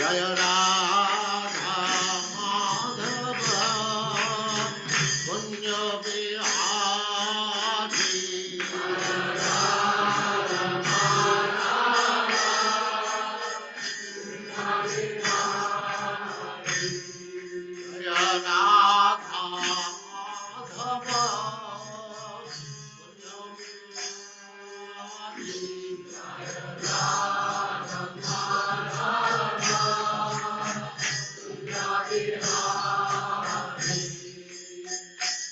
Jaya Radha Madhava Kunja Bihari Jaya Radha Madhava Kunja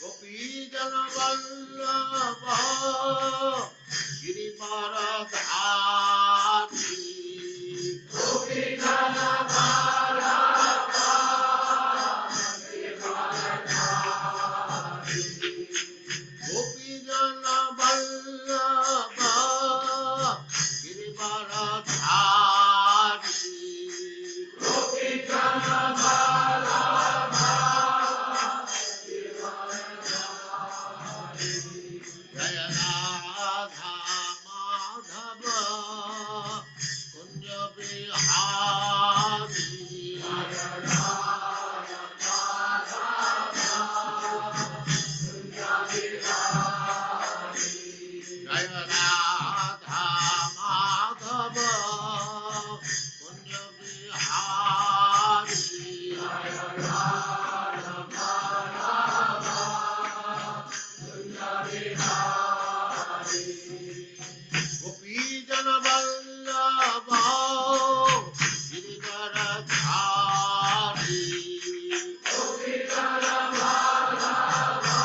Gopi Jana Vallabha Girivaradhari Gopi Jana Vallabha Gopi Jana Vallabha Girivaradhari Gopi Jana Vallabha Jaya Radha Madhava Kunja Bihari Jaya Radha Madhava Kunja Bihari Jaya Radha Madhava Kunja Bihari Jaya Radha Madhava Kunja Bihari Gopi Jana Vallabha Girivaradhari Gopi Jana Vallabha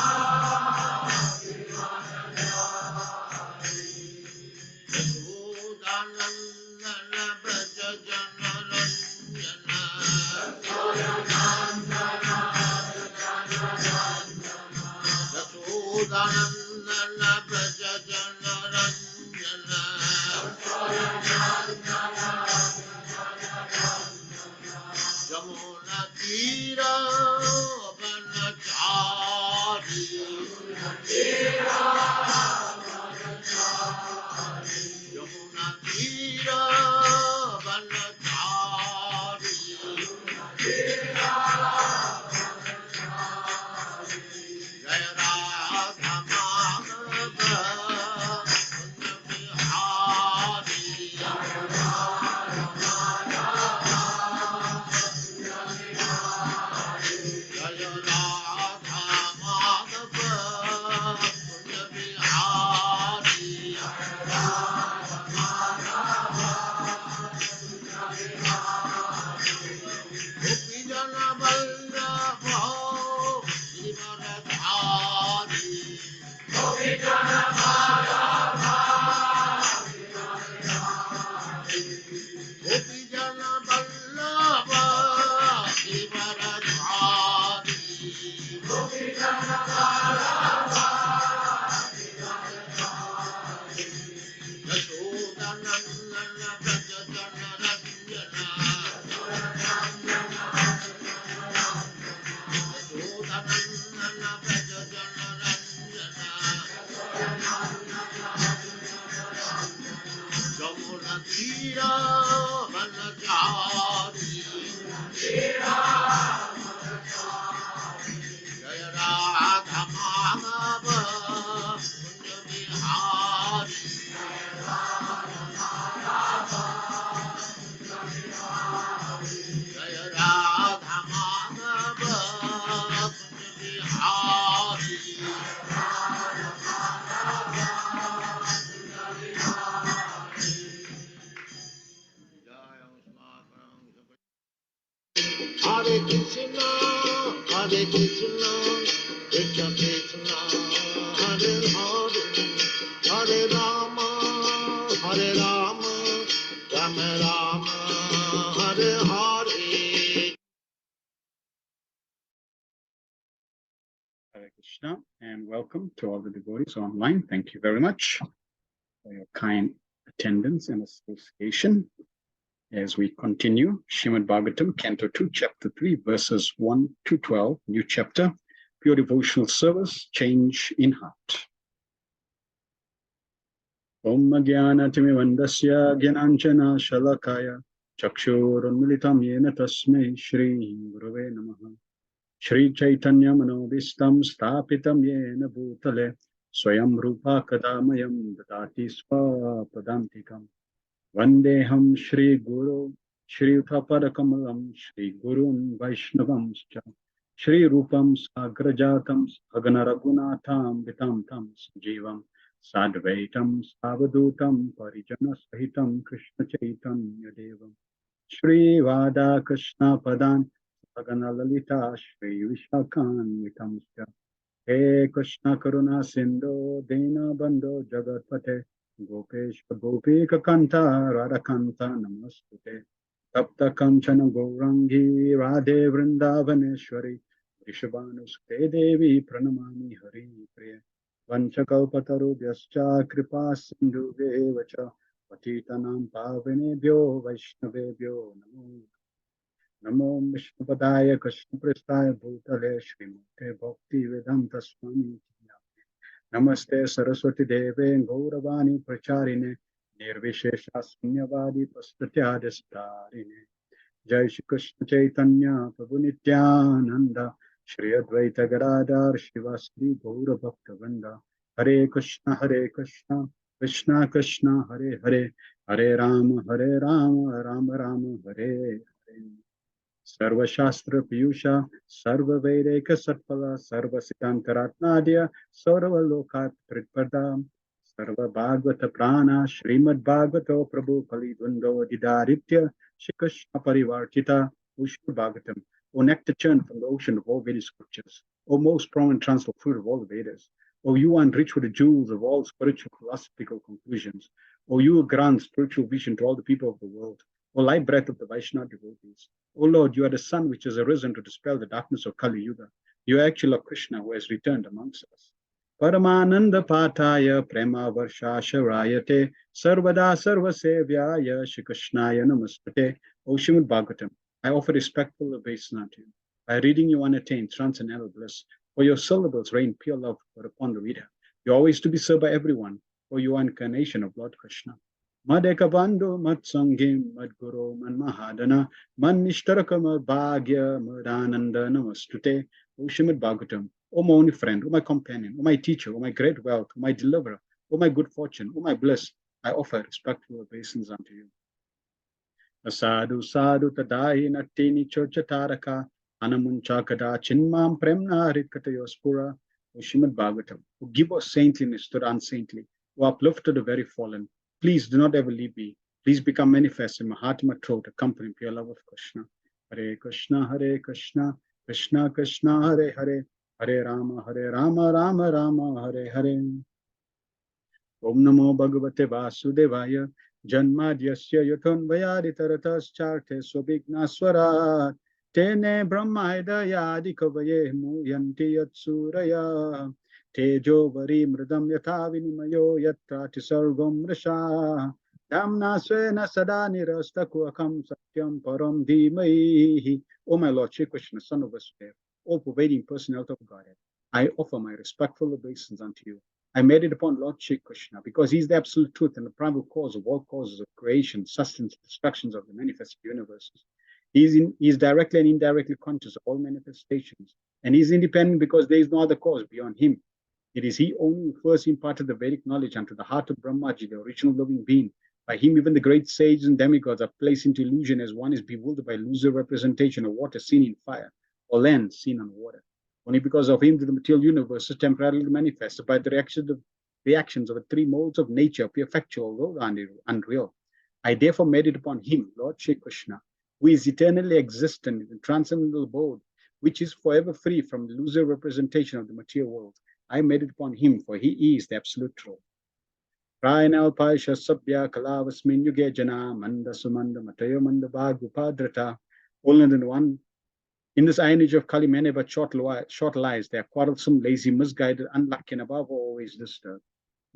Girivaradhari Yashodanandana Braja Jana Ranjana Yashodanandana Yashodanandana Braja Jana Ranjana Jamuna Tira Vanachari Jamuna Tira Vanachari Jaya Radha Madhava Kunja Bihari Jaya Radha Madhava Jaya Radha Madhava Kunja Bihari Jaya Radha Madhava Kunja Bihari Gopi Jana Vallabha Girivaradhari Gopi Jana Vallabha Girivaradhari Gopi Jana Vallabha Girivaradhari Gopi Jana Vallabha Girivaradhari Yashodanandana Braja Jana Ranjana Yashodanandana Braja Jana Ranjana Jamuna Tira Vanachari Jaya Radha Madhava Kunja Bihari Jaya Radha Madhava Kunja Bihari Jaya Hare Krishna, Hare Krishna, Krishna Krishna, Hare Hare, Hare Rama, Hare Rama, Rama Rama, Hare Hare. Hare Krishna, and welcome to all the devotees online. Thank you very much for your kind attendance and association as we continue Srimad Bhagavatam Canto 2, Chapter 3, Verses 1-12, new chapter, Pure Devotional Service, Change in Heart. Om Jnana Timivandasya Jnanjana Shalakaya Chakshurunmilitam yena tasmai Shri Gurave Namaha. Shri Chaitanya Manobistam Stapitam Yena Bhutale Swayam Rupa Kadamayam Dadati Swapadantikam Vandeham Shri Guru Shri Uttapadakamalam Shri Gurun Vaishnavam Shri Rupam Sagrajatam Sagana Raghunatham Vitam Tam Jivam Sadvaitam Savadutam Parijana Sahitam Krishna Chaitanya Devam Shri Vada Krishna Padan Sagana Lalita Shri Vishakan Vitamsya He Krishna Karuna Sindhu Dina Bandhu Jagatpate Gopesh Gopika Kanta Radhakanta Namastute Tapta Kanchana Gaurangi Radhe Vrindavaneshwari Vrishabhanuste Devi Pranamami Hari Priya Vanchakalpatarubhyascha Kripa Sindhu Devacha Patitanam Pavanebhyo Vaishnavebhyo Namo Namo Vishnupadaya Krishna Prestaya Bhutale Srimate Bhakti Vedanta Swami Namaste Saraswati Deve Gauravani Pracharine Nirvishesha Sunyavadi Pastatyadistarine Jai Shri Krishna Chaitanya Prabhu Nityananda Shri Advaita Gadadhar Shivasri Gaura Bhakta Hare Krishna Krishna Krishna Hare Hare Hare Rama Rama Rama Hare Hare Sarva Shastra Piyusha, Sarva Vedeka Satpala, Sarva Siddhantaratnadya, Sarva Lokat Pritpada, Sarva Bhagavata Prana, Srimad Bhagavato Prabhu Kali Dundo Didaritya, Shri Krishna Parivartita, Ushma Bhagavatam, O nectar churned from the ocean of all Vedic scriptures, O most prominent transfer fruit of all the Vedas, O you enriched with the jewels of all spiritual philosophical conclusions, O you grant spiritual vision to all the people of the world, O light breath of the Vaishnava devotees, O Lord, you are the sun which has arisen to dispel the darkness of Kali Yuga. You are actually Lord Krishna who has returned amongst us. Paramananda Pataya Prema Varshasharayate Sarvada Sarvasevyaya Shri Krishnaya Namaste. O Srimad Bhagavatam, I offer respectful obeisance unto you. By reading you unattained transcendental bliss, for your syllables rain pure love upon the reader. You are always to be served by everyone, for you are incarnation of Lord Krishna. Madeka Bandhu Matsangim Madguru Manmahadana Man Nishtarakama Bhagya Mudananda Namastute. O Srimad Bhagavatam, O my only friend, O my companion, O my teacher, O my great wealth, O my deliverer, O my good fortune, O my bliss, I offer respectful obeisance unto you. Sadhu Sadhu Tadahi Natini Churchataraka Anamuncha Kada Chinmam Premna Ritkatayospura. O Srimad Bhagavatam, who give us saintliness to the unsaintly, who uplift to the very fallen. Please do not ever leave me. Please become manifest in my heart and my throat, accompanying pure love of Krishna. Hare Krishna, Krishna Krishna, Hare Hare, Hare Rama, Rama Rama, Hare Hare. Om Namo Bhagavate Vasudevaya, Janmadyasya Yatonvayadi Taratas Charte Swabhigna Swarat, Tene Brahmaidayadi Kavaye Muyanti Yatsuraya. Tejo vari mridam yatha vinimayo yatrati sarvam rasha damna svena sada nirastakuakam satyam param dhimaihi. O my Lord Shri Krishna, Son of Vasudeva, O pervading personality of Godhead, I offer my respectful obeisance unto you. I meditate upon Lord Shri Krishna because he is the absolute truth and the primal cause of all causes of creation, sustenance, destructions of the manifest universes. He is directly and indirectly conscious of all manifestations, and he is independent because there is no other cause beyond him. It is he only who first imparted the Vedic knowledge unto the heart of Brahmaji, the original living being. By him, even the great sages and demigods are placed into illusion as one is bewildered by illusory representation of water seen in fire or land seen on water. Only because of him, the material universe is temporarily manifested by the reactions of the three modes of nature, appear factual, although unreal. I therefore meditate upon him, Lord Shri Krishna, who is eternally existent in the transcendental abode, which is forever free from the illusory representation of the material world. I meditate upon him, for he is the absolute truth. Prayanalpaisha Sabya Kalavasmin Yuge Jana Manda Sumanda Matayo Manda Bhagupadrata. Only than one. In this iron age of Kali, many but short lives, they are quarrelsome, lazy, misguided, unlucky, and above all always disturbed.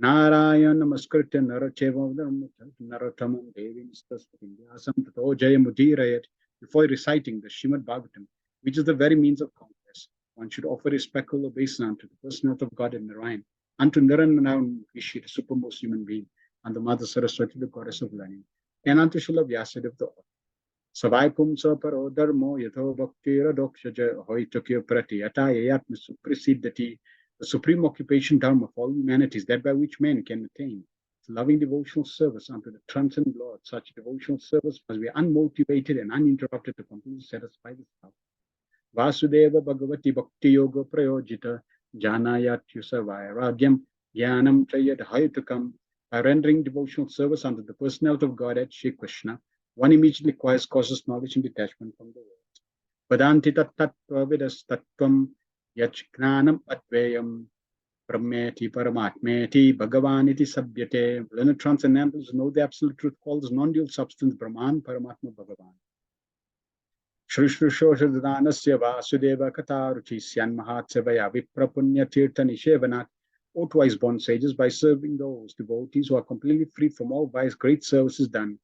Narayan Namaskritya Narachevam Naratamam Devim Stasam Tato Jayamudirayat. Before reciting the Srimad Bhagavatam, which is the very means of conquest, one should offer respectful obeisance unto the personality of God in Narayan, unto Narayana Rishi, the supermost human being, and the Mother Saraswati, the goddess of learning, and unto Srila Vyasadeva, the author. Savaipum saparo dharmo yatho bhaktira dokshaja hoitakya pratiyata yayatma suprasiddhati. The supreme occupation dharma of all humanity is that by which men can attain loving devotional service unto the transcendent Lord. Such devotional service must be unmotivated and uninterrupted to completely satisfy the self. Vasudeva Bhagavati Bhakti Yoga Prayojita Janayatyusa Vairagyam Jnanam Chayat Hayutakam. By rendering devotional service unto the personality of Godhead, Shri Krishna, one immediately acquires causes knowledge and detachment from the world. Vedanti tattva vidas tattvam yachknanam atvayam Brahmeti Paramatmeti Bhagavaniti Sabhyate. Learned transcendentals know the absolute truth called as non-dual substance Brahman Paramatma Bhagavan. Shrishushoshadhanasya Vasudeva Kataruchi Syan Mahatsevaya Viprapunya Tirtha Nishevanat. O twice born sages, by serving those devotees who are completely free from all vice, great service is done.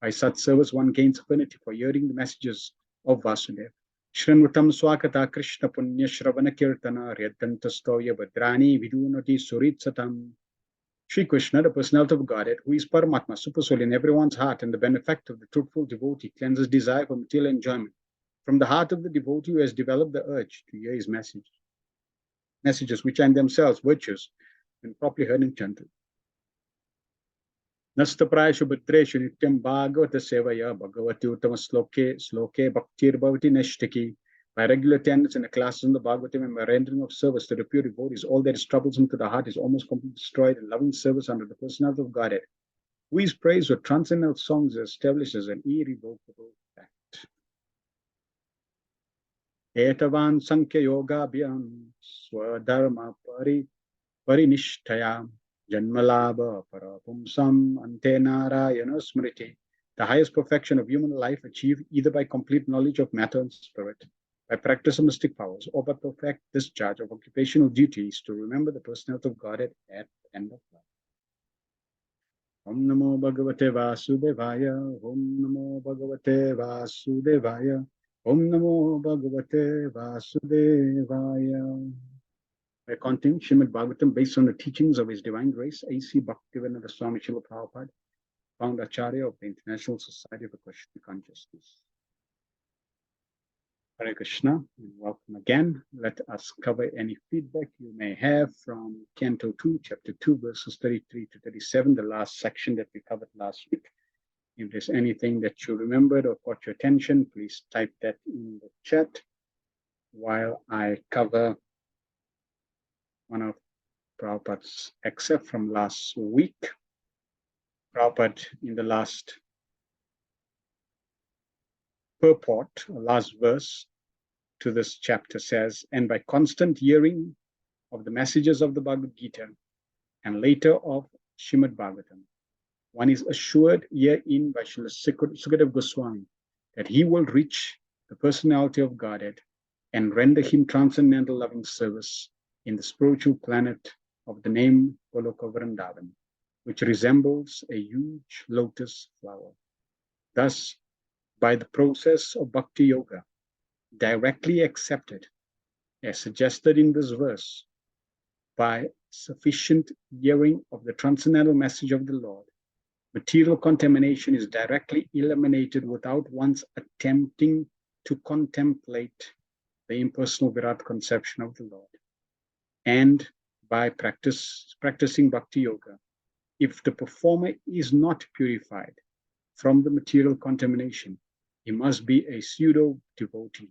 By such service, one gains affinity for hearing the messages of Vasudeva. Shrinvatam Swakata Krishna Punya Shravana Kirtana Ryadantastoya Badrani Vidunati Suritsatam. Shri Krishna, the personality of Godhead, who is Paramatma, supersoul in everyone's heart, and the benefactor of the truthful devotee, cleanses desire for material enjoyment from the heart of the devotee who has developed the urge to hear his messages, which are in themselves virtues, when properly heard and chanted. Nasta prayashu bhatreshu nityam bhagavata sevaya bhagavati uttama sloke bhaktir bhavati neshtaki. By regular attendance in the classes in the Bhagavatam and by rendering of service to the pure devotees, all that is troublesome to the heart is almost completely destroyed, and loving service under the personality of Godhead, who is praised with transcendental songs, establishes an irrevocable fact. Etavan Sankhya Yoga Bhyam Swadharma Parinishtaya Janmalabha Parapumsam Ante Narayana Smriti. The highest perfection of human life achieved either by complete knowledge of matter and spirit, by practice of mystic powers, or by perfect discharge of occupational duties to remember the personality of Godhead at the end of life. Om Namo Bhagavate Vasudevaya. Om Namo Bhagavate Vasudevaya. Om Namo Bhagavate Vasudevaya. I continue Srimad Bhagavatam based on the teachings of His Divine Grace, A.C. Bhaktivedanta Swami Srila Prabhupada, found Acharya of the International Society of Krishna Consciousness. Hare Krishna, and welcome again. Let us cover any feedback you may have from Canto 2, Chapter 2, verses 33 to 37, the last section that we covered last week. If there's anything that you remembered or caught your attention, please type that in the chat while I cover one of Prabhupada's excerpt from last week. Prabhupada, in the last purport, last verse to this chapter says, and by constant hearing of the messages of the Bhagavad Gita and later of Srimad Bhagavatam, one is assured herein by Srila Sukadeva Goswami that he will reach the personality of Godhead and render him transcendental loving service in the spiritual planet of the name Goloka Vrindavan, which resembles a huge lotus flower. Thus, by the process of Bhakti Yoga, directly accepted, as suggested in this verse, by sufficient hearing of the transcendental message of the Lord, material contamination is directly eliminated without once attempting to contemplate the impersonal Virat conception of the Lord. And by practicing Bhakti Yoga, if the performer is not purified from the material contamination, he must be a pseudo devotee.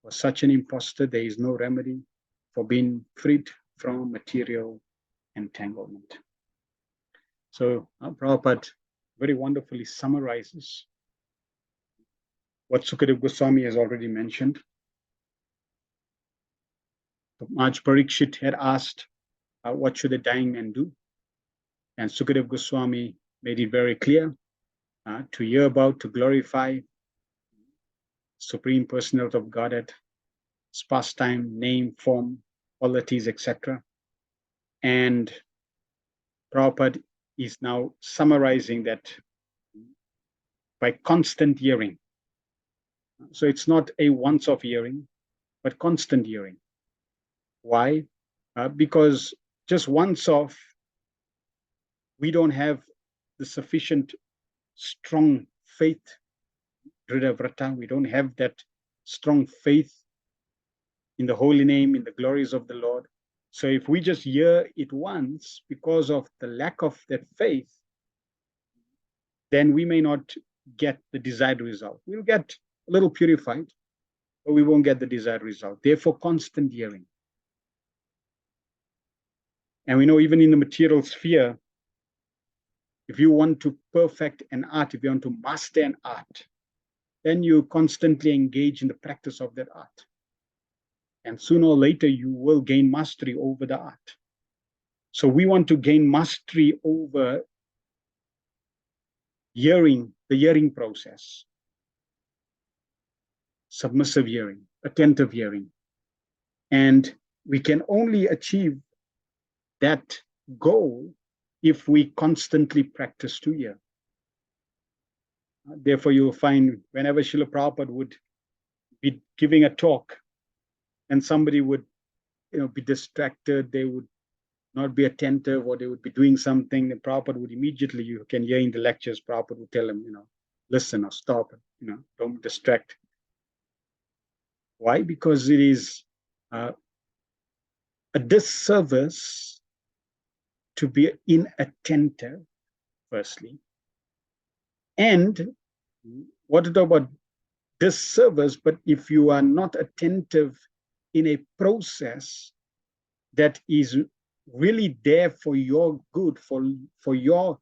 For such an impostor, there is no remedy for being freed from material entanglement. So Prabhupada very wonderfully summarizes what Sukadeva Goswami has already mentioned. Maharaj Parikshit had asked, what should a dying man do? And Sukadeva Goswami made it very clear to hear about, to glorify Supreme Personality of Godhead, its pastime, name, form, qualities, etc. And Prabhupada is now summarizing that by constant hearing. So it's not a once-off hearing, but constant hearing. Why? Because just once-off, we don't have the sufficient strong faith Drida Vrata, we don't have that strong faith in the holy name, in the glories of the Lord. So if we just hear it once because of the lack of that faith, then we may not get the desired result. We'll get a little purified, but we won't get the desired result. Therefore, constant hearing. And we know even in the material sphere, if you want to perfect an art, if you want to master an art, then you constantly engage in the practice of that art. And sooner or later, you will gain mastery over the art. So we want to gain mastery over hearing, the hearing process, submissive hearing, attentive hearing. And we can only achieve that goal if we constantly practice to hear. Therefore, you'll find whenever Srila Prabhupada would be giving a talk and somebody would be distracted, they would not be attentive, or they would be doing something, the Prabhupada would immediately, you can hear in the lectures, Prabhupada would tell them, listen or stop, don't distract. Why? Because it is a disservice to be inattentive, firstly. And what to talk about disservice, but if you are not attentive in a process that is really there for your good, for your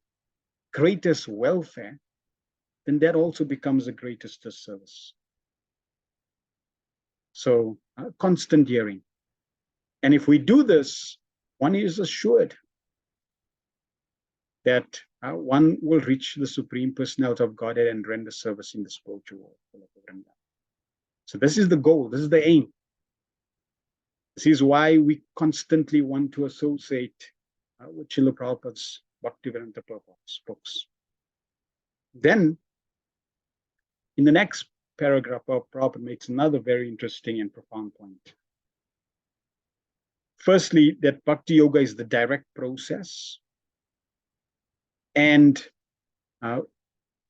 greatest welfare, then that also becomes the greatest disservice. So constant hearing. And if we do this, one is assured that one will reach the Supreme Personality of Godhead and render service in the spiritual world. So this is the goal, this is the aim. This is why we constantly want to associate with Srila Prabhupada's Bhaktivedanta books. Then, in the next paragraph, Prabhupada makes another very interesting and profound point. Firstly, that Bhakti Yoga is the direct process. And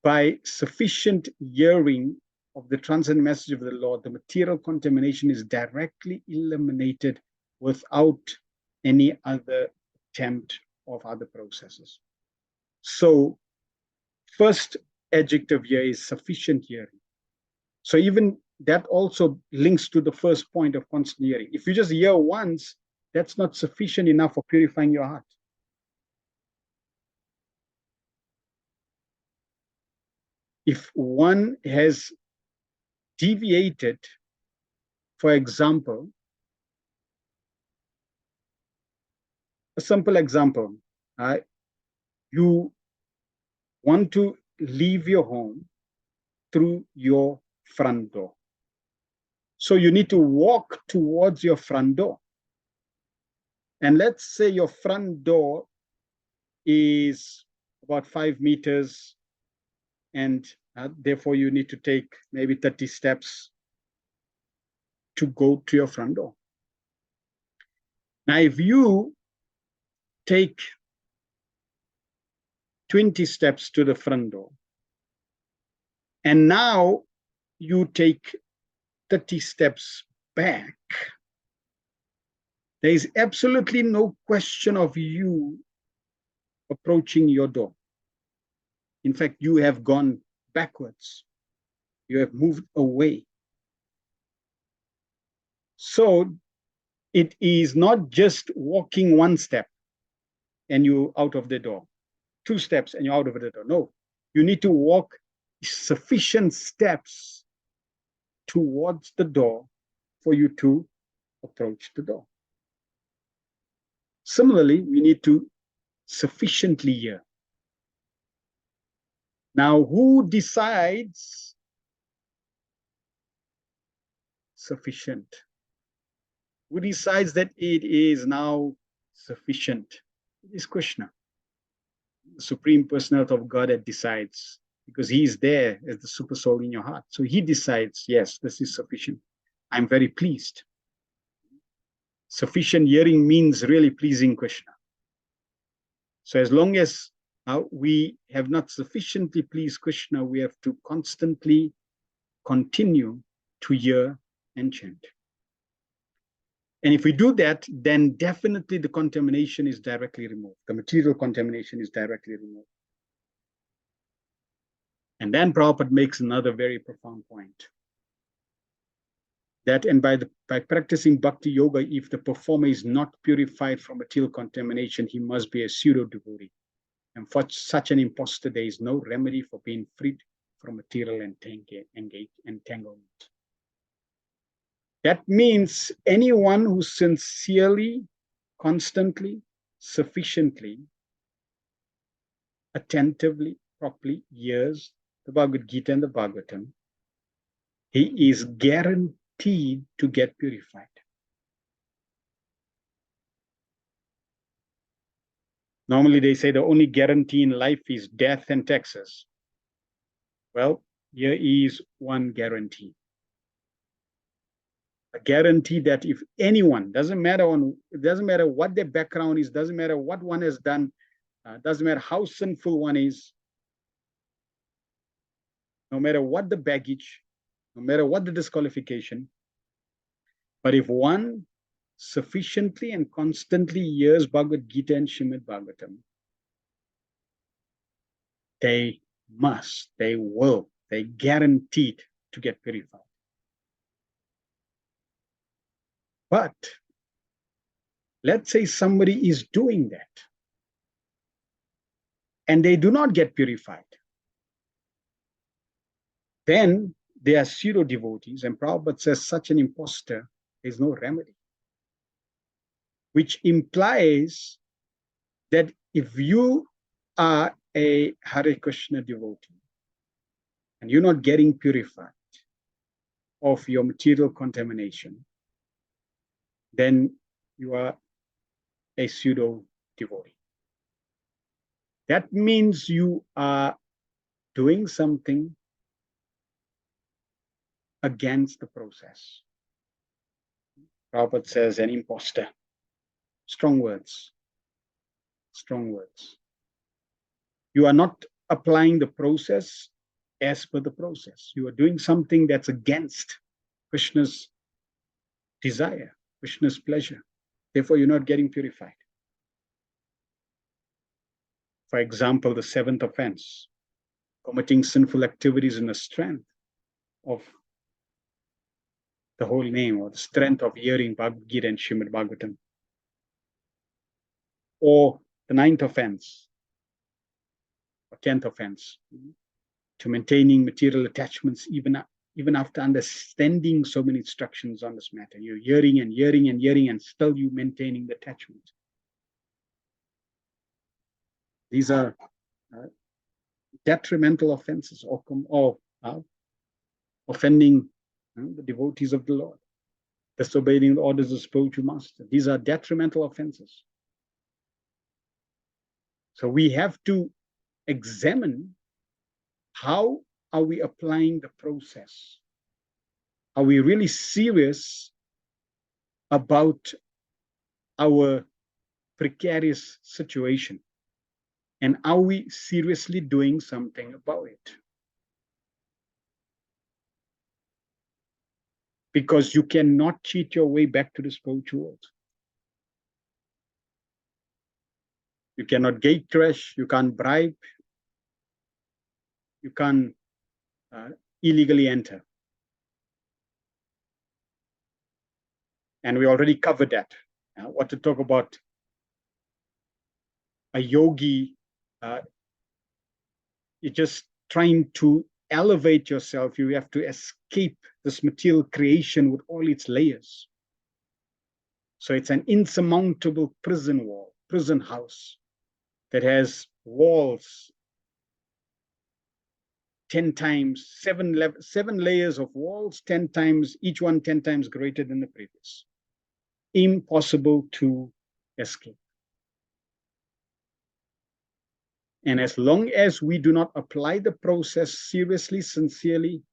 by sufficient hearing of the transcendent message of the Lord, the material contamination is directly eliminated without any other attempt of other processes. So, first adjective here is sufficient hearing. So even that also links to the first point of constant hearing. If you just hear once, that's not sufficient enough for purifying your heart. If one has deviated, for example, a simple example, you want to leave your home through your front door. So you need to walk towards your front door. And let's say your front door is about 5 meters, and therefore you need to take maybe 30 steps to go to your front door. Now, if you take 20 steps to the front door, and now you take 30 steps back, there is absolutely no question of you approaching your door. In fact, you have gone backwards. You have moved away. So it is not just walking one step and you're out of the door, 2 steps and you're out of the door. No, you need to walk sufficient steps towards the door for you to approach the door. Similarly, we need to sufficiently hear. Now, who decides sufficient? Who decides that it is now sufficient? It is Krishna. The Supreme Personality of Godhead decides, because he is there as the super soul in your heart. So he decides, yes, this is sufficient. I'm very pleased. Sufficient hearing means really pleasing Krishna. So as long as we have not sufficiently pleased Krishna, we have to constantly continue to hear and chant. And if we do that, then definitely the contamination is directly removed. The material contamination is directly removed. And then Prabhupada makes another very profound point. That and by practicing bhakti yoga, if the performer is not purified from material contamination, he must be a pseudo devotee. And for such an impostor, there is no remedy for being freed from material entanglement. That means anyone who sincerely, constantly, sufficiently, attentively, properly hears the Bhagavad Gita and the Bhagavatam, he is guaranteed to get purified. Normally they say the only guarantee in life is death and taxes. Well, here is one guarantee. A guarantee that if anyone, doesn't matter what their background is, doesn't matter what one has done, doesn't matter how sinful one is, no matter what the baggage, no matter what the disqualification, but if one sufficiently and constantly hears Bhagavad Gita and Srimad Bhagavatam, they will, they're guaranteed to get purified. But let's say somebody is doing that and they do not get purified. Then they are pseudo devotees, and Prabhupada says such an impostor is no remedy. Which implies that if you are a Hare Krishna devotee and you're not getting purified of your material contamination, then you are a pseudo devotee. That means you are doing something against the process. Prabhupada says an imposter. Strong words. Strong words. You are not applying the process as per the process. You are doing something that's against Krishna's desire, Krishna's pleasure. Therefore, you're not getting purified. For example, the seventh offense, committing sinful activities in the strength of the whole name or the strength of hearing Bhagavad Gita and Srimad Bhagavatam. Or the ninth offense, or 10th offense, to maintaining material attachments even after understanding so many instructions on this matter. You're hearing and hearing and hearing and still you maintaining the attachment. These are detrimental offenses or offending the devotees of the Lord, disobeying the orders of spiritual master. These are detrimental offenses. So we have to examine how are we applying the process. Are we really serious about our precarious situation? And are we seriously doing something about it? Because you cannot cheat your way back to the spiritual world. You cannot gate crash, you can't bribe, you can't illegally enter. And we already covered that. What to talk about a yogi, you're just trying to elevate yourself. You have to escape this material creation with all its layers. So it's an insurmountable prison wall, prison house that has walls 10 times, seven layers of walls, 10 times, each one 10 times greater than the previous. Impossible to escape. And as long as we do not apply the process seriously, sincerely,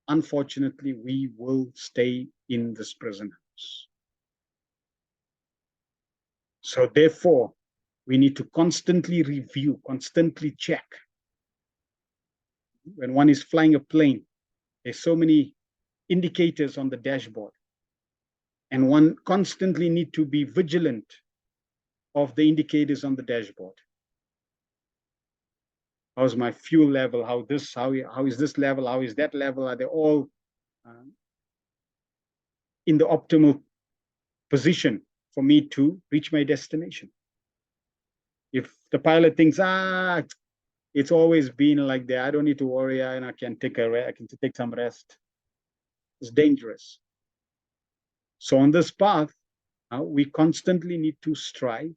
unfortunately, we will stay in this prison house. So therefore, we need to constantly review, constantly check. When one is flying a plane, There's so many indicators on the dashboard, and one constantly need to be vigilant of the indicators on the dashboard. How's my fuel level? How is this level? How is that level? Are they all in the optimal position for me to reach my destination? If the pilot thinks, it's always been like that, I don't need to worry, and I can take some rest, it's dangerous. So on this path, we constantly need to strive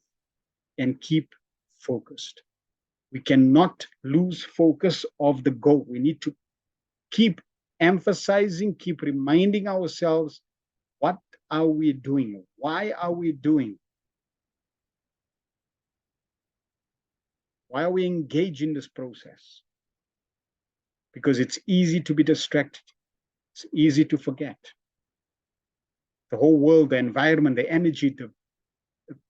and keep focused. We cannot lose focus of the goal. We need to keep emphasizing, keep reminding ourselves, what are we doing? Why are we doing? Why are we engaged in this process? Because it's easy to be distracted. It's easy to forget. The whole world, the environment, the energy,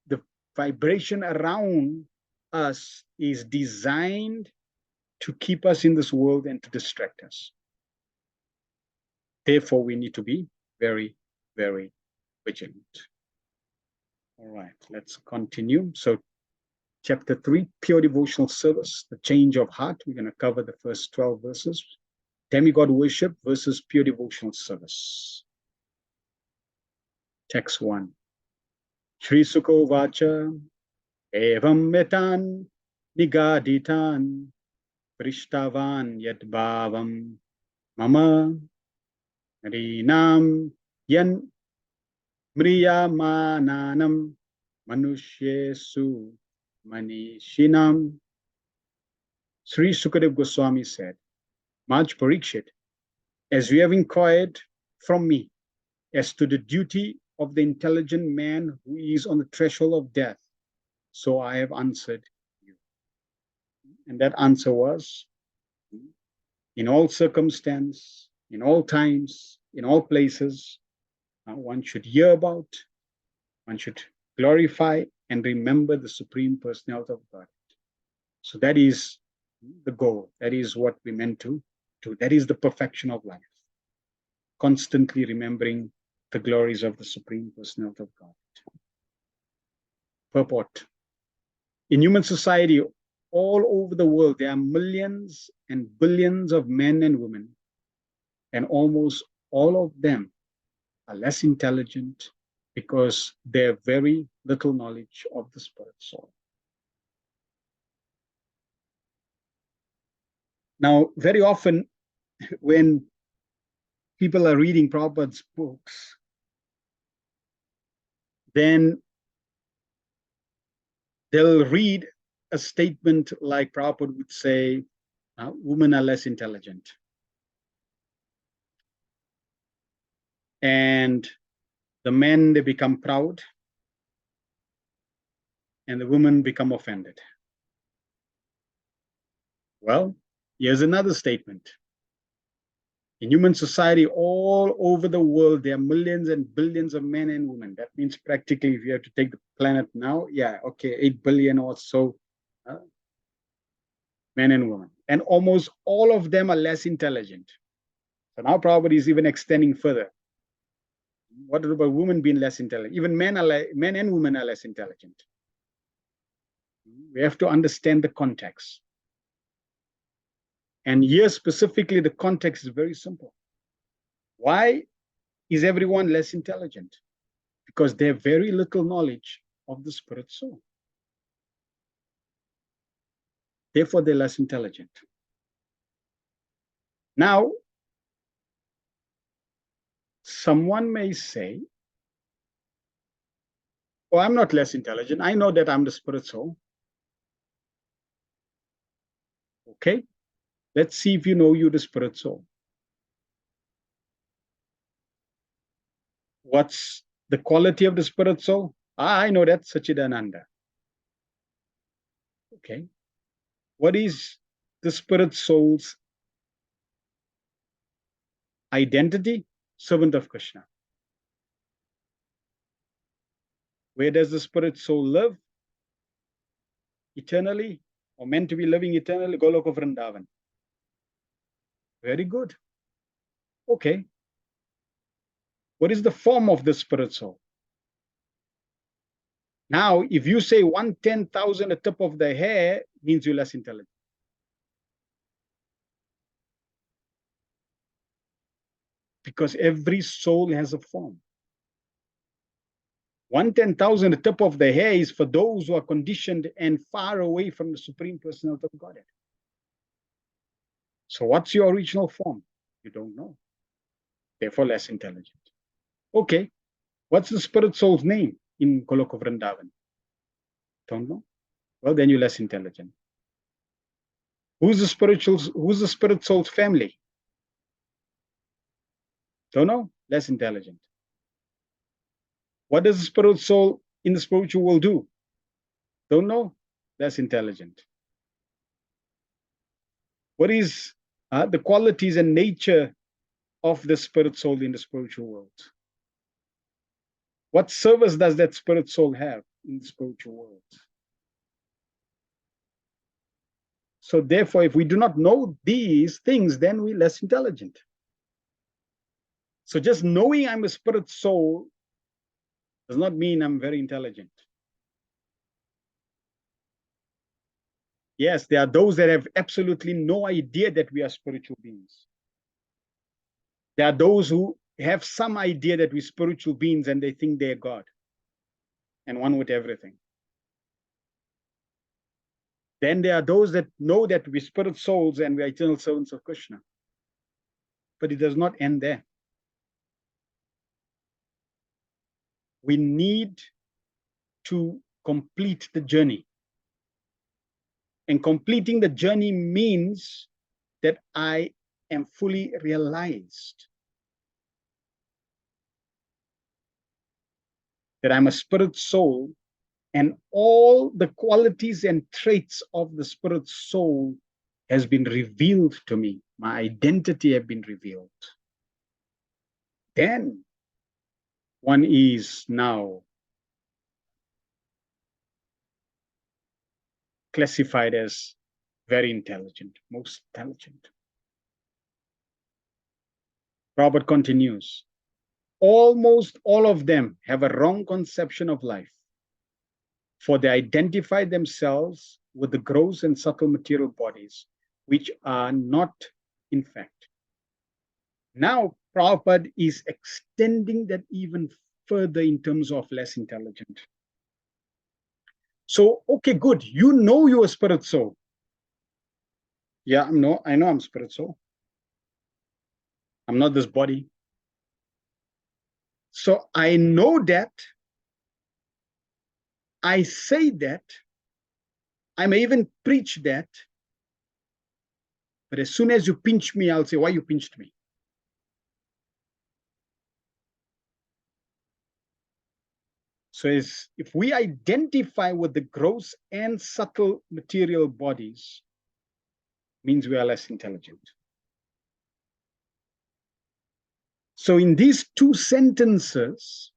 the vibration around us is designed to keep us in this world and to distract us. Therefore, we need to be very, very vigilant. All right, let's continue. So chapter 3, pure devotional service, the change of heart. We're going to cover the first 12 verses. Demigod worship versus pure devotional service. Text 1. Shri Sukho Vacha Evam Metan Nigaditan Prishtavan Yat Bhavam Mama Rinam Yan Mriyamananam Manushyesu Manishinam. Sri Sukadev Goswami said, Maj Parikshit, as you have inquired from me as to the duty of the intelligent man who is on the threshold of death, so I have answered you. And that answer was, in all circumstance, in all times, in all places, one should hear about, one should glorify and remember the Supreme Personality of God. So that is the goal. That is what we meant to do. That is the perfection of life. Constantly remembering the glories of the Supreme Personality of God. Purport. In human society, all over the world, there are millions and billions of men and women, and almost all of them are less intelligent because they have very little knowledge of the spirit soul. Now, very often when people are reading Prabhupada's books, then they'll read a statement like Prabhupada would say, women are less intelligent. And the men, they become proud, and the women become offended. Well, here's another statement. In human society, all over the world, there are millions and billions of men and women. That means practically, if you have to take the planet now, 8 billion or so men and women. And almost all of them are less intelligent. So now Prabhupada is even extending further. What about women being less intelligent? Even men and women are less intelligent. We have to understand the context. And here specifically, the context is very simple. Why is everyone less intelligent? Because they have very little knowledge of the spirit soul. Therefore, they're less intelligent. Now, someone may say, oh, I'm not less intelligent. I know that I'm the spirit soul. Okay, let's see if you know you're the spirit soul. What's the quality of the spirit soul? I know that, Sachidananda. Okay, what is the spirit soul's identity? Servant of Krishna. Where does the spirit soul live? Eternally, or meant to be living eternally? Goloka Vrindavan. Very good. Okay. What is the form of the spirit soul? Now, if you say 1/10,000 at the tip of the hair, means you're less intelligent. Because every soul has a form. 1/10,000 at the tip of the hair is for those who are conditioned and far away from the Supreme Personality of Godhead. So what's your original form? You don't know. Therefore, less intelligent. Okay. What's the spirit soul's name in Goloka Vrindavan? Don't know. Well, then you're less intelligent. Who's the spirit soul's family? Don't know. Less intelligent. What does the spirit soul in the spiritual world do? Don't know. Less intelligent. What is the qualities and nature of the spirit soul in the spiritual world? What service does that spirit soul have in the spiritual world? So therefore, if we do not know these things, then we're less intelligent. So just knowing I'm a spirit soul does not mean I'm very intelligent. Yes, there are those that have absolutely no idea that we are spiritual beings. There are those who have some idea that we're spiritual beings and they think they're God and one with everything. Then there are those that know that we're spirit souls and we're eternal servants of Krishna. But it does not end there. We need to complete the journey. And completing the journey means that I am fully realized that I'm a spirit soul, and all the qualities and traits of the spirit soul has been revealed to me. My identity have been revealed. Then one is now classified as very intelligent, most intelligent. Robert continues, almost all of them have a wrong conception of life, for they identify themselves with the gross and subtle material bodies, which are not in fact. Now, Prabhupada is extending that even further in terms of less intelligent. So, okay, good. You know you're a spirit soul. Yeah, I know I'm spirit soul. I'm not this body. So I know that. I say that. I may even preach that. But as soon as you pinch me, I'll say, why you pinched me? So if we identify with the gross and subtle material bodies, means we are less intelligent. So in these two sentences,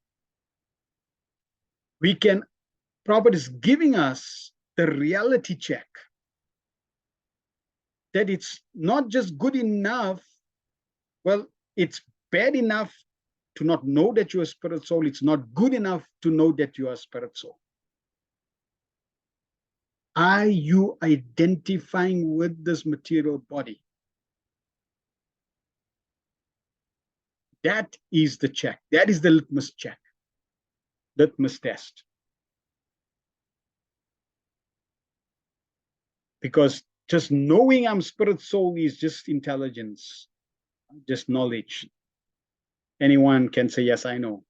we can, Prabhupada is giving us the reality check that it's not just good enough, well, it's bad enough to not know that you're a spirit soul. It's not good enough to know that you are a spirit soul. Are you identifying with this material body? That is the check. That is the litmus check, litmus test. Because just knowing I'm spirit soul is just intelligence, just knowledge. Anyone can say, yes, I know.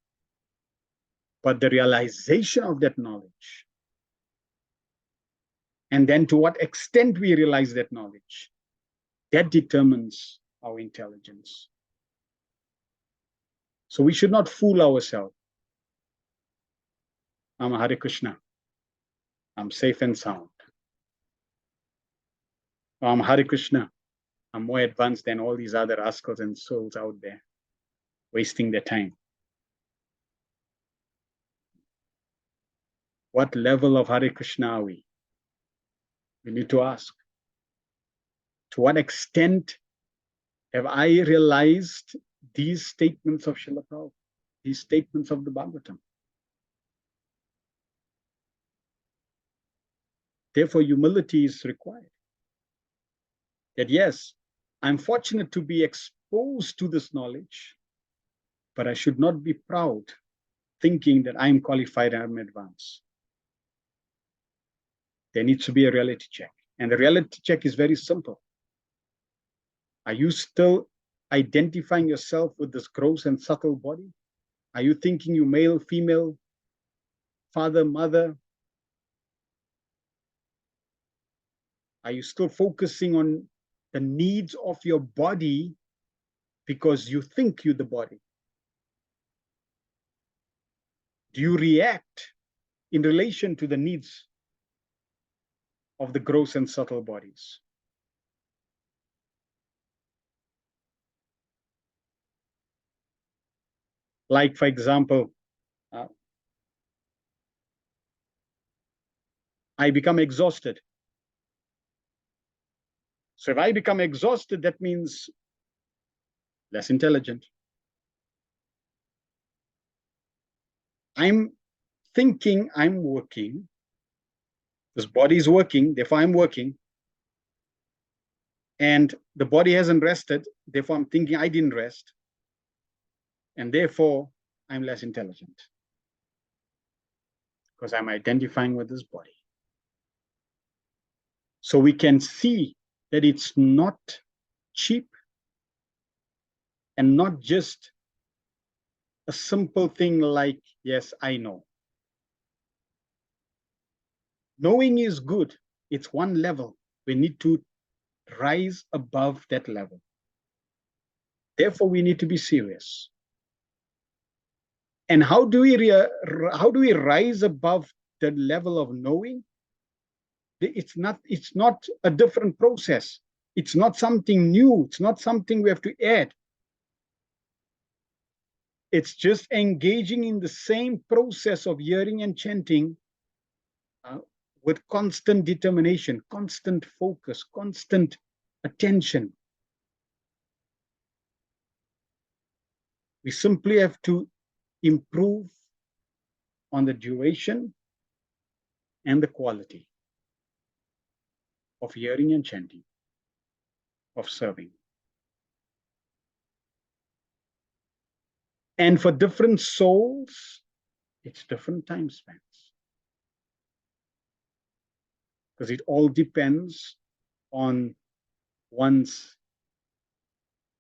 But the realization of that knowledge, and then to what extent we realize that knowledge, that determines our intelligence. So we should not fool ourselves. I'm Hare Krishna. I'm safe and sound. I'm Hare Krishna. I'm more advanced than all these other rascals and souls out there, wasting their time. What level of Hare Krishna are we? We need to ask. To what extent have I realized these statements of Srila Prabhupada, these statements of the Bhagavatam. Therefore, humility is required. That yes, I'm fortunate to be exposed to this knowledge, but I should not be proud, thinking that I'm qualified and I'm advanced. There needs to be a reality check. And the reality check is very simple. Are you still identifying yourself with this gross and subtle body? Are you thinking you male, female, father, mother? Are you still focusing on the needs of your body because you think you're the body? Do you react in relation to the needs of the gross and subtle bodies? Like, for example, I become exhausted. So if I become exhausted, that means less intelligent. I'm thinking I'm working. This body is working, therefore I'm working. And the body hasn't rested, therefore I'm thinking I didn't rest. And therefore I'm less intelligent because I'm identifying with this body. So we can see that it's not cheap and not just a simple thing like, yes, I know. Knowing is good. It's one level. We need to rise above that level. Therefore, we need to be serious. And how do we rise above the level of knowing? It's not a different process. It's not something new. It's not something we have to add. It's just engaging in the same process of hearing and chanting with constant determination, constant focus, constant attention. We simply have to improve on the duration and the quality of hearing and chanting, of serving. And for different souls, it's different time spans. Because it all depends on one's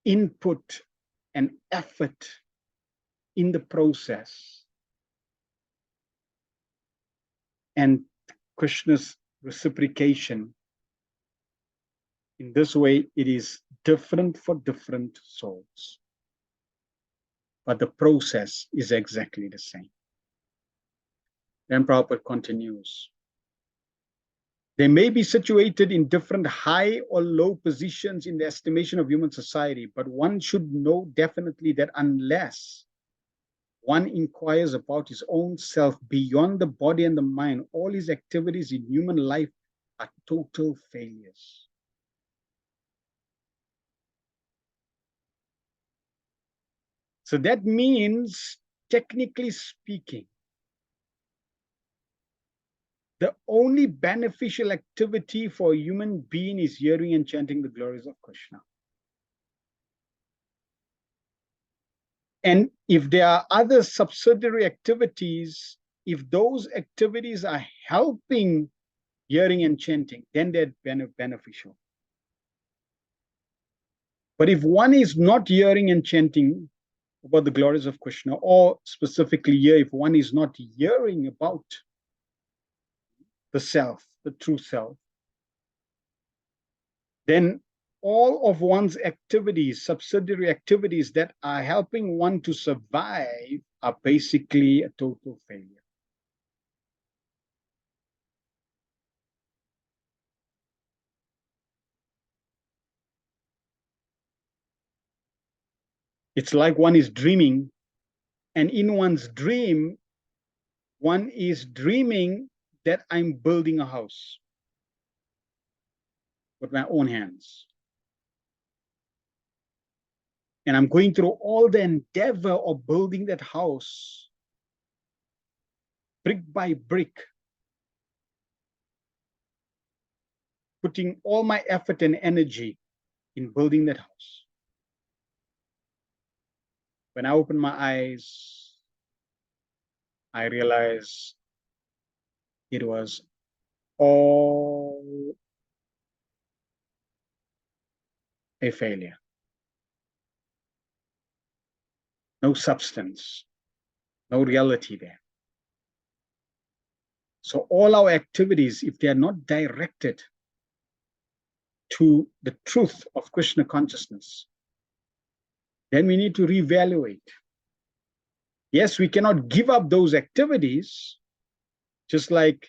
input and effort in the process and Krishna's reciprocation. In this way, it is different for different souls. But the process is exactly the same. Then Prabhupada continues. They may be situated in different high or low positions in the estimation of human society, but one should know definitely that unless one inquires about his own self beyond the body and the mind, all his activities in human life are total failures. So that means, technically speaking, the only beneficial activity for a human being is hearing and chanting the glories of Krishna. And if there are other subsidiary activities, if those activities are helping hearing and chanting, then they're beneficial. But if one is not hearing and chanting about the glories of Krishna, or specifically here, if one is not hearing about the self, the true self, then all of one's activities, subsidiary activities that are helping one to survive, are basically a total failure. It's like one is dreaming, and in one's dream, one is dreaming that I'm building a house with my own hands. And I'm going through all the endeavor of building that house, brick by brick, putting all my effort and energy in building that house. When I open my eyes, I realize it was all a failure. No substance, no reality there. So all our activities, if they are not directed to the truth of Krishna consciousness, then we need to reevaluate. Yes, we cannot give up those activities, just like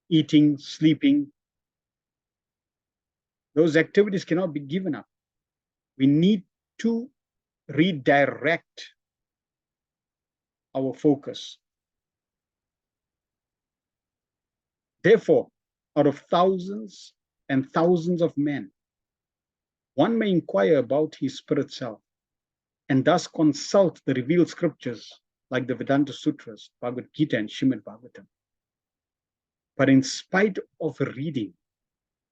eating, sleeping. Those activities cannot be given up. We need to redirect our focus. Therefore, out of thousands and thousands of men, one may inquire about his spirit self and thus consult the revealed scriptures like the Vedanta Sutras, Bhagavad Gita, and Srimad Bhagavatam. But in spite of reading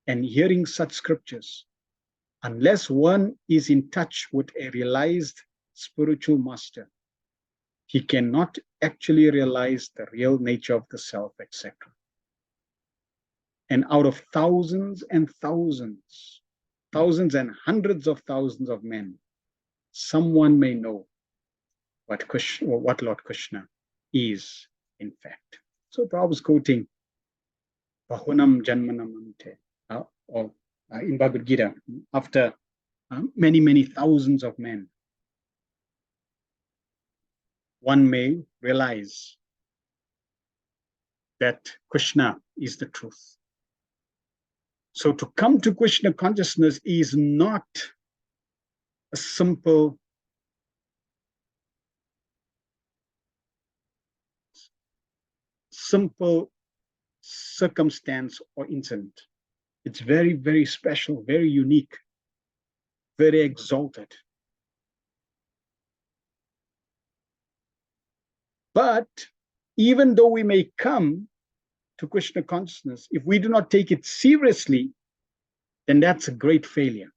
and hearing such scriptures, unless one is in touch with a realized spiritual master, he cannot actually realize the real nature of the self, etc. And out of thousands and thousands, thousands and hundreds of thousands of men, someone may know what Krishna, or what Lord Krishna is in fact. So Prabhupada is quoting Bahunam Janmanam Ante, or in Bhagavad Gita, after many, many thousands of men, one may realize that Krishna is the truth. So to come to Krishna consciousness is not a simple circumstance or incident. It's very, very special, very unique, very exalted. But even though we may come to Krishna consciousness, if we do not take it seriously, then that's a great failure.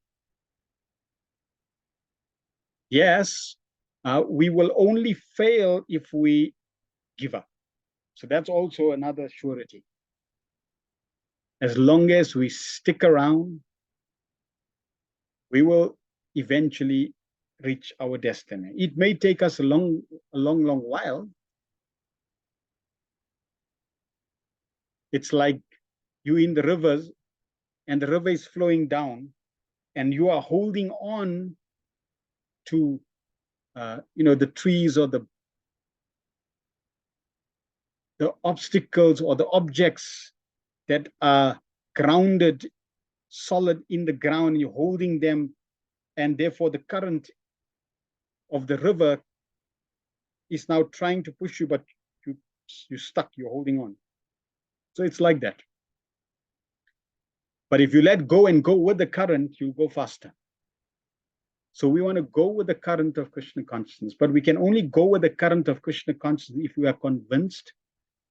Yes, we will only fail if we give up. So that's also another surety. As long as we stick around, we will eventually reach our destiny. It may take us a long while. It's like you in the rivers and the river is flowing down and you are holding on to the trees or the obstacles or the objects that are grounded solid in the ground. You're holding them, and therefore the current of the river is now trying to push you, but you're stuck, you're holding on. So it's like that. But if you let go and go with the current, you go faster. So we want to go with the current of Krishna consciousness, but we can only go with the current of Krishna consciousness if we are convinced,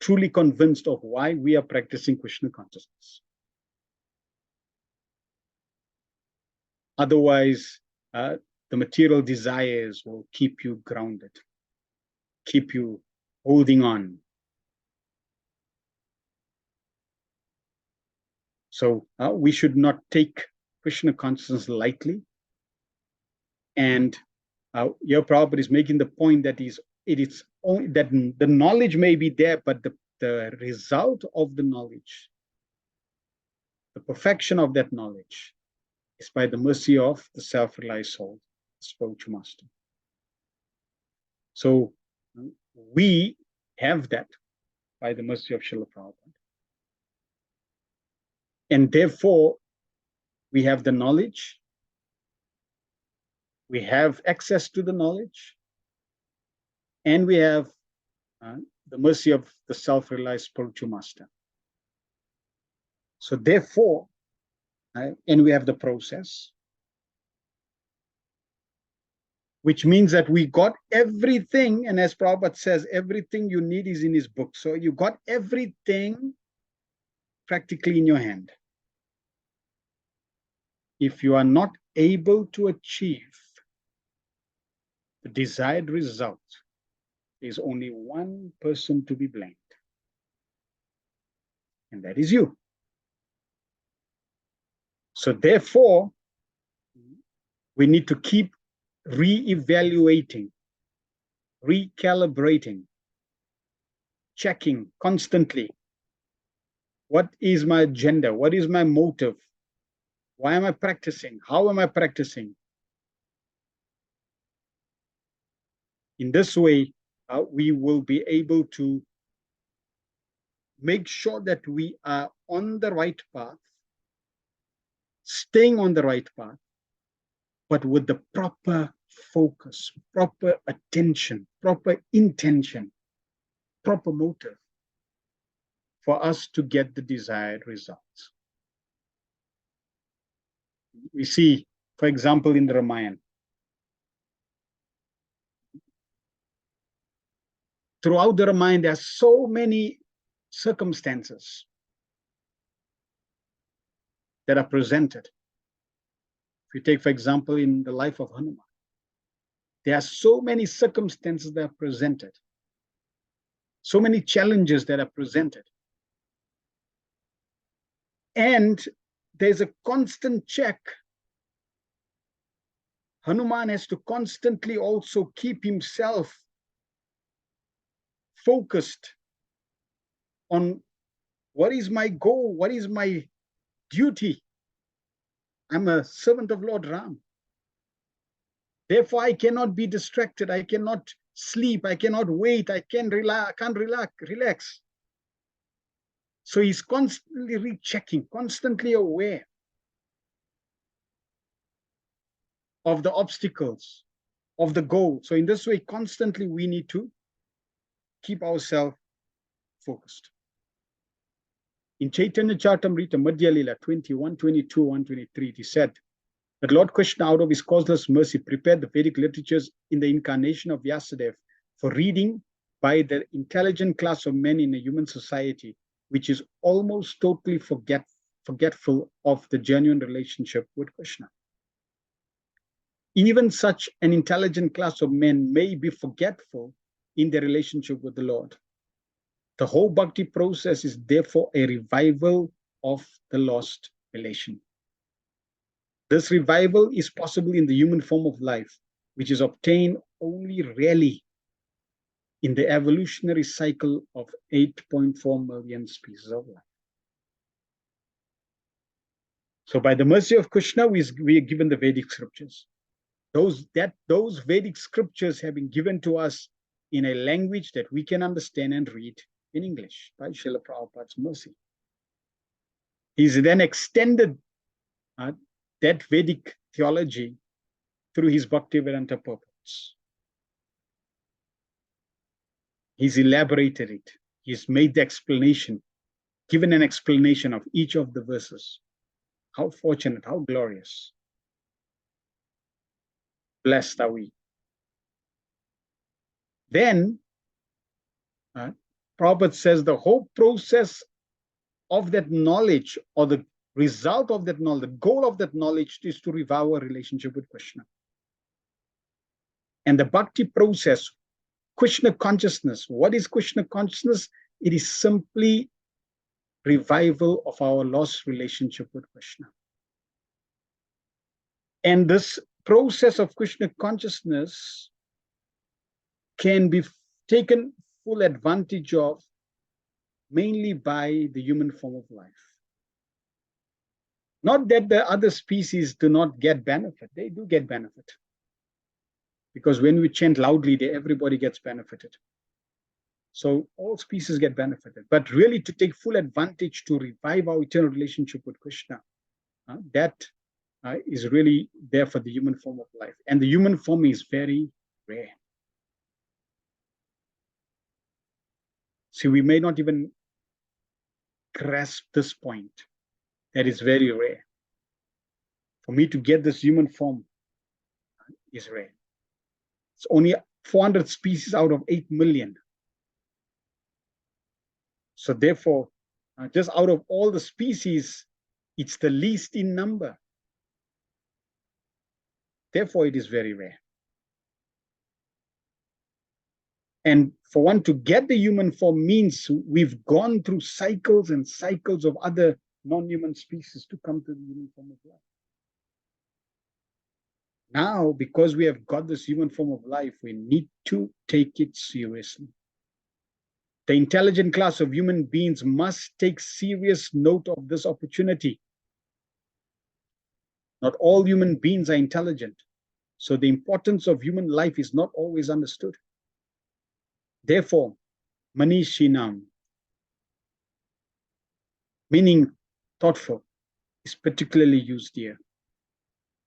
truly convinced of why we are practicing Krishna consciousness. Otherwise, the material desires will keep you grounded, keep you holding on. So we should not take Krishna consciousness lightly. And your Prabhupada is making the point that it is only that the knowledge may be there, but the result of the knowledge, the perfection of that knowledge, is by the mercy of the self-realized soul, the spiritual master. So we have that by the mercy of Srila Prabhupada. And therefore, we have the knowledge, we have access to the knowledge, and we have the mercy of the self-realized spiritual master. So therefore, and we have the process. which means that we got everything. And as Prabhupada says, everything you need is in his book. So you got everything practically in your hand. If you are not able to achieve the desired result, there's only one person to be blamed, and that is you. So therefore, we need to keep re-evaluating, recalibrating, checking constantly. What is my agenda? What is my motive? Why am I practicing? How am I practicing? In this way, we will be able to make sure that we are on the right path, staying on the right path, but with the proper focus, proper attention, proper intention, proper motive for us to get the desired results. We see, for example, in the Ramayana, throughout the Ramayana, there are so many circumstances that are presented. If you take, for example, in the life of Hanuman, there are so many circumstances that are presented, so many challenges that are presented. And there's a constant check. Hanuman has to constantly also keep himself focused on what is my goal, what is my duty. I'm a servant of Lord Ram. Therefore, I cannot be distracted. I cannot sleep. I cannot wait. I can't relax. So he's constantly rechecking, constantly aware of the obstacles, of the goal. So in this way, constantly we need to keep ourselves focused. In Chaitanya Charitamrita Madhya Lila 21, 22, 123, it is said that Lord Krishna, out of his causeless mercy, prepared the Vedic literatures in the incarnation of Vyasadeva for reading by the intelligent class of men in a human society, which is almost totally forgetful of the genuine relationship with Krishna. Even such an intelligent class of men may be forgetful in their relationship with the Lord. The whole bhakti process is therefore a revival of the lost relation. This revival is possible in the human form of life, which is obtained only rarely in the evolutionary cycle of 8.4 million species of life. So by the mercy of Krishna, we are given the Vedic scriptures. Those Vedic scriptures have been given to us in a language that we can understand and read in English by Srila Prabhupada's mercy. He's then extended that Vedic theology through his Bhaktivedanta purports. He's elaborated it. He's made the explanation, given an explanation of each of the verses. How fortunate, how glorious. Blessed are we. Then, Prabhupada says the whole process of that knowledge, or the result of that knowledge, the goal of that knowledge, is to revive our relationship with Krishna. And the bhakti process, Krishna consciousness. What is Krishna consciousness? It is simply revival of our lost relationship with Krishna. And this process of Krishna consciousness can be taken full advantage of mainly by the human form of life. Not that the other species do not get benefit. They do get benefit. Because when we chant loudly, everybody gets benefited. So all species get benefited. But really, to take full advantage to revive our eternal relationship with Krishna, that is really there for the human form of life. And the human form is very rare. See, we may not even grasp this point. That is very rare. For me to get this human form is rare. It's only 400 species out of 8 million. So therefore, just out of all the species, it's the least in number. Therefore, it is very rare. And for one to get the human form means we've gone through cycles and cycles of other non-human species to come to the human form of life. Now, because we have got this human form of life, we need to take it seriously. The intelligent class of human beings must take serious note of this opportunity. Not all human beings are intelligent, so the importance of human life is not always understood. Therefore, Manishinam, meaning thoughtful, is particularly used here.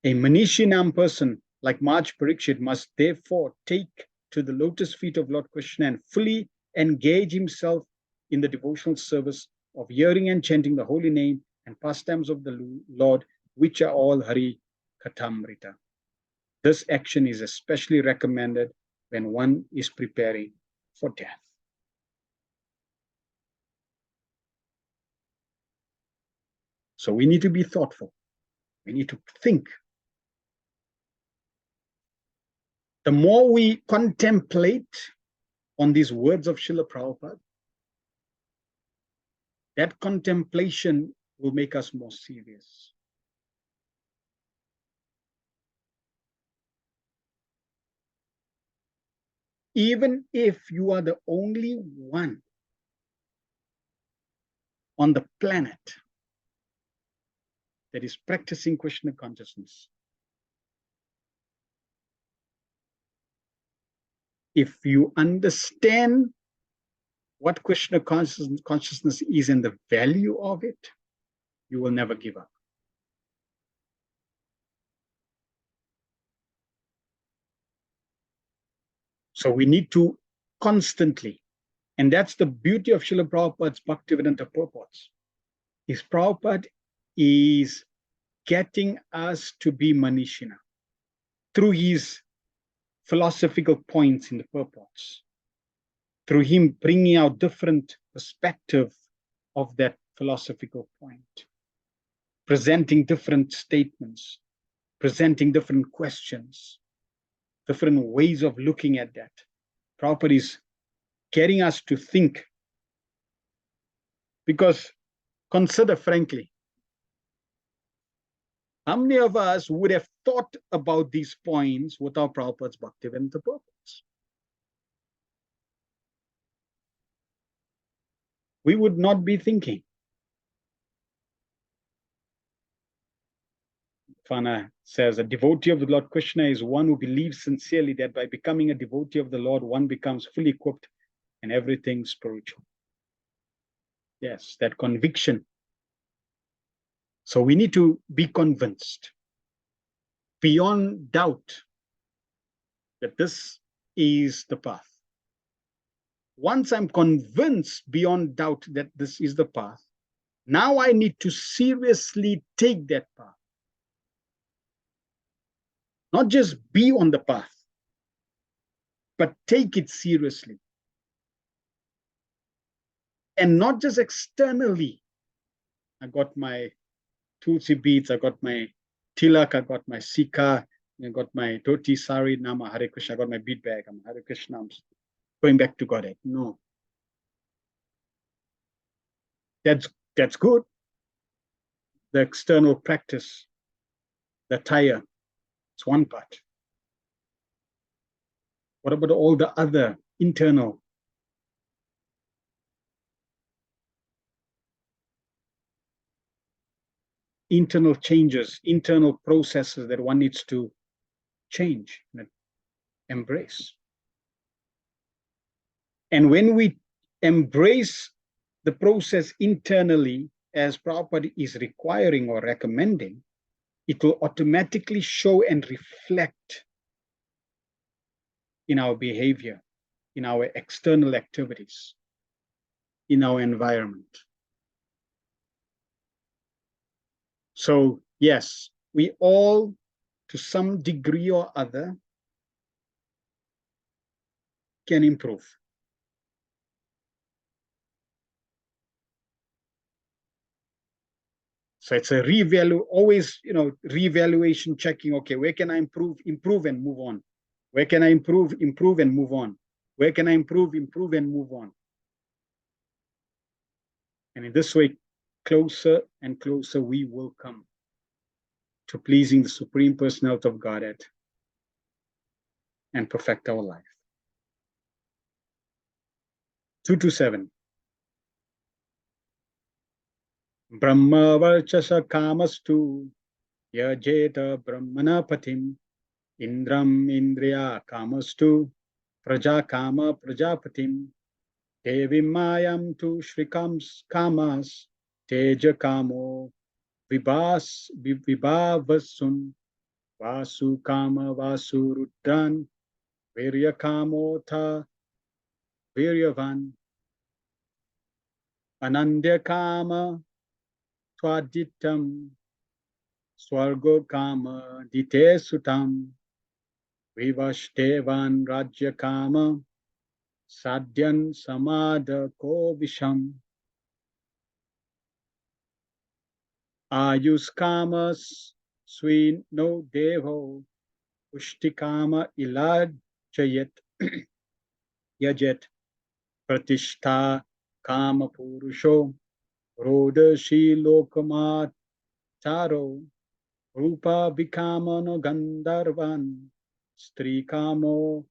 A Manishinam person like Maj Parikshit must therefore take to the lotus feet of Lord Krishna and fully engage himself in the devotional service of hearing and chanting the holy name and pastimes of the Lord, which are all Hari Kathamrita. This action is especially recommended when one is preparing for death. So we need to be thoughtful. We need to think. The more we contemplate on these words of Srila Prabhupada, that contemplation will make us more serious. Even if you are the only one on the planet that is practicing Krishna consciousness, if you understand what Krishna consciousness is and the value of it, you will never give up. So we need to constantly, and that's the beauty of Srila Prabhupada's Bhaktivedanta purports. His Prabhupada is getting us to be Manishina through his philosophical points in the purports, through him bringing out different perspective of that philosophical point, presenting different statements, presenting different questions, different ways of looking at that. Prabhupada is getting us to think. Because consider frankly, how many of us would have thought about these points without Prabhupada's Bhaktivedanta purports? We would not be thinking. Fana says, a devotee of the Lord Krishna is one who believes sincerely that by becoming a devotee of the Lord, one becomes fully equipped and everything spiritual. Yes, that conviction. So we need to be convinced beyond doubt that this is the path. Once I'm convinced beyond doubt that this is the path, now I need to seriously take that path. Not just be on the path, but take it seriously. And not just externally. I got my tulsi beads, I got my tilak, I got my sika, I got my dhoti sari, nama Hare Krishna, I got my bead bag, I'm Hare Krishna, I'm going back to Godhead. No. That's good. The external practice, the attire, it's one part. What about all the other internal? Internal changes, internal processes that one needs to change and embrace. And when we embrace the process internally, as Prabhupada is requiring or recommending, it will automatically show and reflect in our behavior, in our external activities, in our environment. So yes, we all, to some degree or other, can improve. So it's a always, reevaluation, checking, okay, where can I improve and move on? Where can I improve and move on? Where can I improve and move on? And in this way, closer and closer we will come to pleasing the Supreme Personality of Godhead and perfect our life. 227. Brahma varchasa kamastu yajeta brahmana patim indram indriya kamastu praja kama prajapatim devi mayam tu shrikams kamas teja kamo vibhavasun vasu kama vasu rudran virya kamo tha viryavan anandya kama twaditam swargo kama dite sutam vivashtevan rajya kama sadhyan samada ko visham ayus kamas swino devo ushtikama ilajayat yajet pratishtha kama purusho rodashi lokamataro rupa vikamano gandharvan strikamo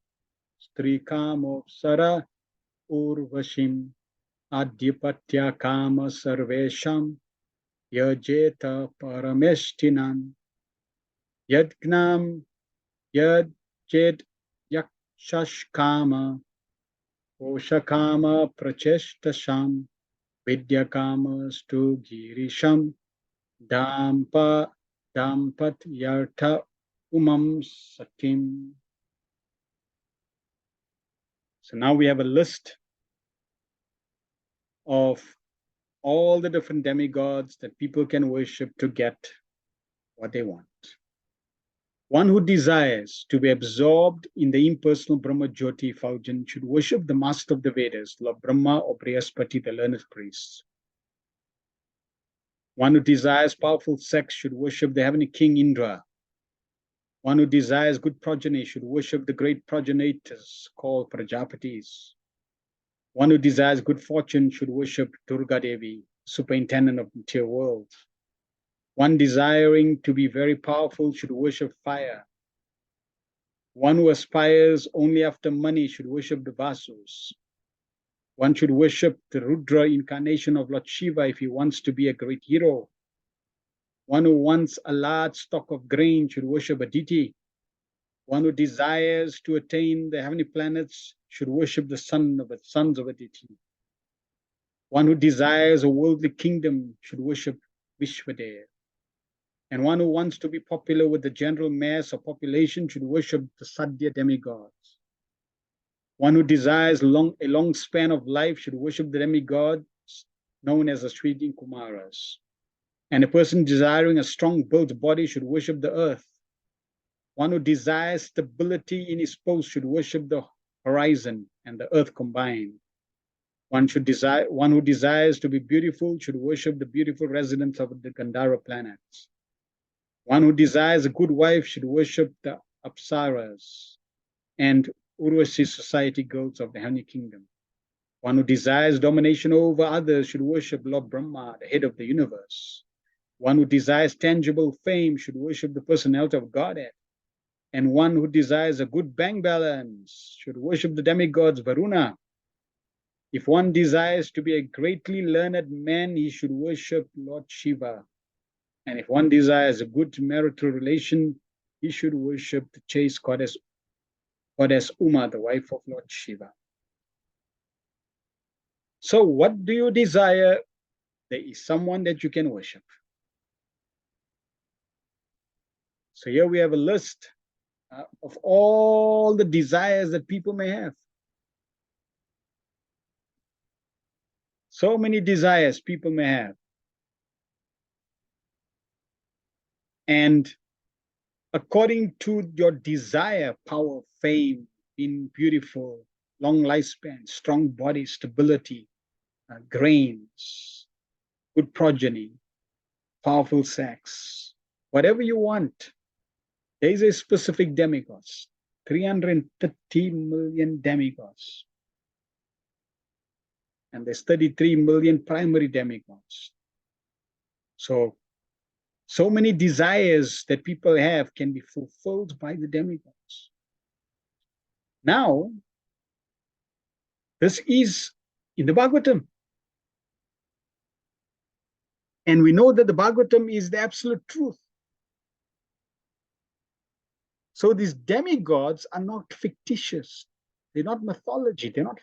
sara urvashim adhyapatya kama sarvesham yajeta parameshtinan yadgnam yajed yakshashkama poshakama prachestasham vidyakama stu girisham dampat yartha umam satim. So now we have a list of all the different demigods that people can worship to get what they want. One who desires to be absorbed in the impersonal Brahma Jyoti effulgence should worship the master of the Vedas, Lord Brahma or Brihaspati, the learned priest. One who desires powerful sex should worship the heavenly king Indra. One who desires good progeny should worship the great progenitors called Prajapatis. One who desires good fortune should worship Durga Devi, superintendent of the material world. One desiring to be very powerful should worship fire. One who aspires only after money should worship the Vasus. One should worship the Rudra incarnation of Lord Shiva if he wants to be a great hero. One who wants a large stock of grain should worship Aditi. One who desires to attain the heavenly planets should worship the sons of Aditi. One who desires a worldly kingdom should worship Vishwadev. And one who wants to be popular with the general mass of population should worship the Sadhya demigods. One who desires a long span of life should worship the demigods known as the Sridin Kumaras. And a person desiring a strong built body should worship the earth. One who desires stability in his post should worship the horizon and the earth combined. One who desires to be beautiful should worship the beautiful residents of the Gandhara planets. One who desires a good wife should worship the Apsaras and Urvashi society girls of the heavenly kingdom. One who desires domination over others should worship Lord Brahma, the head of the universe. One who desires tangible fame should worship the personality of Godhead. And one who desires a good bank balance should worship the demigods Varuna. If one desires to be a greatly learned man, he should worship Lord Shiva. And if one desires a good marital relation, he should worship the chaste goddess Uma, the wife of Lord Shiva. So what do you desire? There is someone that you can worship. So here we have a list of all the desires that people may have. So many desires people may have. And according to your desire, power, fame, being beautiful, long lifespan, strong body, stability, grains, good progeny, powerful sex, whatever you want. There is a specific demigods, 330 million demigods. And there's 33 million primary demigods. So many desires that people have can be fulfilled by the demigods. Now, this is in the Bhagavatam. And we know that the Bhagavatam is the absolute truth. So these demigods are not fictitious. They're not mythology. They're not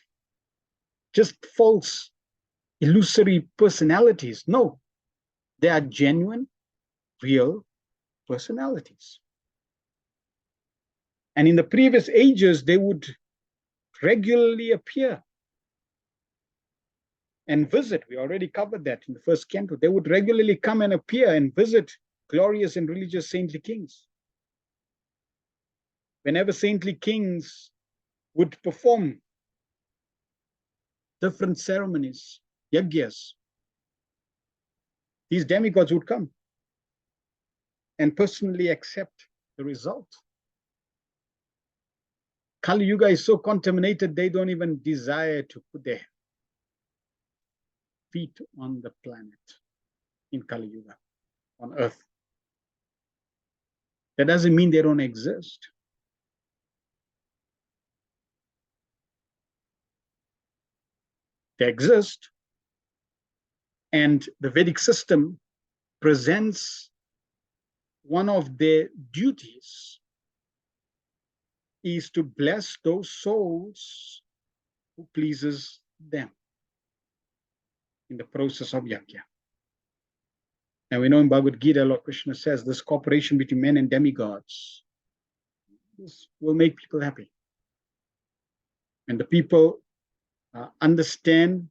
just false, illusory personalities. No, they are genuine, real personalities. And in the previous ages, they would regularly appear and visit. We already covered that in the first canto. They would regularly come and appear and visit glorious and religious saintly kings. Whenever saintly kings would perform different ceremonies, yagyas, these demigods would come and personally accept the result. Kali Yuga is so contaminated, they don't even desire to put their feet on the planet in Kali Yuga, on earth. That doesn't mean they don't exist. They exist, and the Vedic system presents one of their duties is to bless those souls who pleases them in the process of yajna. And we know in Bhagavad Gita, Lord Krishna says this cooperation between men and demigods, this will make people happy. And the people understand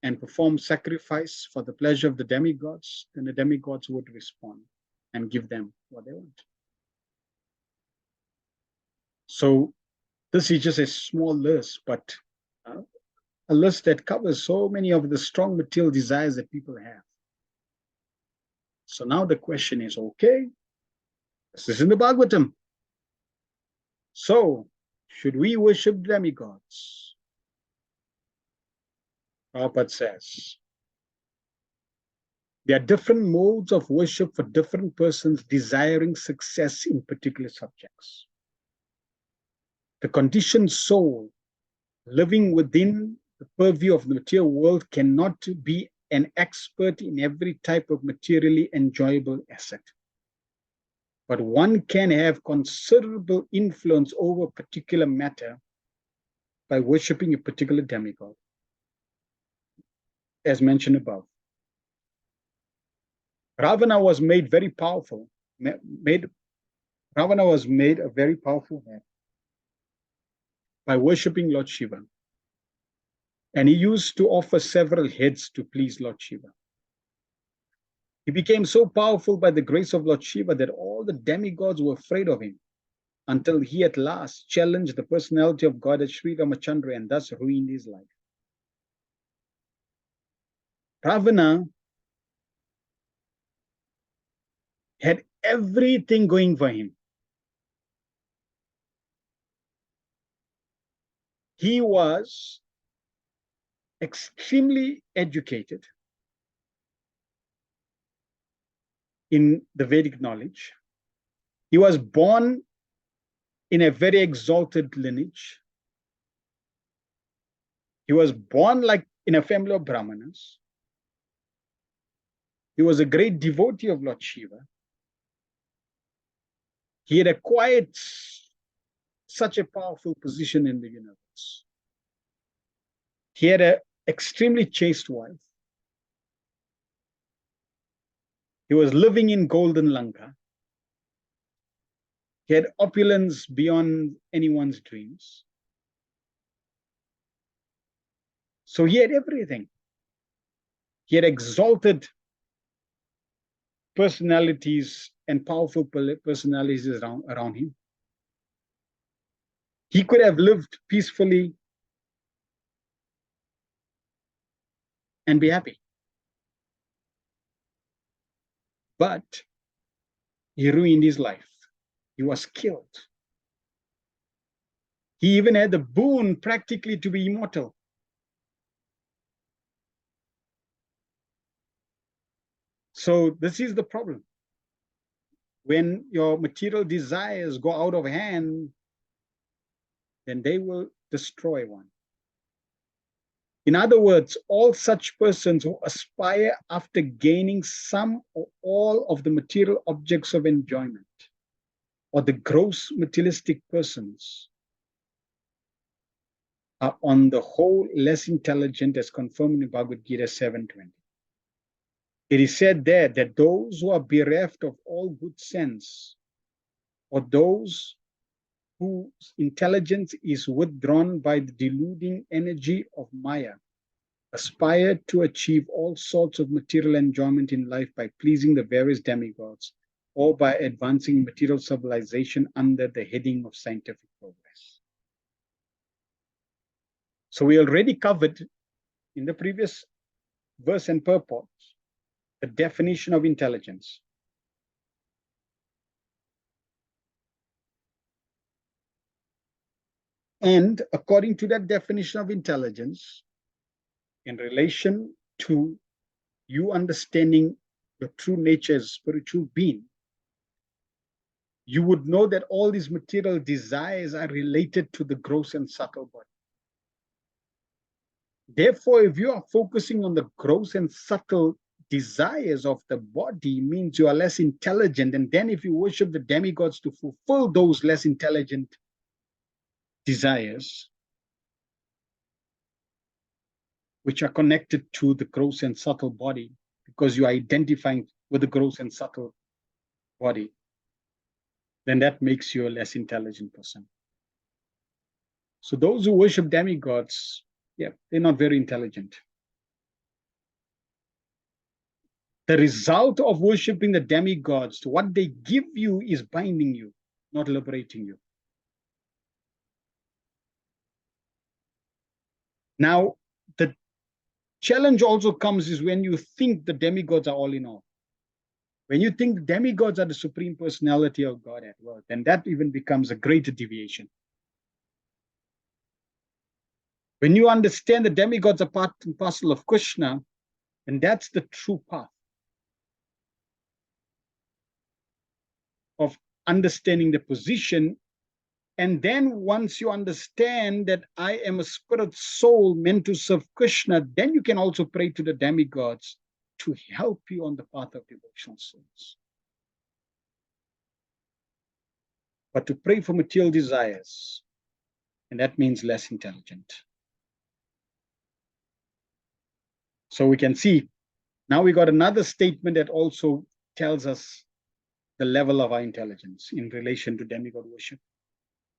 and perform sacrifice for the pleasure of the demigods, then the demigods would respond and give them what they want. So this is just a small list, but a list that covers so many of the strong material desires that people have. So now the question is, okay, this is in the Bhagavatam. So should we worship demigods? Prabhupada says, there are different modes of worship for different persons desiring success in particular subjects. The conditioned soul living within the purview of the material world cannot be an expert in every type of materially enjoyable asset. But one can have considerable influence over a particular matter by worshipping a particular demigod, as mentioned above. Ravana was made very powerful. Ravana was made a very powerful man by worshipping Lord Shiva. And he used to offer several heads to please Lord Shiva. He became so powerful by the grace of Lord Shiva that all the demigods were afraid of him, until he at last challenged the personality of God as Sri Ramachandra and thus ruined his life. Ravana had everything going for him. He was extremely educated in the Vedic knowledge. He was born in a very exalted lineage. He was born like in a family of Brahmanas. He was a great devotee of Lord Shiva. He had acquired such a powerful position in the universe. He had an extremely chaste wife. He was living in golden Lanka. He had opulence beyond anyone's dreams. So he had everything. He had exalted personalities and powerful personalities around him. He could have lived peacefully and be happy. But he ruined his life. He was killed. He even had the boon practically to be immortal. So this is the problem. When your material desires go out of hand, then they will destroy one. In other words, all such persons who aspire after gaining some or all of the material objects of enjoyment, or the gross materialistic persons, are on the whole less intelligent, as confirmed in Bhagavad Gita 7:20. It is said there that those who are bereft of all good sense, or those whose intelligence is withdrawn by the deluding energy of Maya, aspire to achieve all sorts of material enjoyment in life by pleasing the various demigods, or by advancing material civilization under the heading of scientific progress. So we already covered in the previous verse and purport the definition of intelligence. And according to that definition of intelligence, in relation to you understanding your true nature as a spiritual being, you would know that all these material desires are related to the gross and subtle body. Therefore, if you are focusing on the gross and subtle desires of the body, means you are less intelligent. And then if you worship the demigods to fulfill those less intelligent desires, which are connected to the gross and subtle body, because you are identifying with the gross and subtle body, then that makes you a less intelligent person. So those who worship demigods, yeah, they're not very intelligent. The result of worshiping the demigods, what they give you is binding you, not liberating you. Now, the challenge also comes is when you think the demigods are all in all. When you think the demigods are the supreme personality of God at work, then that even becomes a greater deviation. When you understand the demigods are part and parcel of Krishna, and that's the true path of understanding the position. And then once you understand that I am a spirit soul meant to serve Krishna, then you can also pray to the demigods to help you on the path of devotional souls. But to pray for material desires, and that means less intelligent. So we can see, now we got another statement that also tells us the level of our intelligence in relation to demigod worship.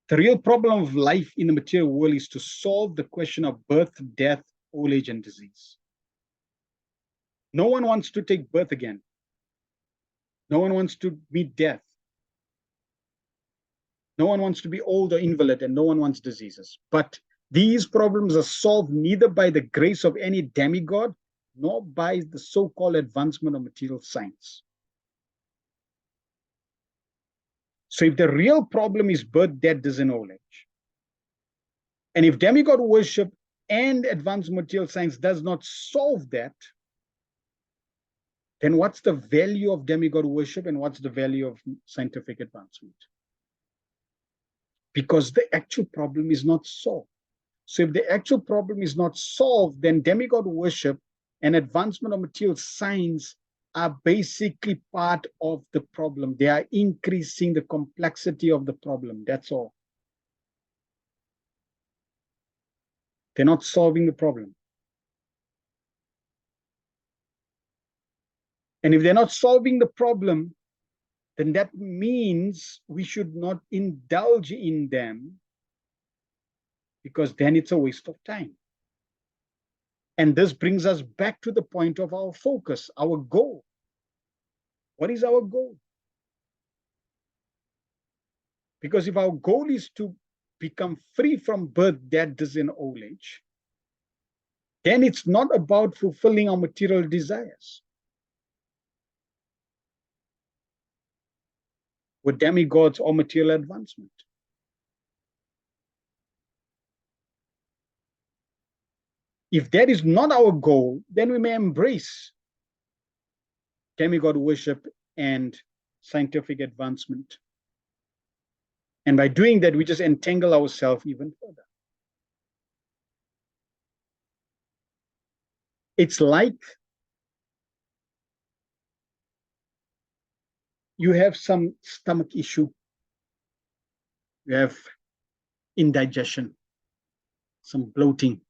The real problem of life in the material world is to solve the question of birth, death, old age, and disease. No one wants to take birth again. No one wants to meet death. No one wants to be old or invalid, and no one wants diseases. But these problems are solved neither by the grace of any demigod, nor by the so-called advancement of material science. So if the real problem is birth, death, disease, and old age, and if demigod worship and advanced material science does not solve that, then what's the value of demigod worship and what's the value of scientific advancement? Because the actual problem is not solved. So if the actual problem is not solved, then demigod worship and advancement of material science are basically part of the problem. They are increasing the complexity of the problem. That's all. They're not solving the problem. And if they're not solving the problem, then that means we should not indulge in them, because then it's a waste of time. And this brings us back to the point of our focus, our goal. What is our goal? Because if our goal is to become free from birth, death, disease, and old age, then it's not about fulfilling our material desires. With demigods or material advancement. If that is not our goal, then we may embrace demigod worship and scientific advancement. And by doing that, we just entangle ourselves even further. It's like you have some stomach issue, you have indigestion, some bloating,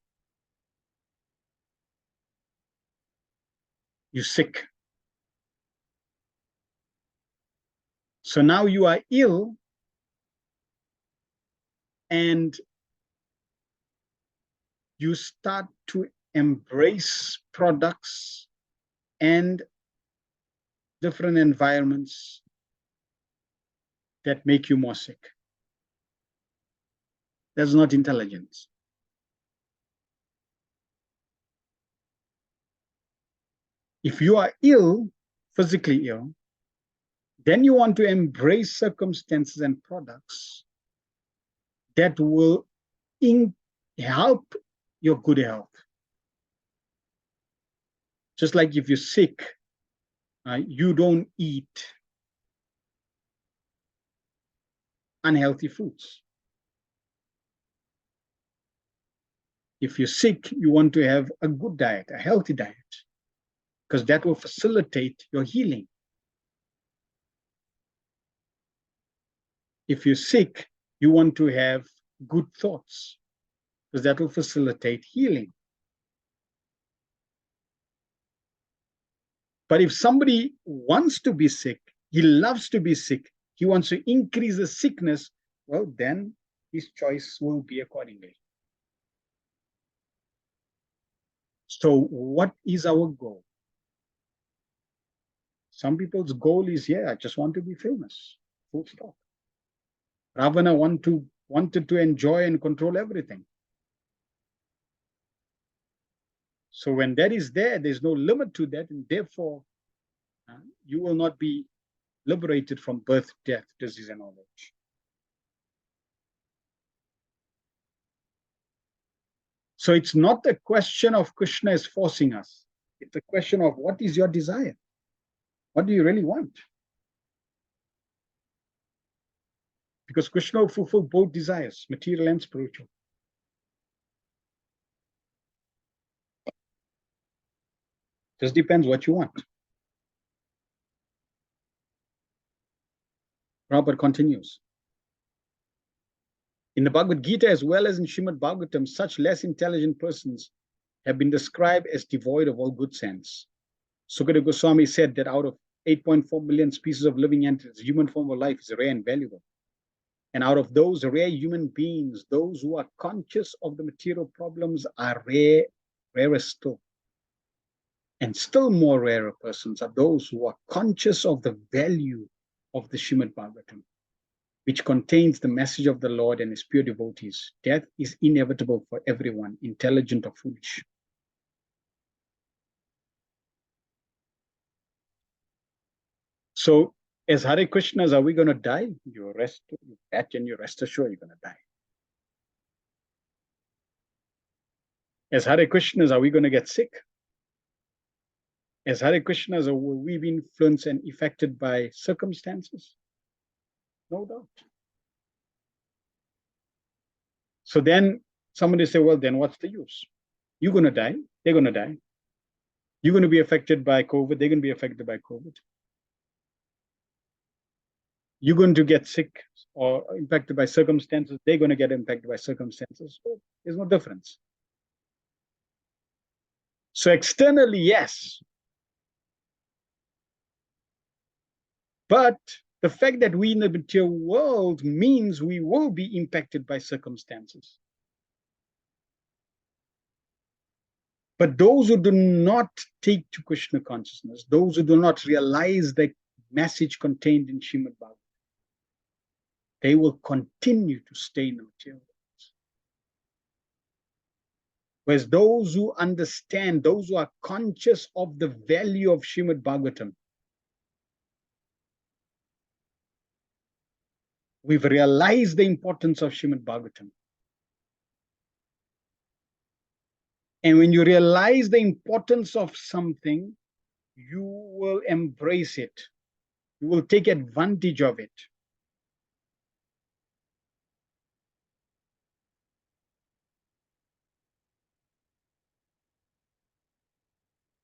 you're sick. So now you are ill, and you start to embrace products and different environments that make you more sick. That's not intelligence. If you are ill, physically ill, then you want to embrace circumstances and products that will help your good health. Just like if you're sick, you don't eat unhealthy foods. If you're sick, you want to have a good diet, a healthy diet, because that will facilitate your healing. If you're sick, you want to have good thoughts, because that will facilitate healing. But if somebody wants to be sick, he loves to be sick, he wants to increase the sickness, well, then his choice will be accordingly. So what is our goal? Some people's goal is, yeah, I just want to be famous, full stop. Ravana wanted to enjoy and control everything. So when that is there, there's no limit to that, and therefore you will not be liberated from birth, death, disease, and old age. So it's not a question of Krishna is forcing us. It's a question of what is your desire? What do you really want? Because Krishna will fulfill both desires, material and spiritual. Just depends what you want. Prabhupada continues. In the Bhagavad Gita, as well as in Srimad Bhagavatam, such less intelligent persons have been described as devoid of all good sense. Sukadeva Goswami said that out of 8.4 billion species of living entities, human form of life is rare and valuable. And out of those rare human beings, those who are conscious of the material problems are rarer still. And still more rarer persons are those who are conscious of the value of the Srimad Bhagavatam, which contains the message of the Lord and his pure devotees. Death is inevitable for everyone, intelligent or foolish. So, as Hare Krishnas, are we going to die? You rest assured you're going to die. As Hare Krishnas, are we going to get sick? As Hare Krishnas, will we be influenced and affected by circumstances? No doubt. So then somebody say, well, then what's the use? You're going to die. They're going to die. You're going to be affected by COVID. They're going to be affected by COVID. You're going to get sick or impacted by circumstances. They're going to get impacted by circumstances. So there's no difference. So externally, yes. But the fact that we in the material world means we will be impacted by circumstances. But those who do not take to Krishna consciousness, those who do not realize the message contained in Srimad Bhagavatam, they will continue to stay in the material world. Whereas those who understand, those who are conscious of the value of Srimad Bhagavatam, we've realized the importance of Srimad Bhagavatam. And when you realize the importance of something, you will embrace it. You will take advantage of it.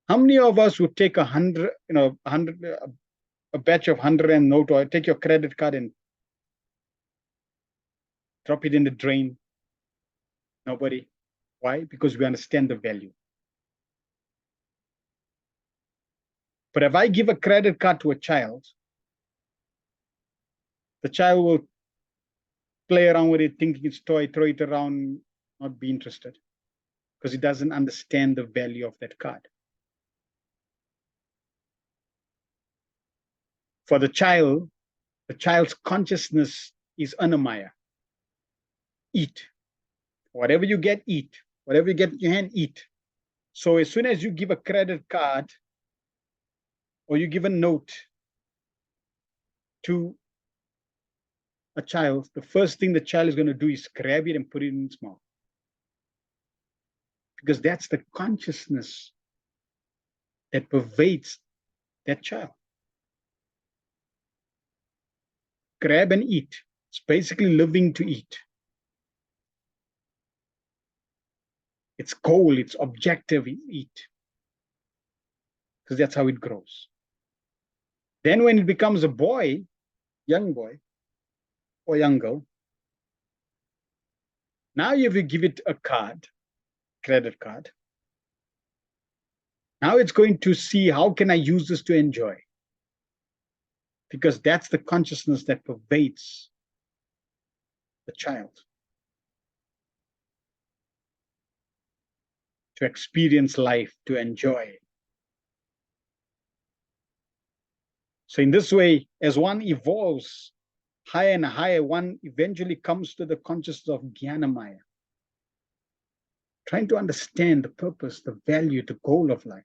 How many of us would take a batch of 100 note, or take your credit card and drop it in the drain? Nobody. Why? Because we understand the value. But if I give a credit card to a child, the child will play around with it, thinking it's toy, throw it around, not be interested, because he doesn't understand the value of that card. For the child's consciousness is anamaya. Eat. Whatever you get, eat. Whatever you get in your hand, eat. So as soon as you give a credit card or you give a note to a child, the first thing the child is going to do is grab it and put it in its mouth. Because that's the consciousness that pervades that child. Grab and eat. It's basically living to eat. Its goal, its objective is eat. Because that's how it grows. Then when it becomes a boy, young boy or young girl, now if you give it a card, credit card, now it's going to see, how can I use this to enjoy? Because that's the consciousness that pervades the child. To experience life, to enjoy. So in this way, as one evolves higher and higher, one eventually comes to the consciousness of Jnanamaya. Trying to understand the purpose, the value, the goal of life.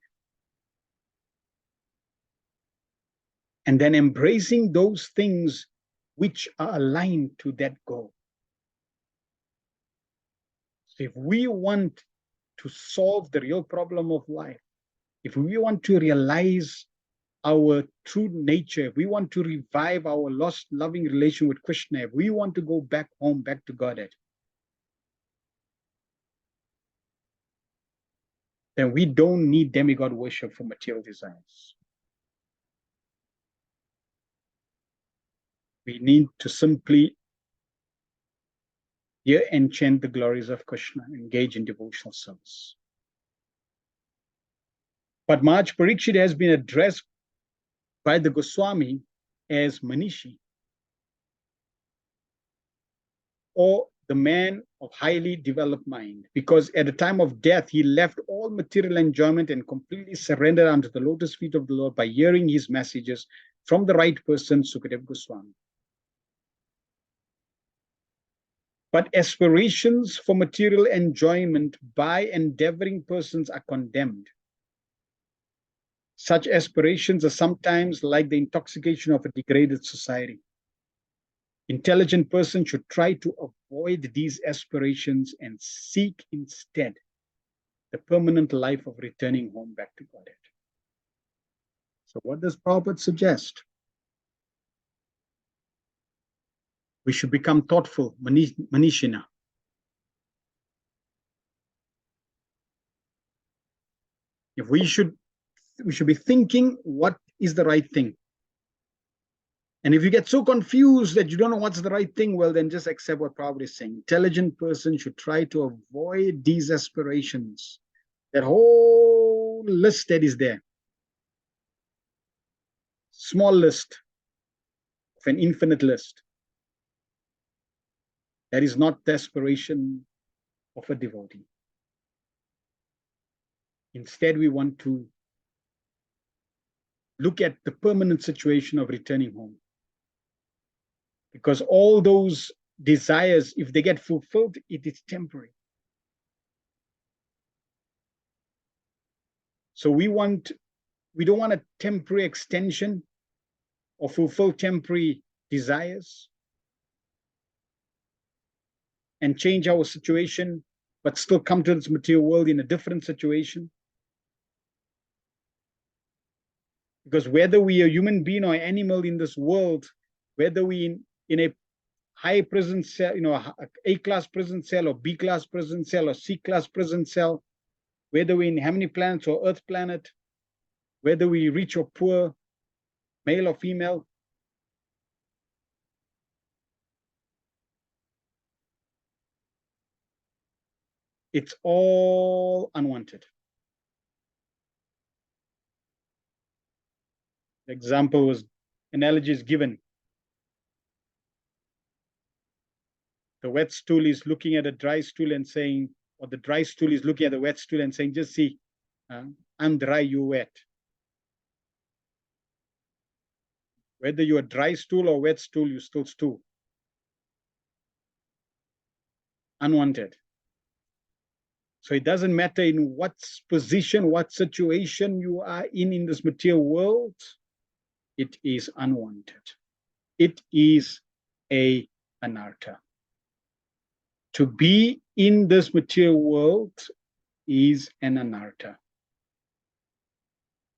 And then embracing those things which are aligned to that goal. So if we want to solve the real problem of life, if we want to realize our true nature, if we want to revive our lost loving relation with Krishna, if we want to go back home, back to Godhead, then we don't need demigod worship for material desires. We need to simply hear and chant the glories of Krishna, engage in devotional service. But Maharaj Parikshit has been addressed by the Goswami as Manishi, or the man of highly developed mind, because at the time of death, he left all material enjoyment and completely surrendered unto the lotus feet of the Lord by hearing his messages from the right person, Sukadeva Goswami. But aspirations for material enjoyment by endeavoring persons are condemned. Such aspirations are sometimes like the intoxication of a degraded society. Intelligent persons should try to avoid these aspirations and seek instead the permanent life of returning home back to Godhead. So what does Prabhupada suggest? We should become thoughtful, Manishina. If we should be thinking what is the right thing. And if you get so confused that you don't know what's the right thing, well, then just accept what Prabhupada is saying. Intelligent person should try to avoid these aspirations. That whole list that is there. Small list of an infinite list. That is not the aspiration of a devotee. Instead, we want to look at the permanent situation of returning home. Because all those desires, if they get fulfilled, it is temporary. So we don't want a temporary extension or fulfill temporary desires and change our situation, but still come to this material world in a different situation. Because whether we are a human being or animal in this world, whether we in a high prison cell, A-class prison cell or B-class prison cell or C-class prison cell, whether we're in how many planets or Earth planet, whether we rich or poor, male or female, it's all unwanted. The example was, analogy is given. The wet stool is looking at a dry stool and saying, or the dry stool is looking at the wet stool and saying, just see, I'm dry, you wet. Whether you're a dry stool or wet stool, you still stool. Unwanted. So it doesn't matter in what position, what situation you are in this material world, it is unwanted. It is a anartha. To be in this material world is an anartha.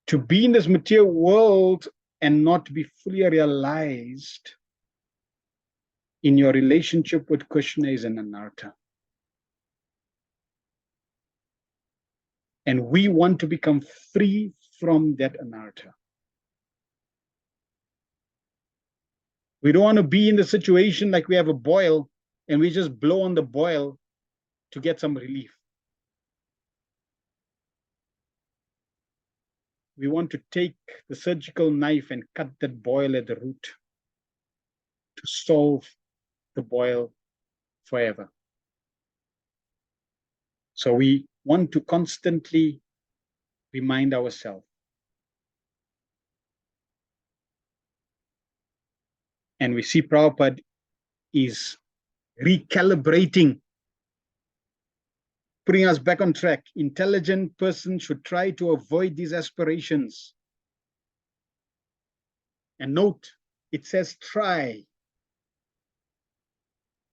To be in this material world and not be fully realized in your relationship with Krishna is an anartha. And we want to become free from that anartha. We don't want to be in the situation like we have a boil and we just blow on the boil to get some relief. We want to take the surgical knife and cut that boil at the root to solve the boil forever. So we want to constantly remind ourselves. And we see Prabhupada is recalibrating, putting us back on track. Intelligent person should try to avoid these aspirations. And note, it says try,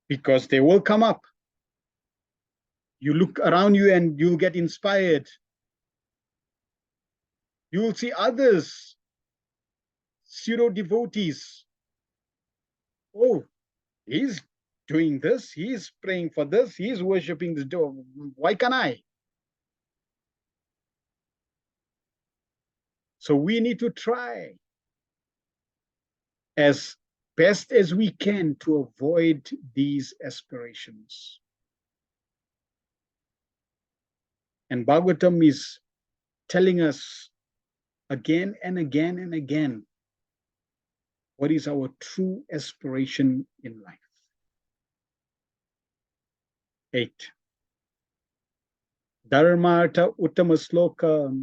because they will come up. You look around you and you'll get inspired. You will see others, pseudo devotees. Oh, he's doing this, he's praying for this, he's worshiping this. Why can't I? So we need to try as best as we can to avoid these aspirations. And Bhagavatam is telling us again and again and again what is our true aspiration in life. 8. Dharmartha uttama sloka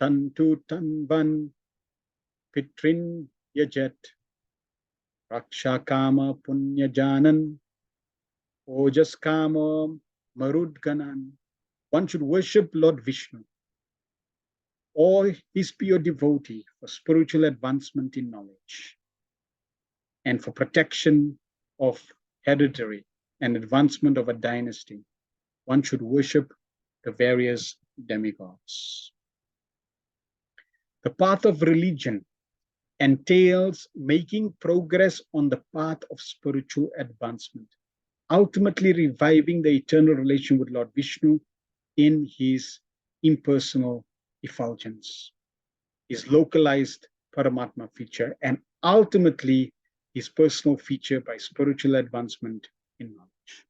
tantu tanvan pitrin yajat raksha kama punya janan ojas kama marudganan. One should worship Lord Vishnu or his pure devotee for spiritual advancement in knowledge and for protection of hereditary and advancement of a dynasty. One should worship the various demigods. The path of religion entails making progress on the path of spiritual advancement, ultimately reviving the eternal relation with Lord Vishnu in his impersonal effulgence, his localized Paramatma feature, and ultimately his personal feature by spiritual advancement in knowledge.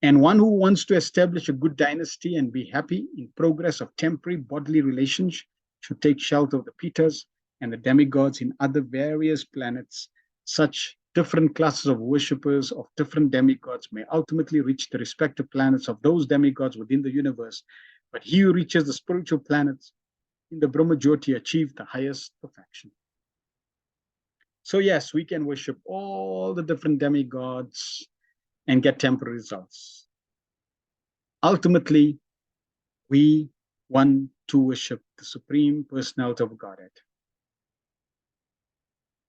And one who wants to establish a good dynasty and be happy in progress of temporary bodily relations should take shelter of the Pitas and the demigods in other various planets. Such different classes of worshippers of different demigods may ultimately reach the respective planets of those demigods within the universe, but he who reaches the spiritual planets in the Brahma Jyoti achieves the highest perfection. So yes, we can worship all the different demigods and get temporary results. Ultimately, we want to worship the Supreme Personality of Godhead.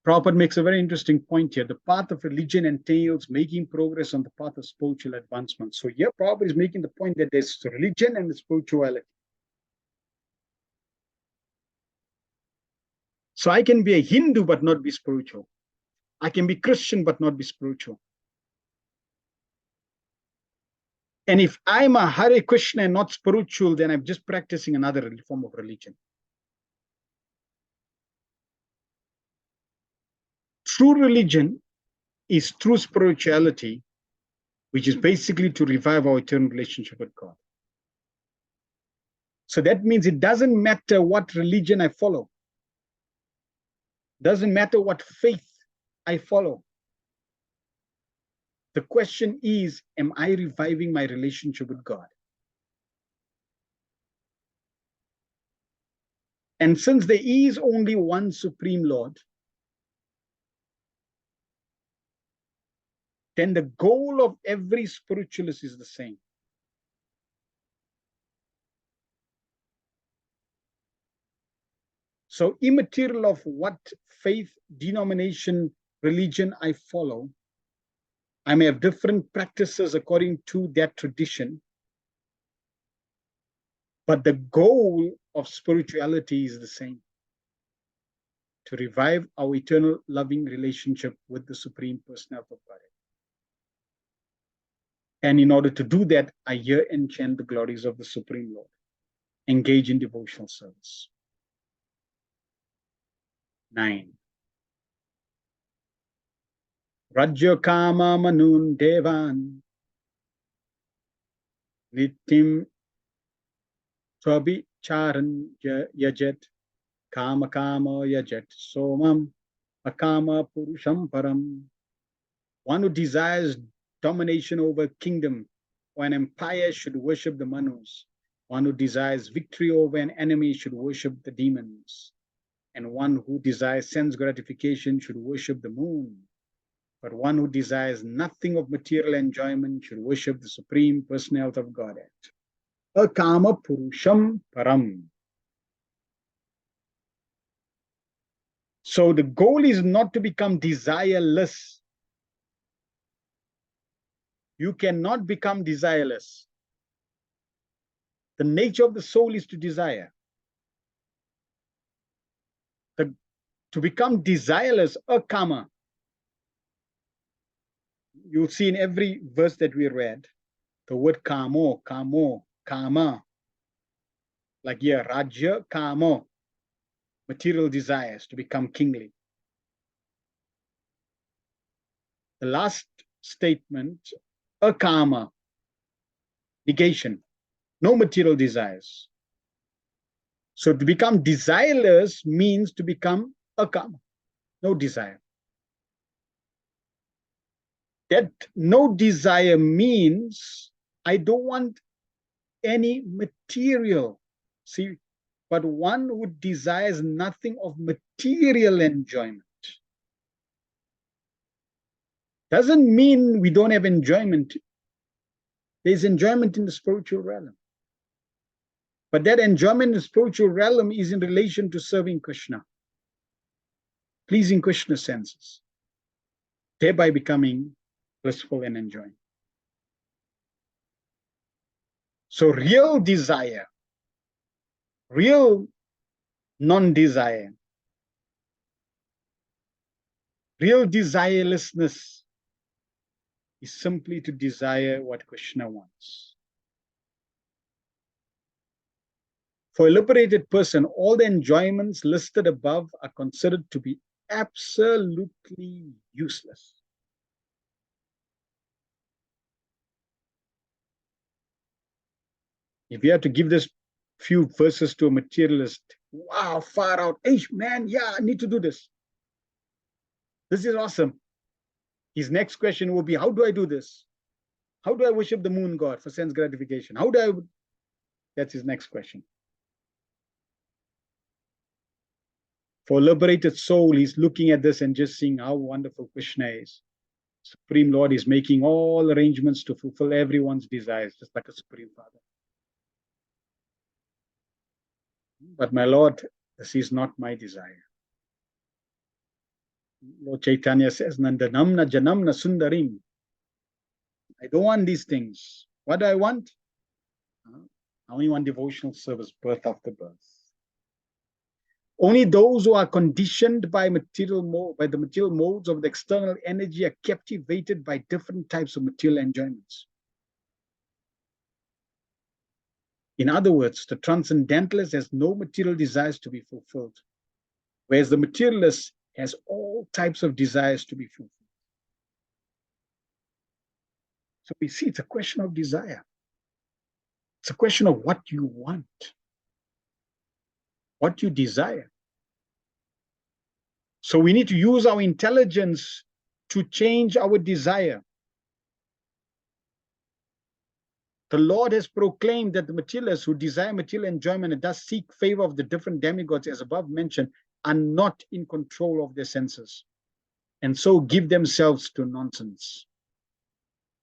Prabhupada makes a very interesting point here. The path of religion entails making progress on the path of spiritual advancement. So here Prabhupada is making the point that there's religion and spirituality. So I can be a Hindu but not be spiritual. I can be Christian but not be spiritual. And if I'm a Hare Krishna and not spiritual, then I'm just practicing another form of religion. True religion is true spirituality, which is basically to revive our eternal relationship with God. So that means it doesn't matter what religion I follow. Doesn't matter what faith I follow. The question is, am I reviving my relationship with God? And since there is only one Supreme Lord, then the goal of every spiritualist is the same. So immaterial of what faith, denomination, religion I follow, I may have different practices according to that tradition, but the goal of spirituality is the same: to revive our eternal loving relationship with the Supreme Personality of Godhead. And in order to do that, I hear and chant the glories of the Supreme Lord, engage in devotional service. 9. Rajya Kama Manun Devan Nitim Swabicharan Yajet Kama Kama Yajet Somam Akama Purusham Param. One who desires domination over kingdom or an empire should worship the Manus. One who desires victory over an enemy should worship the demons. And one who desires sense gratification should worship the moon. But one who desires nothing of material enjoyment should worship the Supreme Personality of Godhead. Akama Purusham Param. So the goal is not to become desireless. You cannot become desireless. The nature of the soul is to desire. To become desireless, akama. You'll see in every verse that we read, the word kamo, kamo, kama. Like here, rajya, kamo. Material desires to become kingly. The last statement, akama. Negation. No material desires. So to become desireless means to become akama. No desire. That no desire means I don't want any material. See, but one who desires nothing of material enjoyment doesn't mean we don't have enjoyment. There's enjoyment in the spiritual realm. But that enjoyment in the spiritual realm is in relation to serving Krishna, pleasing Krishna's senses, thereby becoming blissful and enjoying. So real desire, real non-desire, real desirelessness is simply to desire what Krishna wants. For a liberated person, all the enjoyments listed above are considered to be absolutely useless. If you have to give this few verses to a materialist, wow, far out, hey man, yeah, I need to do this. This is awesome. His next question will be, how do I do this? How do I worship the moon god for sense gratification? How do I? That's his next question. For a liberated soul, he's looking at this and just seeing how wonderful Krishna is. Supreme Lord is making all arrangements to fulfill everyone's desires, just like a Supreme Father. But my Lord, this is not my desire. Lord Chaitanya says, Nandanamna Janamna Sundarim. I don't want these things. What do I want? I only want devotional service, birth after birth. Only those who are conditioned by the material modes of the external energy are captivated by different types of material enjoyments. In other words, the transcendentalist has no material desires to be fulfilled, whereas the materialist has all types of desires to be fulfilled. So we see it's a question of desire. It's a question of what you want, what you desire. So we need to use our intelligence to change our desire. The Lord has proclaimed that the materialists who desire material enjoyment and thus seek favor of the different demigods as above mentioned are not in control of their senses, and so give themselves to nonsense.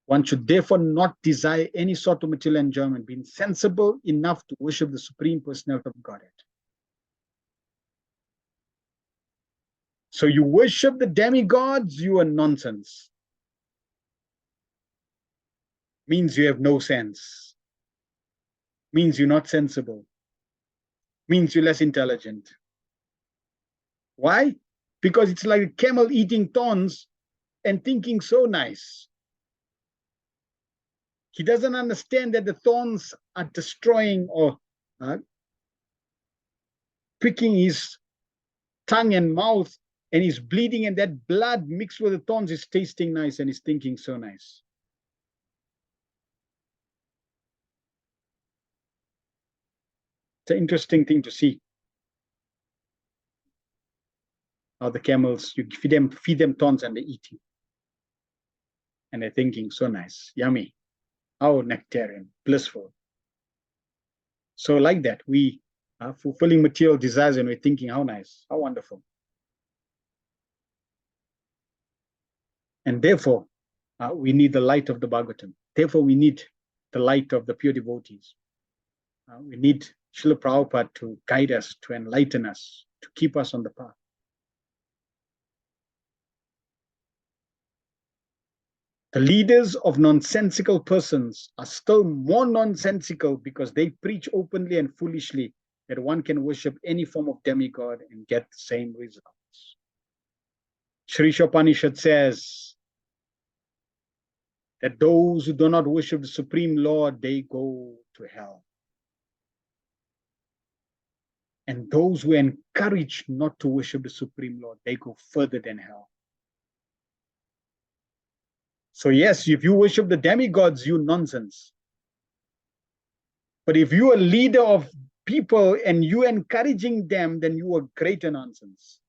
One should therefore not desire any sort of material enjoyment, being sensible enough to worship the Supreme Personality of Godhead. So you worship the demigods, you are nonsense. Means you have no sense. Means you're not sensible. Means you're less intelligent. Why? Because it's like a camel eating thorns and thinking so nice. He doesn't understand that the thorns are destroying or pricking his tongue and mouth, and he's bleeding, and that blood mixed with the thorns is tasting nice and he's thinking so nice. It's an interesting thing to see. How the camels, you feed them thorns and they're eating. And they're thinking, so nice, yummy. How nectarian, blissful. So like that, we are fulfilling material desires and we're thinking, how nice, how wonderful. And therefore, we need the light of the Bhagavatam. Therefore, we need the light of the pure devotees. We need Srila Prabhupada to guide us, to enlighten us, to keep us on the path. The leaders of nonsensical persons are still more nonsensical because they preach openly and foolishly that one can worship any form of demigod and get the same results. Shri Upanishad says that those who do not worship the Supreme Lord, they go to hell. And those who encourage not to worship the Supreme Lord, they go further than hell. So yes, if you worship the demigods, you nonsense. But if you are a leader of people and you encouraging them, then you are greater nonsense.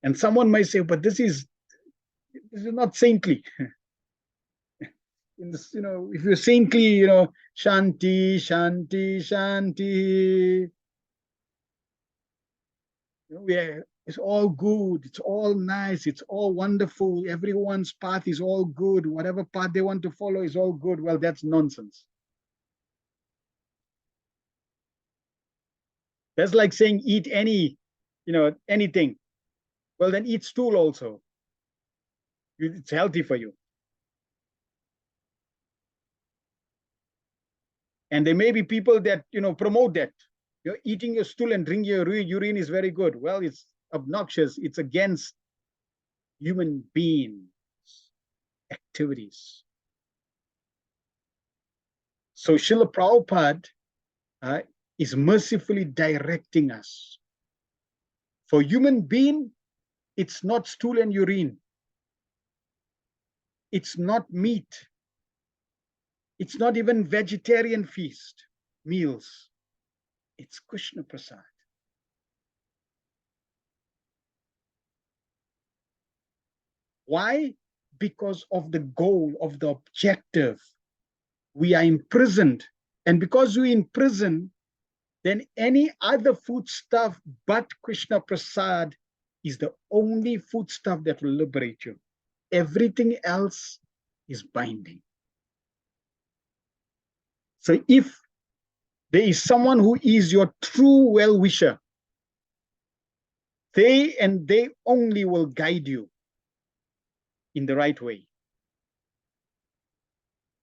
And someone might say, but this is not saintly. In this, if you're saintly, Shanti, Shanti, Shanti. It's all good. It's all nice. It's all wonderful. Everyone's path is all good. Whatever path they want to follow is all good. Well, that's nonsense. That's like saying eat anything. Well, then eat stool also. It's healthy for you. And there may be people that, promote that. You're eating your stool and drinking your urine is very good. Well, it's obnoxious. It's against human beings' activities. So Srila Prabhupada is mercifully directing us. For human being, it's not stool and urine. It's not meat. It's not even vegetarian meals. It's Krishna Prasad. Why? Because of the goal, of the objective. We are imprisoned And because you're in prison, then any other foodstuff but Krishna Prasad is the only foodstuff that will liberate you. Everything else is binding. So if there is someone who is your true well-wisher, they and they only will guide you in the right way,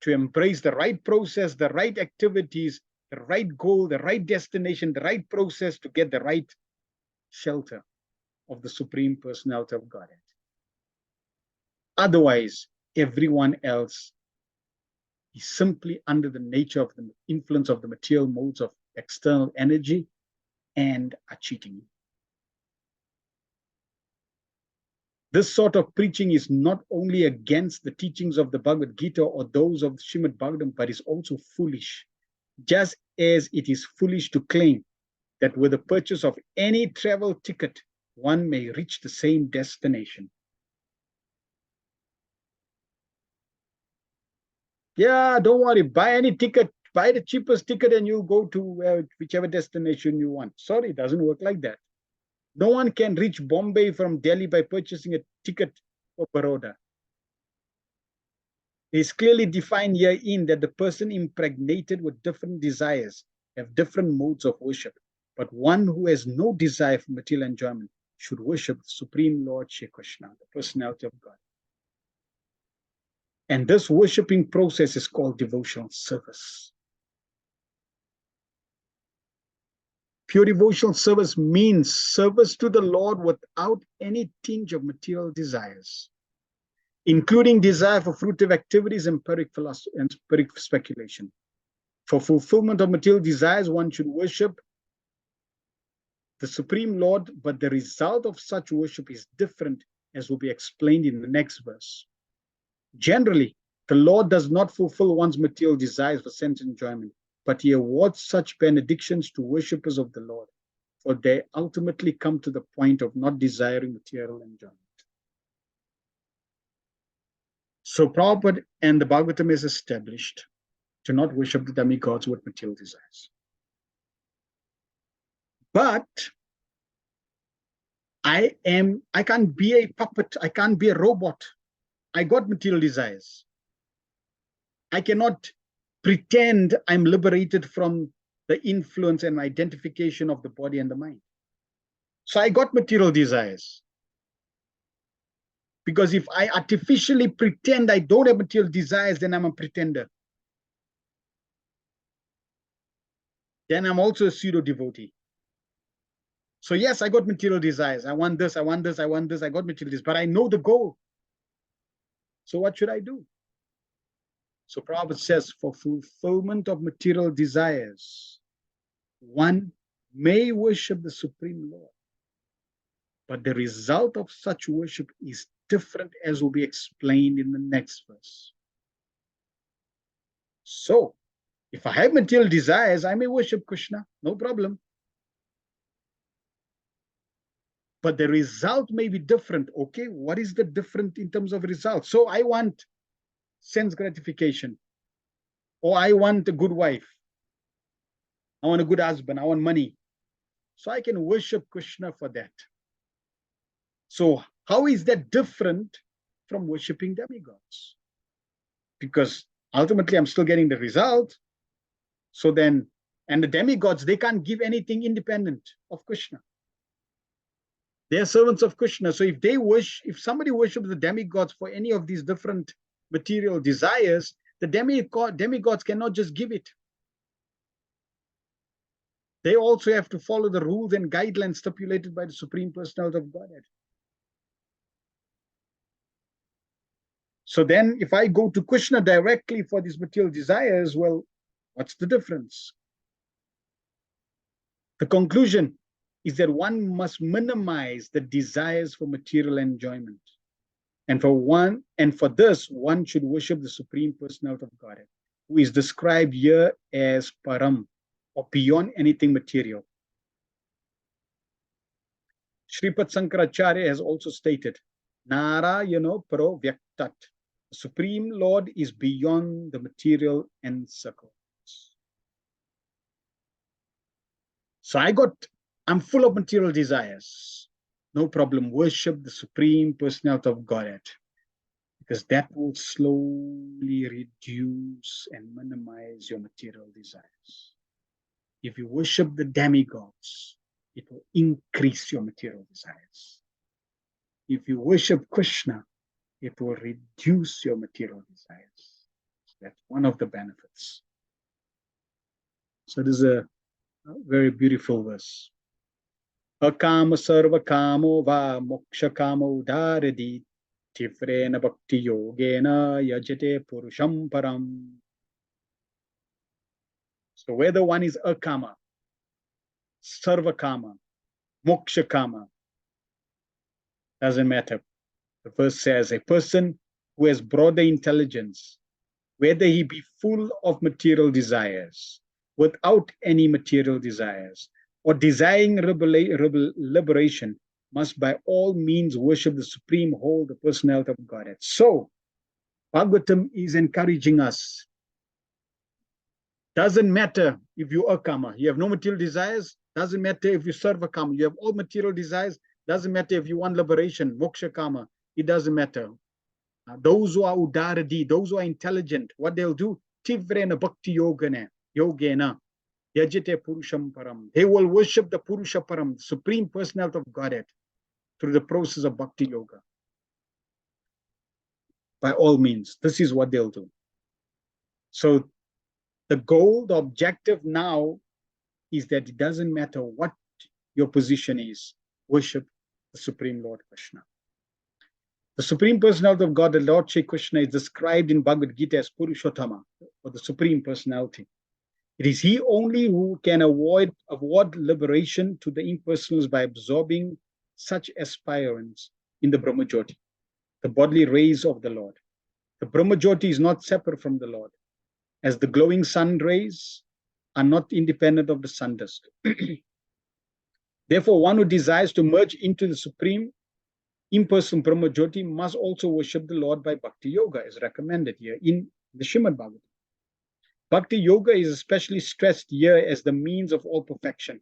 to embrace the right process, the right activities, the right goal, the right destination, the right process to get the right shelter of the Supreme Personality of Godhead. Otherwise, everyone else is simply under the nature of the influence of the material modes of external energy and are cheating you. This sort of preaching is not only against the teachings of the Bhagavad Gita or those of Srimad Bhagavatam, but is also foolish, just as it is foolish to claim that with the purchase of any travel ticket, one may reach the same destination. Yeah, don't worry, buy any ticket, buy the cheapest ticket and you'll go to whichever destination you want. Sorry, it doesn't work like that. No one can reach Bombay from Delhi by purchasing a ticket for Baroda. It is clearly defined herein that the person impregnated with different desires have different modes of worship. But one who has no desire for material enjoyment should worship the Supreme Lord Shri Krishna, the personality of God. And this worshiping process is called devotional service. Pure devotional service means service to the Lord without any tinge of material desires, including desire for fruitive activities and empiric philosophy and empiric speculation. For fulfillment of material desires, one should worship the Supreme Lord, but the result of such worship is different, as will be explained in the next verse. Generally, the Lord does not fulfill one's material desires for sense enjoyment, but he awards such benedictions to worshippers of the Lord, for they ultimately come to the point of not desiring material enjoyment. So Prabhupada and the Bhagavatam is established to not worship the demigods with material desires. But I can't be a puppet, I can't be a robot. I got material desires. I cannot pretend I'm liberated from the influence and identification of the body and the mind. So I got material desires. Because if I artificially pretend I don't have material desires, then I'm a pretender. Then I'm also a pseudo devotee. So yes, I got material desires. I want this, I want this, I want this, I got material desires, but I know the goal. So what should I do? So Prabhupada says, for fulfillment of material desires, one may worship the Supreme Lord, but the result of such worship is different, as will be explained in the next verse. So, if I have material desires, I may worship Krishna, no problem. But the result may be different. Okay, what is the difference in terms of result? So I want sense gratification, or I want a good wife, I want a good husband, I want money. So I can worship Krishna for that. So how is that different from worshiping demigods? Because ultimately I'm still getting the result. So then, and the demigods, they can't give anything independent of Krishna. They're servants of Krishna. So if somebody worships the demigods for any of these different material desires, the demigods cannot just give it. They also have to follow the rules and guidelines stipulated by the Supreme Personality of Godhead. So then if I go to Krishna directly for these material desires, well, what's the difference? The conclusion is that one must minimize the desires for material enjoyment. And for this, one should worship the Supreme Personality of Godhead, who is described here as Param, or beyond anything material. Sripad Sankaracharya has also stated, Narayano Paro Vyaktat. The Supreme Lord is beyond the material encircles. So I'm full of material desires. No problem. Worship the Supreme Personality of Godhead, because that will slowly reduce and minimize your material desires. If you worship the demigods, it will increase your material desires. If you worship Krishna, it will reduce your material desires. So that's one of the benefits. So this is a very beautiful verse. Akama sarva kamo va moksha kamo dharadi tifrena bhakti yogena yajate purusham param. So whether one is akama, sarva kama, moksha kama, doesn't matter. The verse says a person who has broader intelligence, whether he be full of material desires, without any material desires, or desiring liberation, must by all means worship the supreme whole, the personality of Godhead. So, Bhagavatam is encouraging us. Doesn't matter if you are kama, you have no material desires. Doesn't matter if you serve a kama, you have all material desires. Doesn't matter if you want liberation, moksha kama. It doesn't matter. Those who are udaradi, those who are intelligent, what they'll do, tivrena bhakti yogena, yajite purusham param. They will worship the Purusha Param, the Supreme Personality of Godhead, through the process of bhakti yoga. By all means, this is what they'll do. So the goal, the objective now is that it doesn't matter what your position is, worship the Supreme Lord Krishna. The Supreme Personality of God, the Lord Shri Krishna, is described in Bhagavad Gita as Purushottama, or the Supreme Personality. It is He only who can award liberation to the impersonals by absorbing such aspirants in the Brahmajyoti, the bodily rays of the Lord. The Brahmajyoti is not separate from the Lord, as the glowing sun rays are not independent of the sun disk. Therefore, one who desires to merge into the Supreme Impersonal Brahmajyoti must also worship the Lord by Bhakti Yoga, as recommended here in the Srimad Bhagavatam. Bhakti Yoga is especially stressed here as the means of all perfection.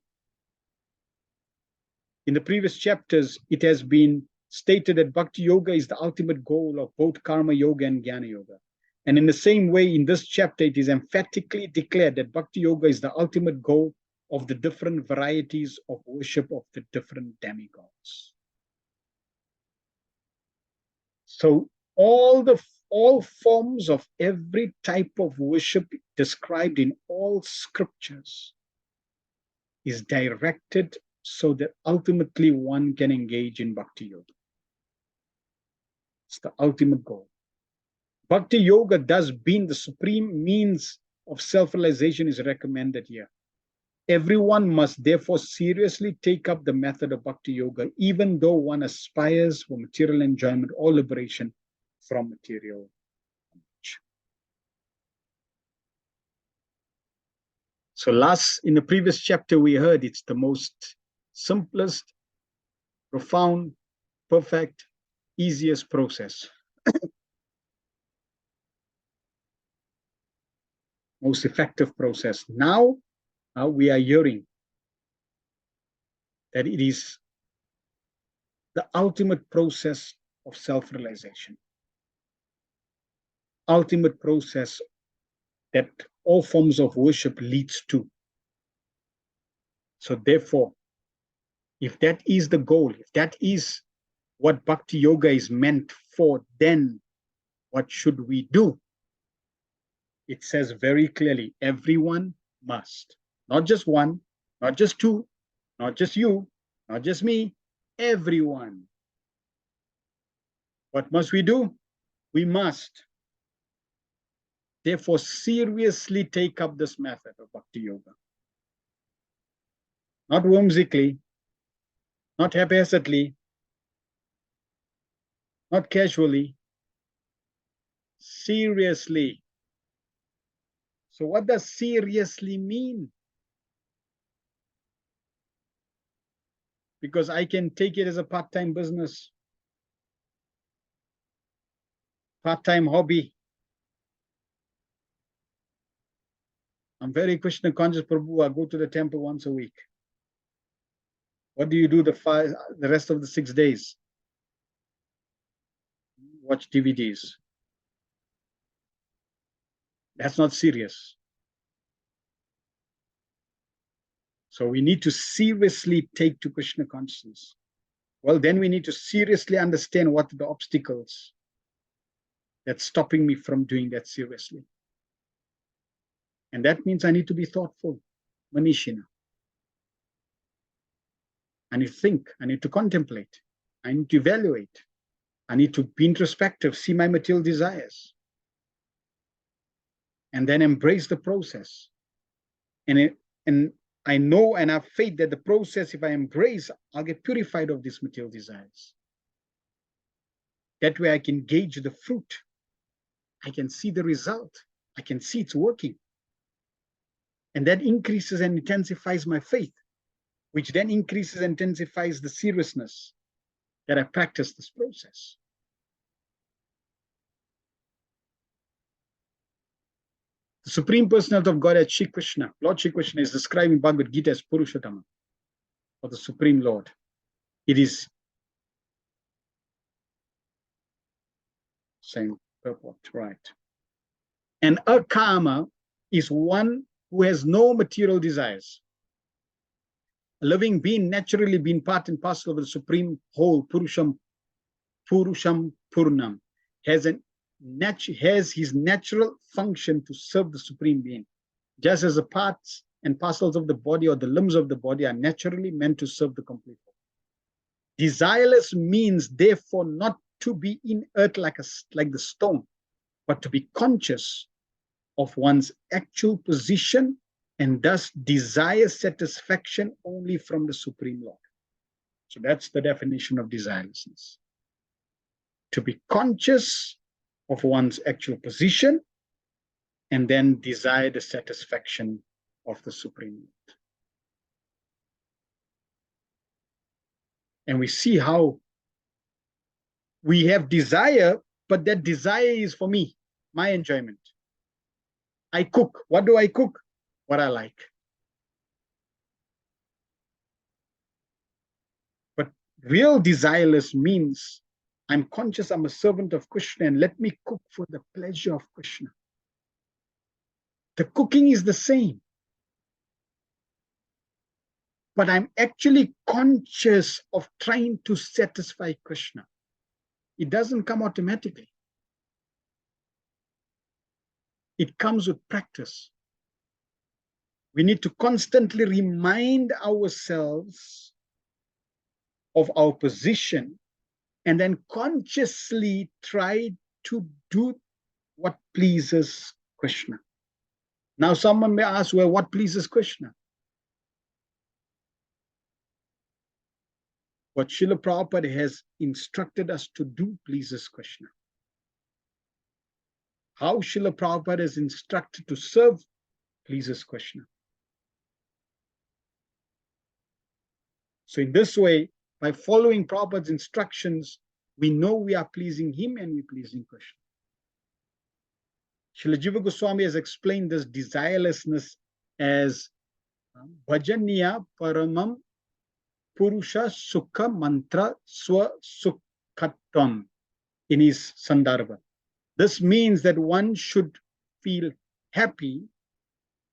In the previous chapters, it has been stated that Bhakti Yoga is the ultimate goal of both Karma Yoga and Jnana Yoga. And in the same way, in this chapter, it is emphatically declared that Bhakti Yoga is the ultimate goal of the different varieties of worship of the different demigods. So all forms of every type of worship described in all scriptures is directed so that ultimately one can engage in Bhakti Yoga. It's the ultimate goal. Bhakti Yoga, thus being the supreme means of self-realization, is recommended here. Everyone must therefore seriously take up the method of Bhakti Yoga, even though one aspires for material enjoyment or liberation from material knowledge. So in the previous chapter, we heard it's the most simplest, profound, perfect, easiest process. Most effective process. Now we are hearing that it is the ultimate process of self-realization. Ultimate process that all forms of worship leads to. So therefore, if that is the goal, if that is what Bhakti Yoga is meant for, then what should we do? It says very clearly, everyone must. Not just one, not just two, not just you, not just me, everyone. What must we do? We must therefore seriously take up this method of Bhakti Yoga. Not whimsically, not haphazardly, not casually, seriously. So what does seriously mean? Because I can take it as a part-time business, part-time hobby. I'm very Krishna conscious Prabhu. I go to the temple once a week. What do you do the rest of the 6 days? Watch DVDs. That's not serious. So we need to seriously take to Krishna consciousness. Well, then we need to seriously understand what are the obstacles that's stopping me from doing that seriously. And that means I need to be thoughtful, Manishina. I need to think, I need to contemplate, I need to evaluate, I need to be introspective, see my material desires, and then embrace the process. And I know and have faith that the process, if I embrace, I'll get purified of these material desires. That way I can gauge the fruit. I can see the result. I can see it's working. And that increases and intensifies my faith, which then increases and intensifies the seriousness that I practice this process. The Supreme Personality of Godhead, Shri Krishna, Lord Shri Krishna, is described in Bhagavad Gita as Purushottama, or the Supreme Lord. It is same purport, right? And akama is one who has no material desires. A living being, naturally being part and parcel of the Supreme Whole, Purusham Purnam, has his natural function to serve the Supreme Being. Just as the parts and parcels of the body or the limbs of the body are naturally meant to serve the complete whole. Desireless means, therefore, not to be inert like the stone, but to be conscious of one's actual position and thus desire satisfaction only from the Supreme Lord. So that's the definition of desirelessness. To be conscious of one's actual position and then desire the satisfaction of the Supreme Lord. And we see how we have desire, but that desire is for me, my enjoyment. I cook. What do I cook? What I like. But real desireless means I'm conscious I'm a servant of Krishna and let me cook for the pleasure of Krishna. The cooking is the same. But I'm actually conscious of trying to satisfy Krishna. It doesn't come automatically. It comes with practice. We need to constantly remind ourselves of our position and then consciously try to do what pleases Krishna. Now someone may ask, well, what pleases Krishna? What Srila Prabhupada has instructed us to do pleases Krishna. How Srila Prabhupada is instructed to serve pleases Krishna. So in this way, by following Prabhupada's instructions, we know we are pleasing him and we're pleasing Krishna. Srila Jiva Goswami has explained this desirelessness as Bhajaniya Paramam Purusha Sukha Mantra Swa Sukhatvam in his Sandarbha. This means that one should feel happy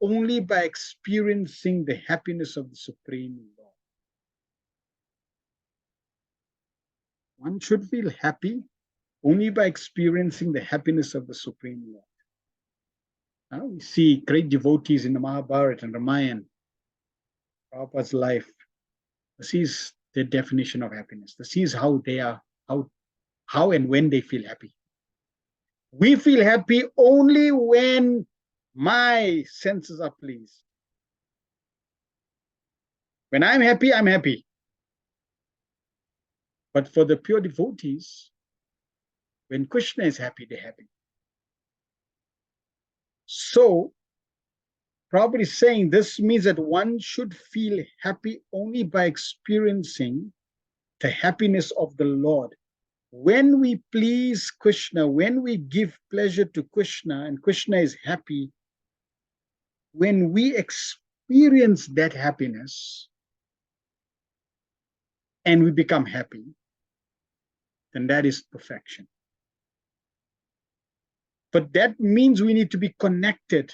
only by experiencing the happiness of the Supreme Lord. One should feel happy only by experiencing the happiness of the Supreme Lord. Now we see great devotees in the Mahabharata and Ramayana, Prabhupada's life. This is the definition of happiness. This is how they are, how and when they feel happy. We feel happy only when my senses are pleased. When I'm happy, I'm happy. But for the pure devotees, when Krishna is happy, they're happy. So, Prabhupada is saying this means that one should feel happy only by experiencing the happiness of the Lord. When we please Krishna, when we give pleasure to Krishna and Krishna is happy, when we experience that happiness, and we become happy, then that is perfection. But that means we need to be connected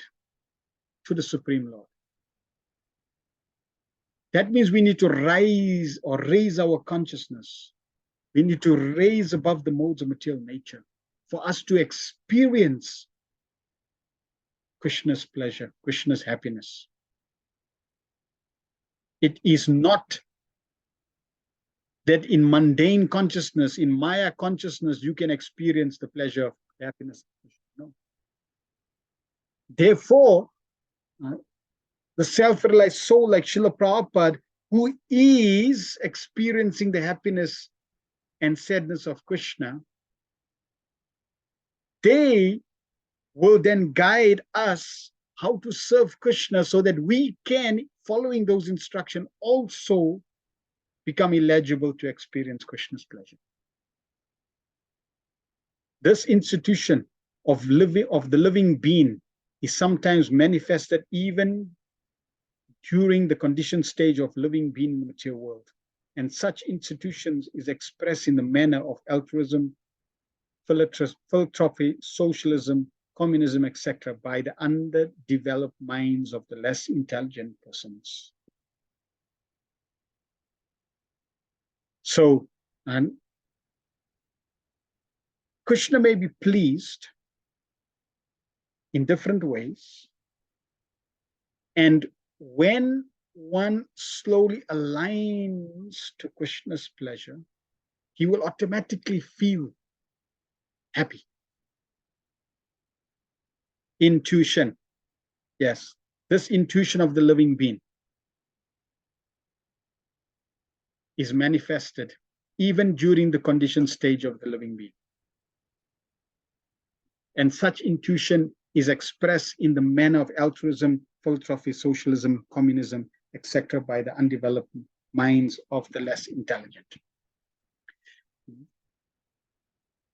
to the Supreme Lord. That means we need to raise our consciousness. We need to raise above the modes of material nature for us to experience Krishna's pleasure, Krishna's happiness. It is not that in mundane consciousness, in Maya consciousness, you can experience the pleasure of happiness. No. Therefore, the self-realized soul like Srila Prabhupada, who is experiencing the happiness and sadness of Krishna, they will then guide us how to serve Krishna so that we can, following those instructions, also become eligible to experience Krishna's pleasure. This institution of the living being is sometimes manifested even during the conditioned stage of living being in the material world. And such institutions is expressed in the manner of altruism, philanthropy, socialism, communism, etc., by the underdeveloped minds of the less intelligent persons. So, and Krishna may be pleased in different ways. And when one slowly aligns to Krishna's pleasure, he will automatically feel happy. Intuition. Yes, this intuition of the living being is manifested even during the conditioned stage of the living being. And such intuition is expressed in the manner of altruism, philanthropy, socialism, communism, etc., by the undeveloped minds of the less intelligent.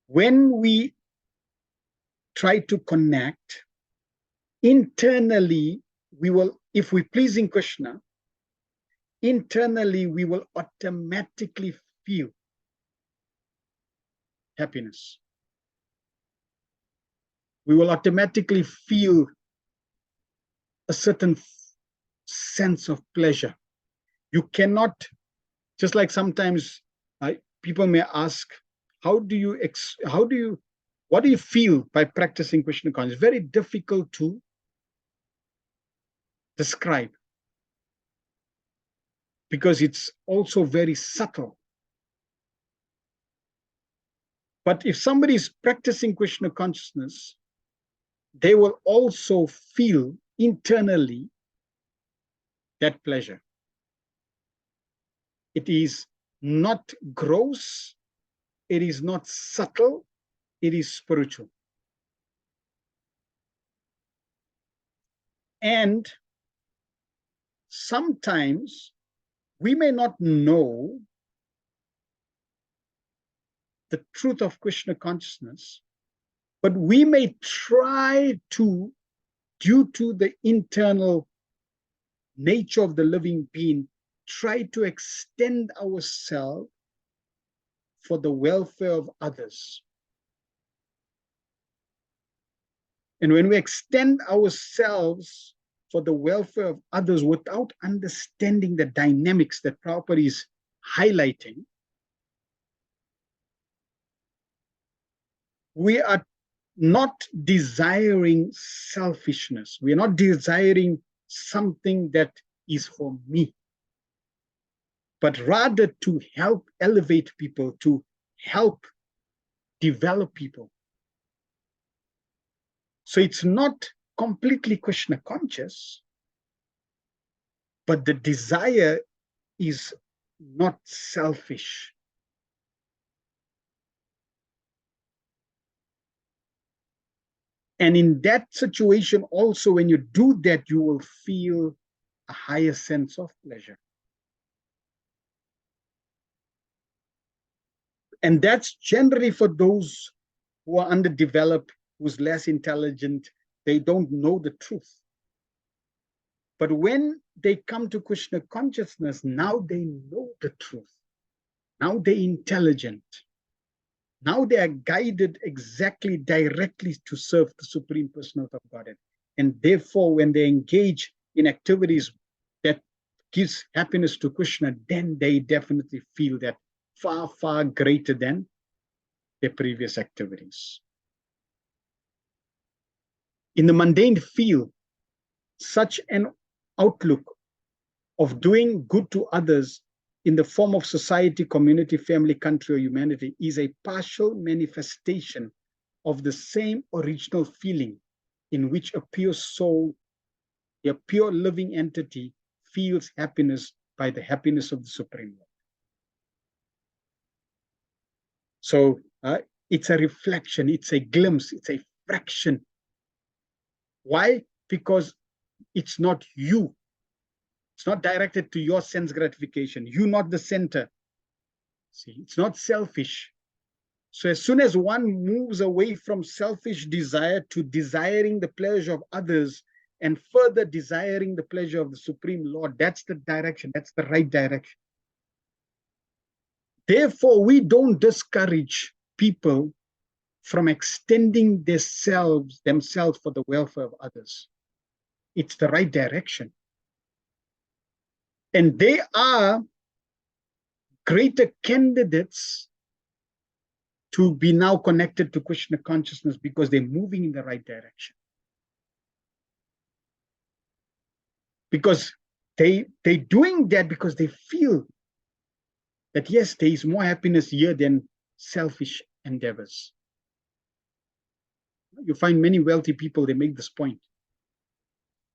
When we try to connect internally, we will, if we're pleasing Krishna, internally we will automatically feel happiness. We will automatically feel a certain sense of pleasure. You cannot, just like sometimes people may ask, what do you feel by practicing Krishna consciousness? It's very difficult to describe because it's also very subtle. But if somebody is practicing Krishna consciousness, they will also feel internally that pleasure. It is not gross, it is not subtle, it is spiritual. And sometimes we may not know the truth of Krishna consciousness, but we may try to, due to the internal nature of the living being, try to extend ourselves for the welfare of others. And when we extend ourselves for the welfare of others without understanding the dynamics that Prabhupada is highlighting, we are not desiring selfishness. We are not desiring something that is for me, but rather to help elevate people, to help develop people. So it's not completely Krishna conscious, but the desire is not selfish. And in that situation also, when you do that, you will feel a higher sense of pleasure. And that's generally for those who are underdeveloped, who's less intelligent, they don't know the truth. But when they come to Krishna consciousness, now they know the truth. Now they're intelligent. Now they are guided exactly, directly to serve the Supreme Personality of Godhead. And therefore, when they engage in activities that gives happiness to Krishna, then they definitely feel that far, far greater than their previous activities. In the mundane field, such an outlook of doing good to others in the form of society, community, family, country, or humanity is a partial manifestation of the same original feeling in which a pure soul, a pure living entity, feels happiness by the happiness of the Supreme Lord. So it's a reflection, it's a glimpse, it's a fraction. Why? Because it's not you. It's not directed to your sense gratification. You're not the center. See, it's not selfish. So as soon as one moves away from selfish desire to desiring the pleasure of others and further desiring the pleasure of the Supreme Lord, that's the direction. That's the right direction. Therefore, we don't discourage people from extending themselves for the welfare of others. It's the right direction. And they are greater candidates to be now connected to Krishna consciousness because they're moving in the right direction. Because they're doing that because they feel that, yes, there is more happiness here than selfish endeavors. You find many wealthy people, they make this point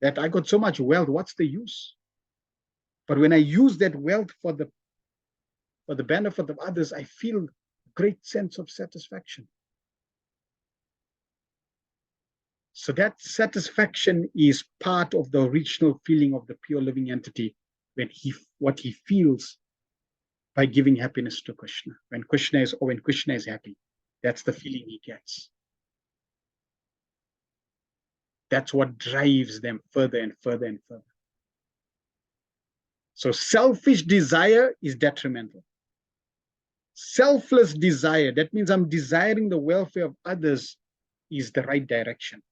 that I got so much wealth, what's the use? But when I use that wealth for the benefit of others, I feel a great sense of satisfaction. So that satisfaction is part of the original feeling of the pure living entity when what he feels by giving happiness to Krishna. When Krishna is happy, that's the feeling he gets. That's what drives them further and further and further. So selfish desire is detrimental. Selfless desire, that means I'm desiring the welfare of others, is the right direction.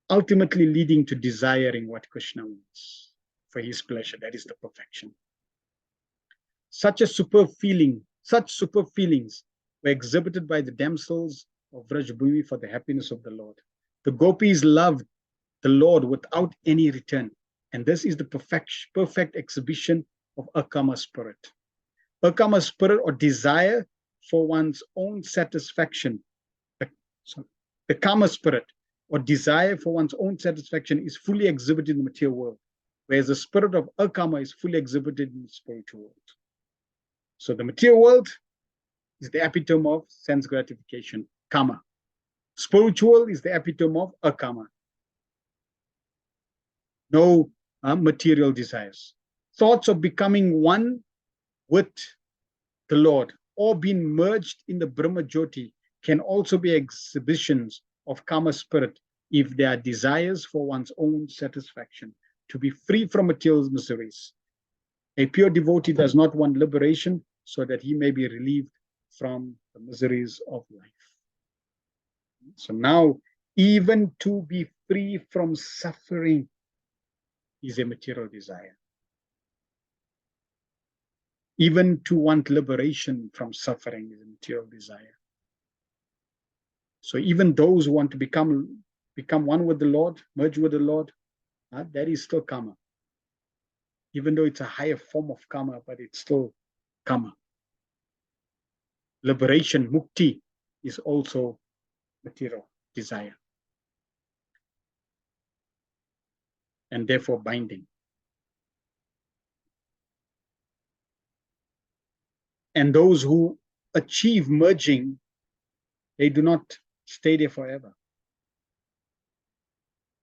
Ultimately leading to desiring what Krishna wants for his pleasure. That is the perfection. Such superb feelings were exhibited by the damsels of Vrajbhumi for the happiness of the Lord. The gopis loved the Lord without any return. And this is the perfect exhibition of akama spirit. Akama spirit, or desire for one's own satisfaction. The kama spirit, or desire for one's own satisfaction, is fully exhibited in the material world, whereas the spirit of akama is fully exhibited in the spiritual world. So the material world is the epitome of sense gratification, kama. Spiritual is the epitome of akama. No material desires. Thoughts of becoming one with the Lord or being merged in the Brahma Jyoti can also be exhibitions of kama spirit if there are desires for one's own satisfaction, to be free from material miseries. A pure devotee does not want liberation so that he may be relieved from the miseries of life. So now, even to be free from suffering is a material desire. Even to want liberation from suffering is a material desire. So even those who want to become one with the Lord, merge with the Lord, that is still karma. Even though it's a higher form of karma, but it's still karma. Liberation, mukti, is also material desire. And therefore binding. And those who achieve merging, they do not stay there forever.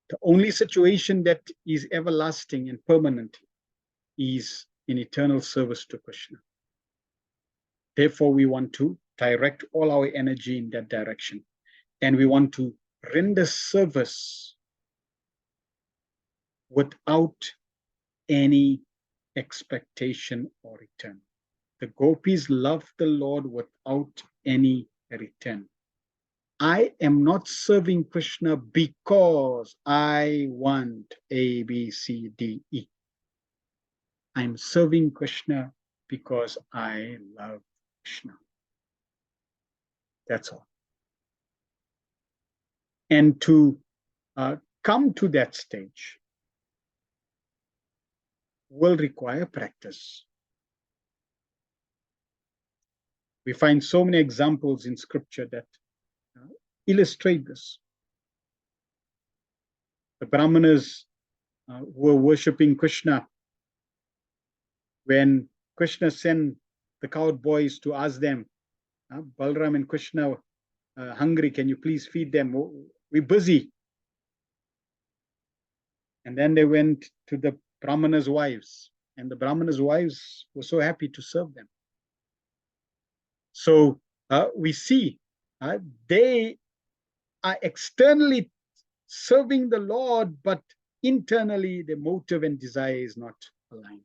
The only situation that is everlasting and permanent is in eternal service to Krishna. Therefore, we want to direct all our energy in that direction. And we want to render service without any expectation or return. The gopis love the Lord without any return. I am not serving Krishna because I want A, B, C, D, E. I'm serving Krishna because I love Krishna. That's all. And to come to that stage will require practice. We find so many examples in scripture that illustrate this. The Brahmanas were worshipping Krishna when Krishna sent the cowboys to ask them, Balram and Krishna hungry, can you please feed them? We're busy. And then they went to the Brahmanas' wives, and the Brahmanas' wives were so happy to serve them. So we see they are externally serving the Lord, but internally the motive and desire is not aligned.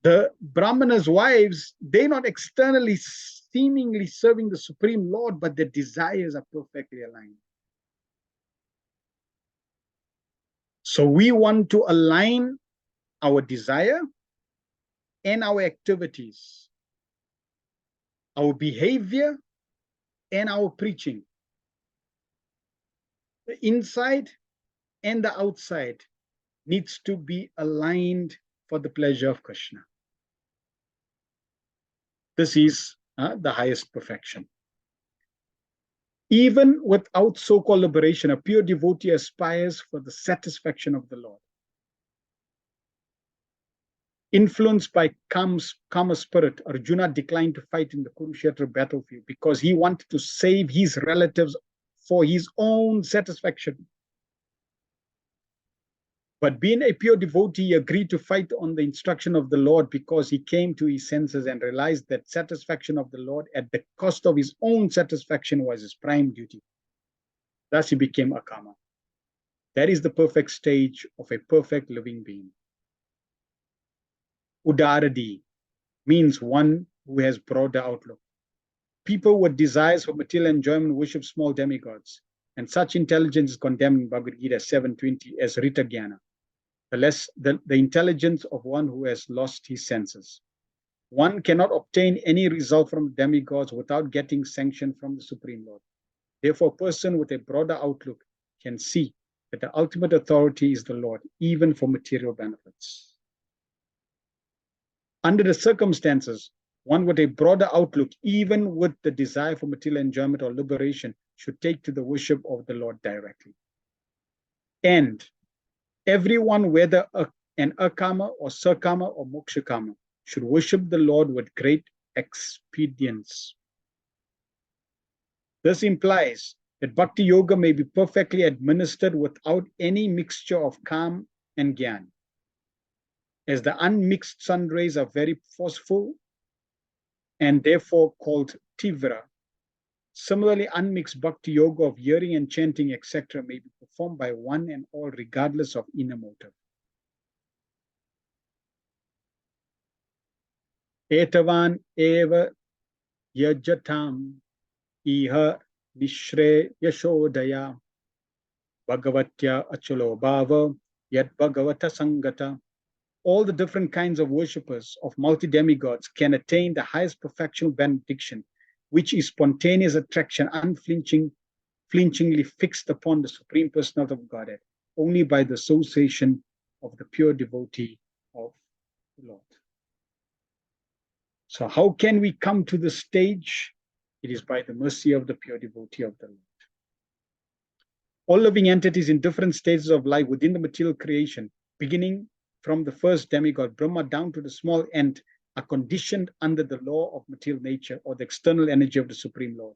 The Brahmanas' wives, they're not externally seemingly serving the Supreme Lord, but their desires are perfectly aligned. So we want to align our desire and our activities, our behavior and our preaching, the inside and the outside needs to be aligned for the pleasure of Krishna. This is the highest perfection. Even without so-called liberation, a pure devotee aspires for the satisfaction of the Lord. Influenced by Kama spirit, Arjuna declined to fight in the Kurukshetra battlefield because he wanted to save his relatives for his own satisfaction. But being a pure devotee, he agreed to fight on the instruction of the Lord because he came to his senses and realized that satisfaction of the Lord at the cost of his own satisfaction was his prime duty. Thus he became a Kama. That is the perfect stage of a perfect living being. Udaradi means one who has broader outlook. People with desires for material enjoyment worship small demigods, and such intelligence is condemned in Bhagavad Gita 7:20 as Rita Jnana, the intelligence of one who has lost his senses. One cannot obtain any result from demigods without getting sanction from the Supreme Lord. Therefore, a person with a broader outlook can see that the ultimate authority is the Lord, even for material benefits. Under the circumstances, one with a broader outlook, even with the desire for material enjoyment or liberation, should take to the worship of the Lord directly. And everyone, whether an akama or sakama or mokshakama, should worship the Lord with great expedience. This implies that bhakti yoga may be perfectly administered without any mixture of kam and gyan. As the unmixed sun rays are very forceful and therefore called tivra, similarly unmixed bhakti yoga of hearing and chanting, etc., may be performed by one and all regardless of inner motive. Etavan eva yajatam iha nishre yashodaya bhagavatya achulo bhava yat bhagavata sangata. All the different kinds of worshippers of multi-demigods can attain the highest perfectional benediction, which is spontaneous attraction, unflinchingly fixed upon the Supreme Personality of Godhead, only by the association of the pure devotee of the Lord. So how can we come to this stage? It is by the mercy of the pure devotee of the Lord. All living entities in different stages of life within the material creation, beginning from the first demigod, Brahma, down to the small ant, are conditioned under the law of material nature or the external energy of the Supreme Lord.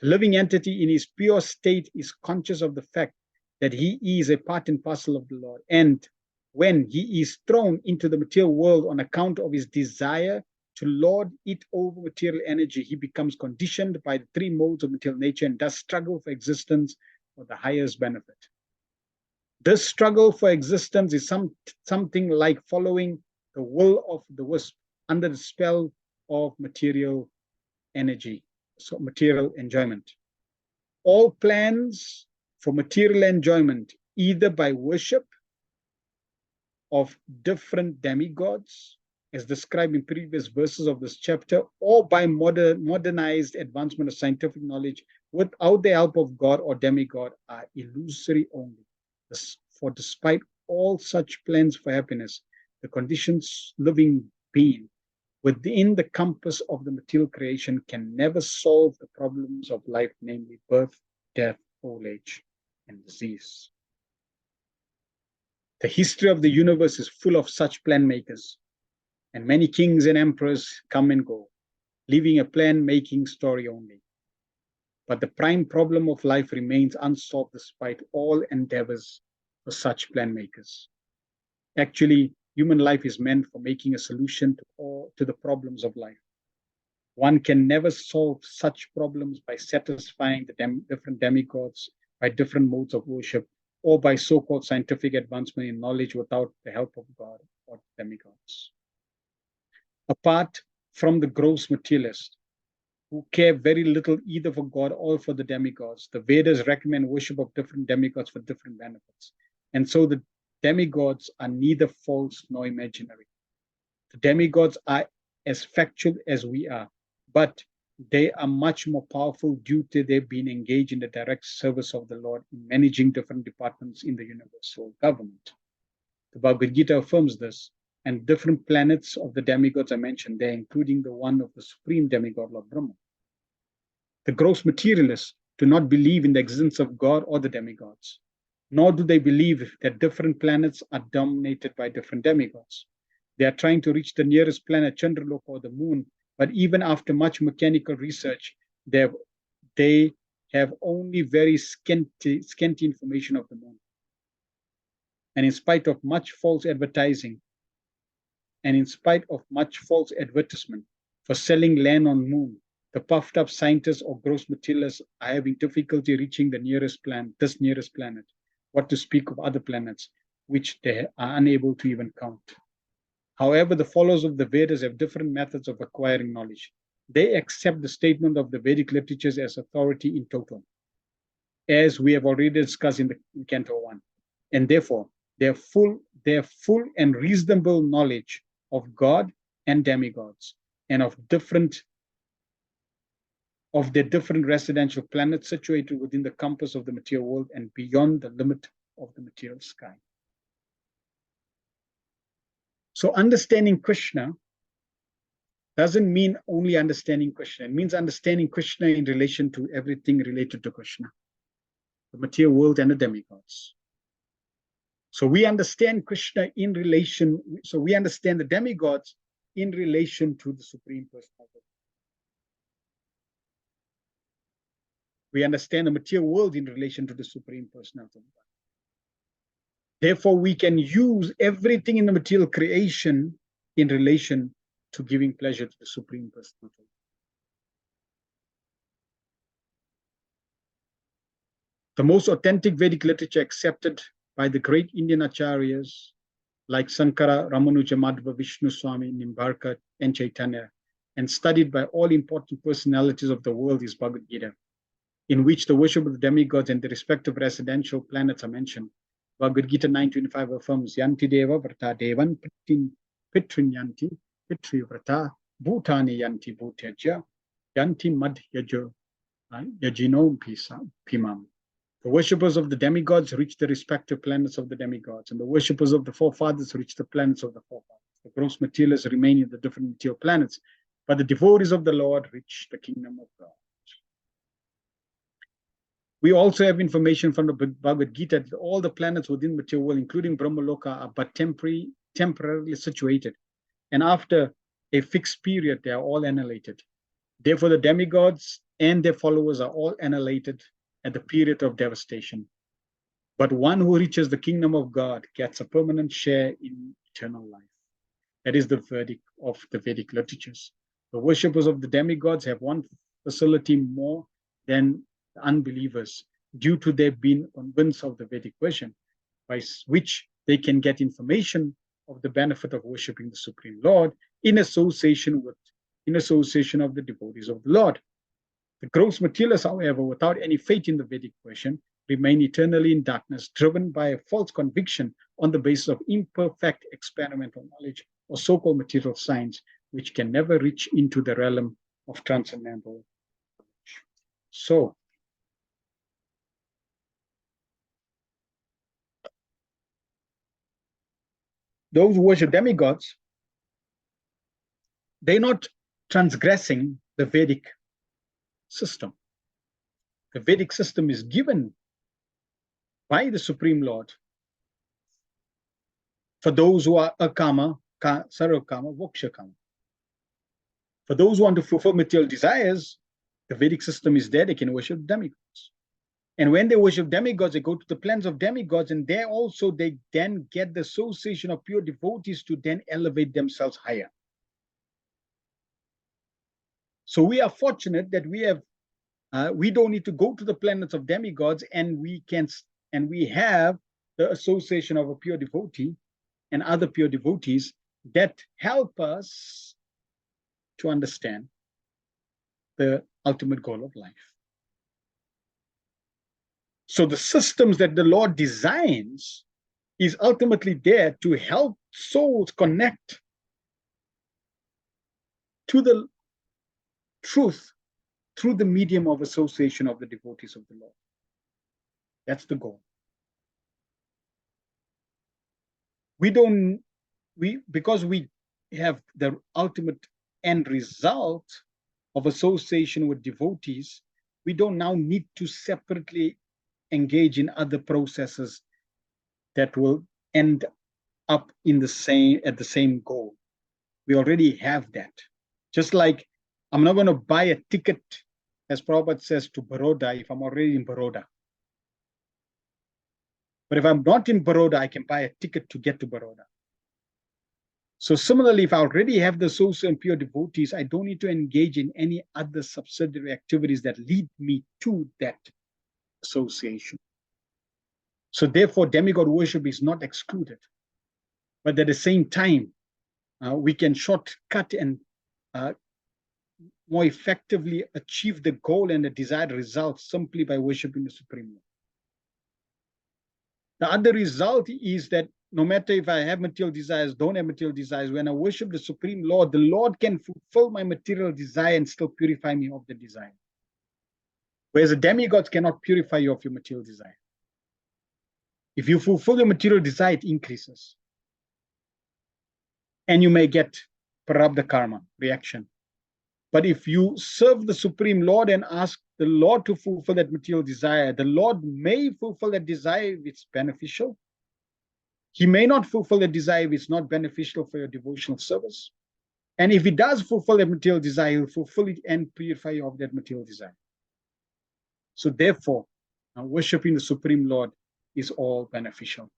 The living entity in his pure state is conscious of the fact that he is a part and parcel of the Lord. And when he is thrown into the material world on account of his desire to lord it over material energy, he becomes conditioned by the three modes of material nature and does struggle for existence for the highest benefit. This struggle for existence is something like following the will of the wisp under the spell of material energy, so material enjoyment. All plans for material enjoyment, either by worship of different demigods, as described in previous verses of this chapter, or by modernized advancement of scientific knowledge without the help of God or demigod, are illusory only. For despite all such plans for happiness, the conditions living being within the compass of the material creation can never solve the problems of life, namely birth, death, old age, and disease. The history of the universe is full of such plan makers, and many kings and emperors come and go, leaving a plan-making story only. But the prime problem of life remains unsolved despite all endeavors for such plan makers. Actually, human life is meant for making a solution to the problems of life. One can never solve such problems by satisfying the different demigods, by different modes of worship, or by so-called scientific advancement in knowledge without the help of God or demigods. Apart from the gross materialist, who care very little either for God or for the demigods, the Vedas recommend worship of different demigods for different benefits. And so the demigods are neither false nor imaginary. The demigods are as factual as we are, but they are much more powerful due to their being engaged in the direct service of the Lord in managing different departments in the universal government. The Bhagavad Gita affirms this, and different planets of the demigods are mentioned there, including the one of the supreme demigod, Lord Brahma. The gross materialists do not believe in the existence of God or the demigods, nor do they believe that different planets are dominated by different demigods. They are trying to reach the nearest planet, Chandraloka, or the moon, but even after much mechanical research, they have only very scanty information of the moon. And in spite of much false advertising, and in spite of much false advertisement for selling land on moon, the puffed up scientists or gross materialists are having difficulty reaching the nearest planet, what to speak of other planets, which they are unable to even count. However, the followers of the Vedas have different methods of acquiring knowledge. They accept the statement of the Vedic literatures as authority in total, as we have already discussed in Canto 1. And therefore, their full and reasonable knowledge of God and demigods, and of their different residential planets situated within the compass of the material world and beyond the limit of the material sky. So understanding Krishna doesn't mean only understanding Krishna. It means understanding Krishna in relation to everything related to Krishna, the material world and the demigods. So we understand Krishna we understand the demigods in relation to the Supreme Personality. We understand the material world in relation to the Supreme Personality. Therefore, we can use everything in the material creation in relation to giving pleasure to the Supreme Personality. The most authentic Vedic literature accepted by the great Indian acharyas like Sankara, Ramanuja, Madhva, Vishnu Swami, Nimbarka, and Chaitanya, and studied by all important personalities of the world is Bhagavad Gita, in which the worship of the demigods and the respective residential planets are mentioned. Bhagavad Gita 9.25 affirms, Yanti Deva Vrata Devan Pitrin Yanti Pitri Vrata Bhutani Yanti Bhutyaja Yanti Mad Yajino Pimam. The worshippers of the demigods reach the respective planets of the demigods, and the worshippers of the forefathers reach the planets of the forefathers. The gross materialists remain in the different material planets, but the devotees of the Lord reach the kingdom of God. We also have information from the Bhagavad Gita that all the planets within the material world, including Brahmaloka, are but temporarily situated, and after a fixed period, they are all annihilated. Therefore, the demigods and their followers are all annihilated at the period of devastation. But one who reaches the kingdom of God gets a permanent share in eternal life. That is the verdict of the Vedic literatures. The worshippers of the demigods have one facility more than the unbelievers, due to their being convinced of the Vedic version, by which they can get information of the benefit of worshiping the Supreme Lord in association of the devotees of the Lord. The gross materialists, however, without any faith in the Vedic version, remain eternally in darkness, driven by a false conviction on the basis of imperfect experimental knowledge or so-called material science, which can never reach into the realm of transcendental knowledge. So, those who worship demigods, they're not transgressing the Vedic system. The Vedic system is given by the Supreme Lord for those who are akama, sarvakama, mokshakama. For those who want to fulfill material desires, the Vedic system is there, they can worship demigods. And when they worship demigods, they go to the plans of demigods, and there also they then get the association of pure devotees to then elevate themselves higher. So we are fortunate that we don't need to go to the planets of demigods, and we have the association of a pure devotee and other pure devotees that help us to understand the ultimate goal of life. So the systems that the Lord designs is ultimately there to help souls connect to the truth through the medium of association of the devotees of the Lord. That's the goal. Because we have the ultimate end result of association with devotees, we don't now need to separately engage in other processes that will end up at the same goal. We already have that. Just like I'm not going to buy a ticket, as Prabhupada says, to Baroda if I'm already in Baroda. But if I'm not in Baroda, I can buy a ticket to get to Baroda. So similarly, if I already have the social and pure devotees, I don't need to engage in any other subsidiary activities that lead me to that association. So therefore, demigod worship is not excluded. But at the same time, we can shortcut and more effectively achieve the goal and the desired results simply by worshiping the Supreme Lord. The other result is that no matter if I have material desires, don't have material desires, when I worship the Supreme Lord, the Lord can fulfill my material desire and still purify me of the desire. Whereas the demigods cannot purify you of your material desire. If you fulfill your material desire, it increases. And you may get prarabdha karma, reaction. But if you serve the Supreme Lord and ask the Lord to fulfill that material desire, the Lord may fulfill that desire if it's beneficial. He may not fulfill the desire if it's not beneficial for your devotional service. And if he does fulfill that material desire, he'll fulfill it and purify you of that material desire. So therefore, worshiping the Supreme Lord is all beneficial.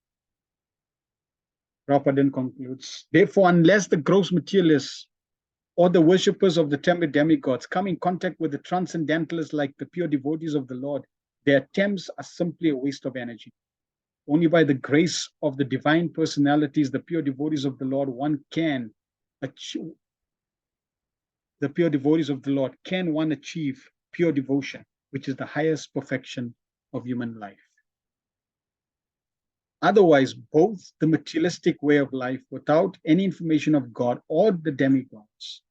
Prabhupada then concludes, therefore, unless the gross materialists or the worshippers of the temple demigods come in contact with the transcendentalists like the pure devotees of the Lord, their attempts are simply a waste of energy. Only by the grace of the divine personalities, the pure devotees of the Lord, one can achieve pure devotion, which is the highest perfection of human life. Otherwise, both the materialistic way of life without any information of God or the demigods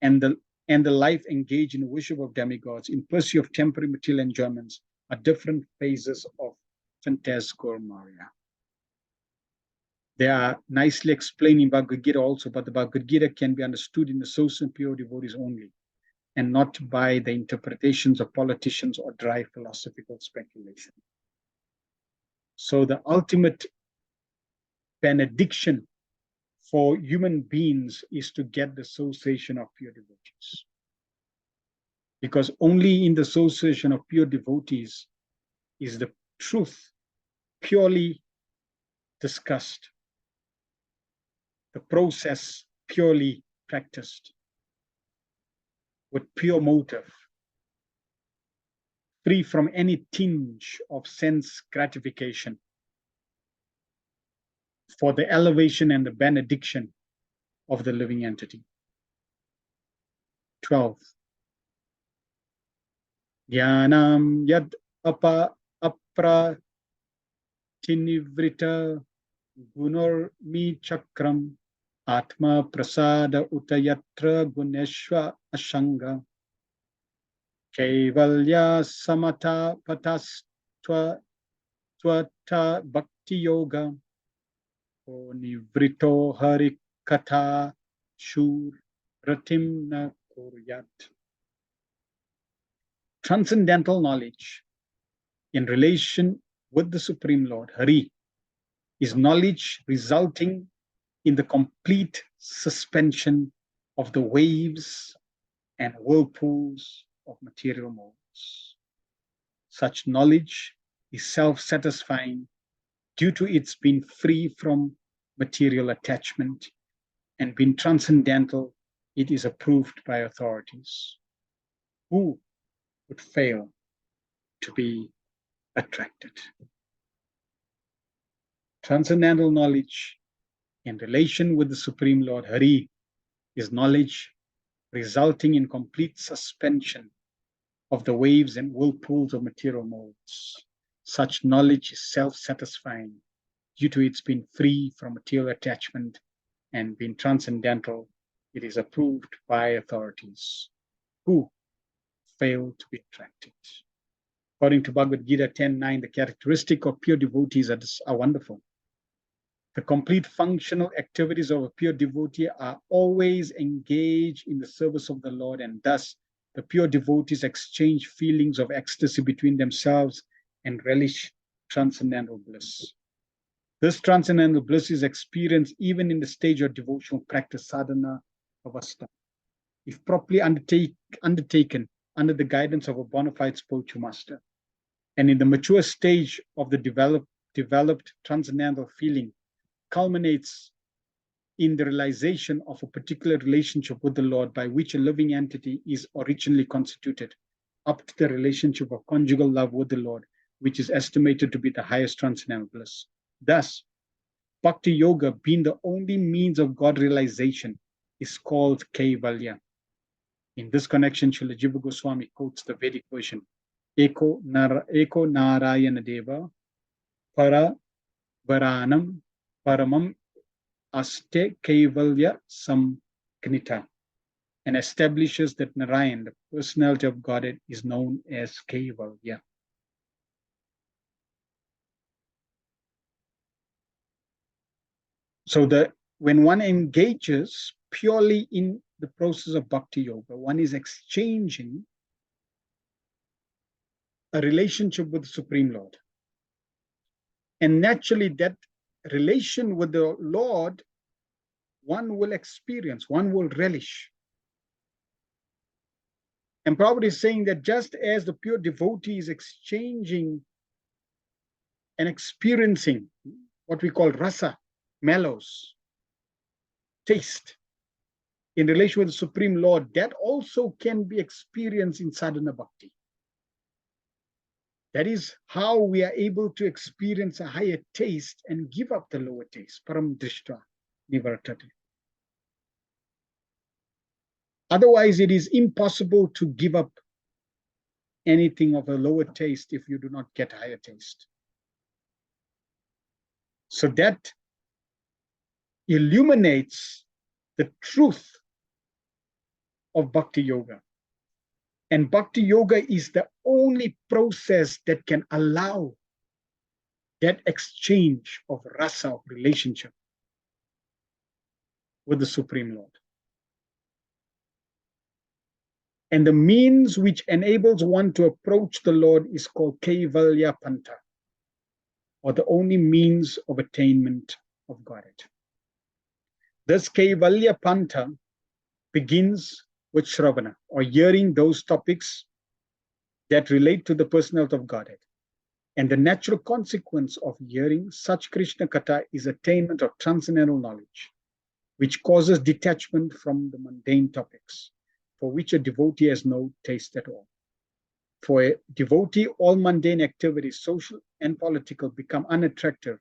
and the life engaged in the worship of demigods in pursuit of temporary material enjoyments are different phases of phantasmagoria. They are nicely explained in Bhagavad Gita also, but the Bhagavad Gita can be understood in the social and pure devotees only, and not by the interpretations of politicians or dry philosophical speculation. So the ultimate benediction for human beings is to get the association of pure devotees. Because only in the association of pure devotees is the truth purely discussed, the process purely practiced, with pure motive, free from any tinge of sense gratification, for the elevation and the benediction of the living entity. 12. Dhyanam yad apra tinivrita gunor mi chakram atma prasada utayatra guneshwa ashanga kevalya samata patastva tvata bhakti yoga o nivrito hari katha shur ratim na kuryat. Transcendental knowledge in relation with the Supreme Lord, Hari, is knowledge resulting in the complete suspension of the waves and whirlpools of material modes. Such knowledge is self-satisfying due to its being free from material attachment, and being transcendental, it is approved by authorities. Who would fail to be attracted? Transcendental knowledge in relation with the Supreme Lord Hari is knowledge resulting in complete suspension of the waves and whirlpools of material modes. Such knowledge is self-satisfying due to its being free from material attachment, and being transcendental, it is approved by authorities. Who fail to be attracted? According to Bhagavad Gita 10:9, the characteristic of pure devotees are wonderful. The complete functional activities of a pure devotee are always engaged in the service of the Lord, and thus the pure devotees exchange feelings of ecstasy between themselves and relish transcendental bliss. This transcendental bliss is experienced even in the stage of devotional practice, sadhana avastha, if properly undertaken under the guidance of a bona fide spiritual master. And in the mature stage of the developed transcendental feeling, culminates in the realization of a particular relationship with the Lord by which a living entity is originally constituted, up to the relationship of conjugal love with the Lord, which is estimated to be the highest transcendental bliss. Thus, Bhakti Yoga, being the only means of God realization, is called Kaivalya. In this connection, Srila Jiva Goswami quotes the Vedic version, Eko Narayana Deva Para Varanam Paramam Aste Kaivalya Samknita, and establishes that Narayan, the personality of Godhead, is known as Kaivalya. So when one engages purely in the process of Bhakti Yoga, one is exchanging a relationship with the Supreme Lord. And naturally, that relation with the Lord, one will experience, one will relish. And Prabhupada is saying that just as the pure devotee is exchanging and experiencing what we call rasa, mellows, taste, in relation with the Supreme Lord, that also can be experienced in sadhana bhakti. That is how we are able to experience a higher taste and give up the lower taste. Param drishta nivartate. Otherwise, it is impossible to give up anything of a lower taste if you do not get higher taste. So that illuminates the truth of Bhakti Yoga. And Bhakti Yoga is the only process that can allow that exchange of rasa, of relationship with the Supreme Lord. And the means which enables one to approach the Lord is called Kaivalya Panta, or the only means of attainment of Godhead. This Kaivalya Panta begins with Shravana, or hearing those topics that relate to the personality of Godhead. And the natural consequence of hearing such Krishna Katha is attainment of transcendental knowledge, which causes detachment from the mundane topics, for which a devotee has no taste at all. For a devotee, all mundane activities, social and political, become unattractive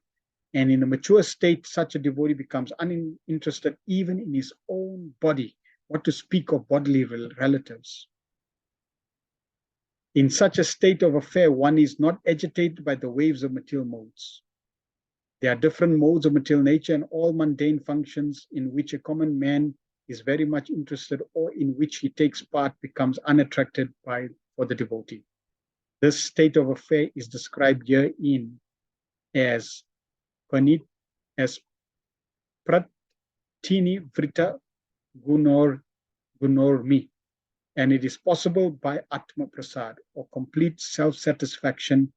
And in a mature state, such a devotee becomes uninterested even in his own body, what to speak of bodily relatives. In such a state of affair, one is not agitated by the waves of material modes. There are different modes of material nature, and all mundane functions in which a common man is very much interested or in which he takes part becomes unattracted for the devotee. This state of affair is described herein as Pratini Vrita Gunormi, and it is possible by Atma Prasad, or complete self-satisfaction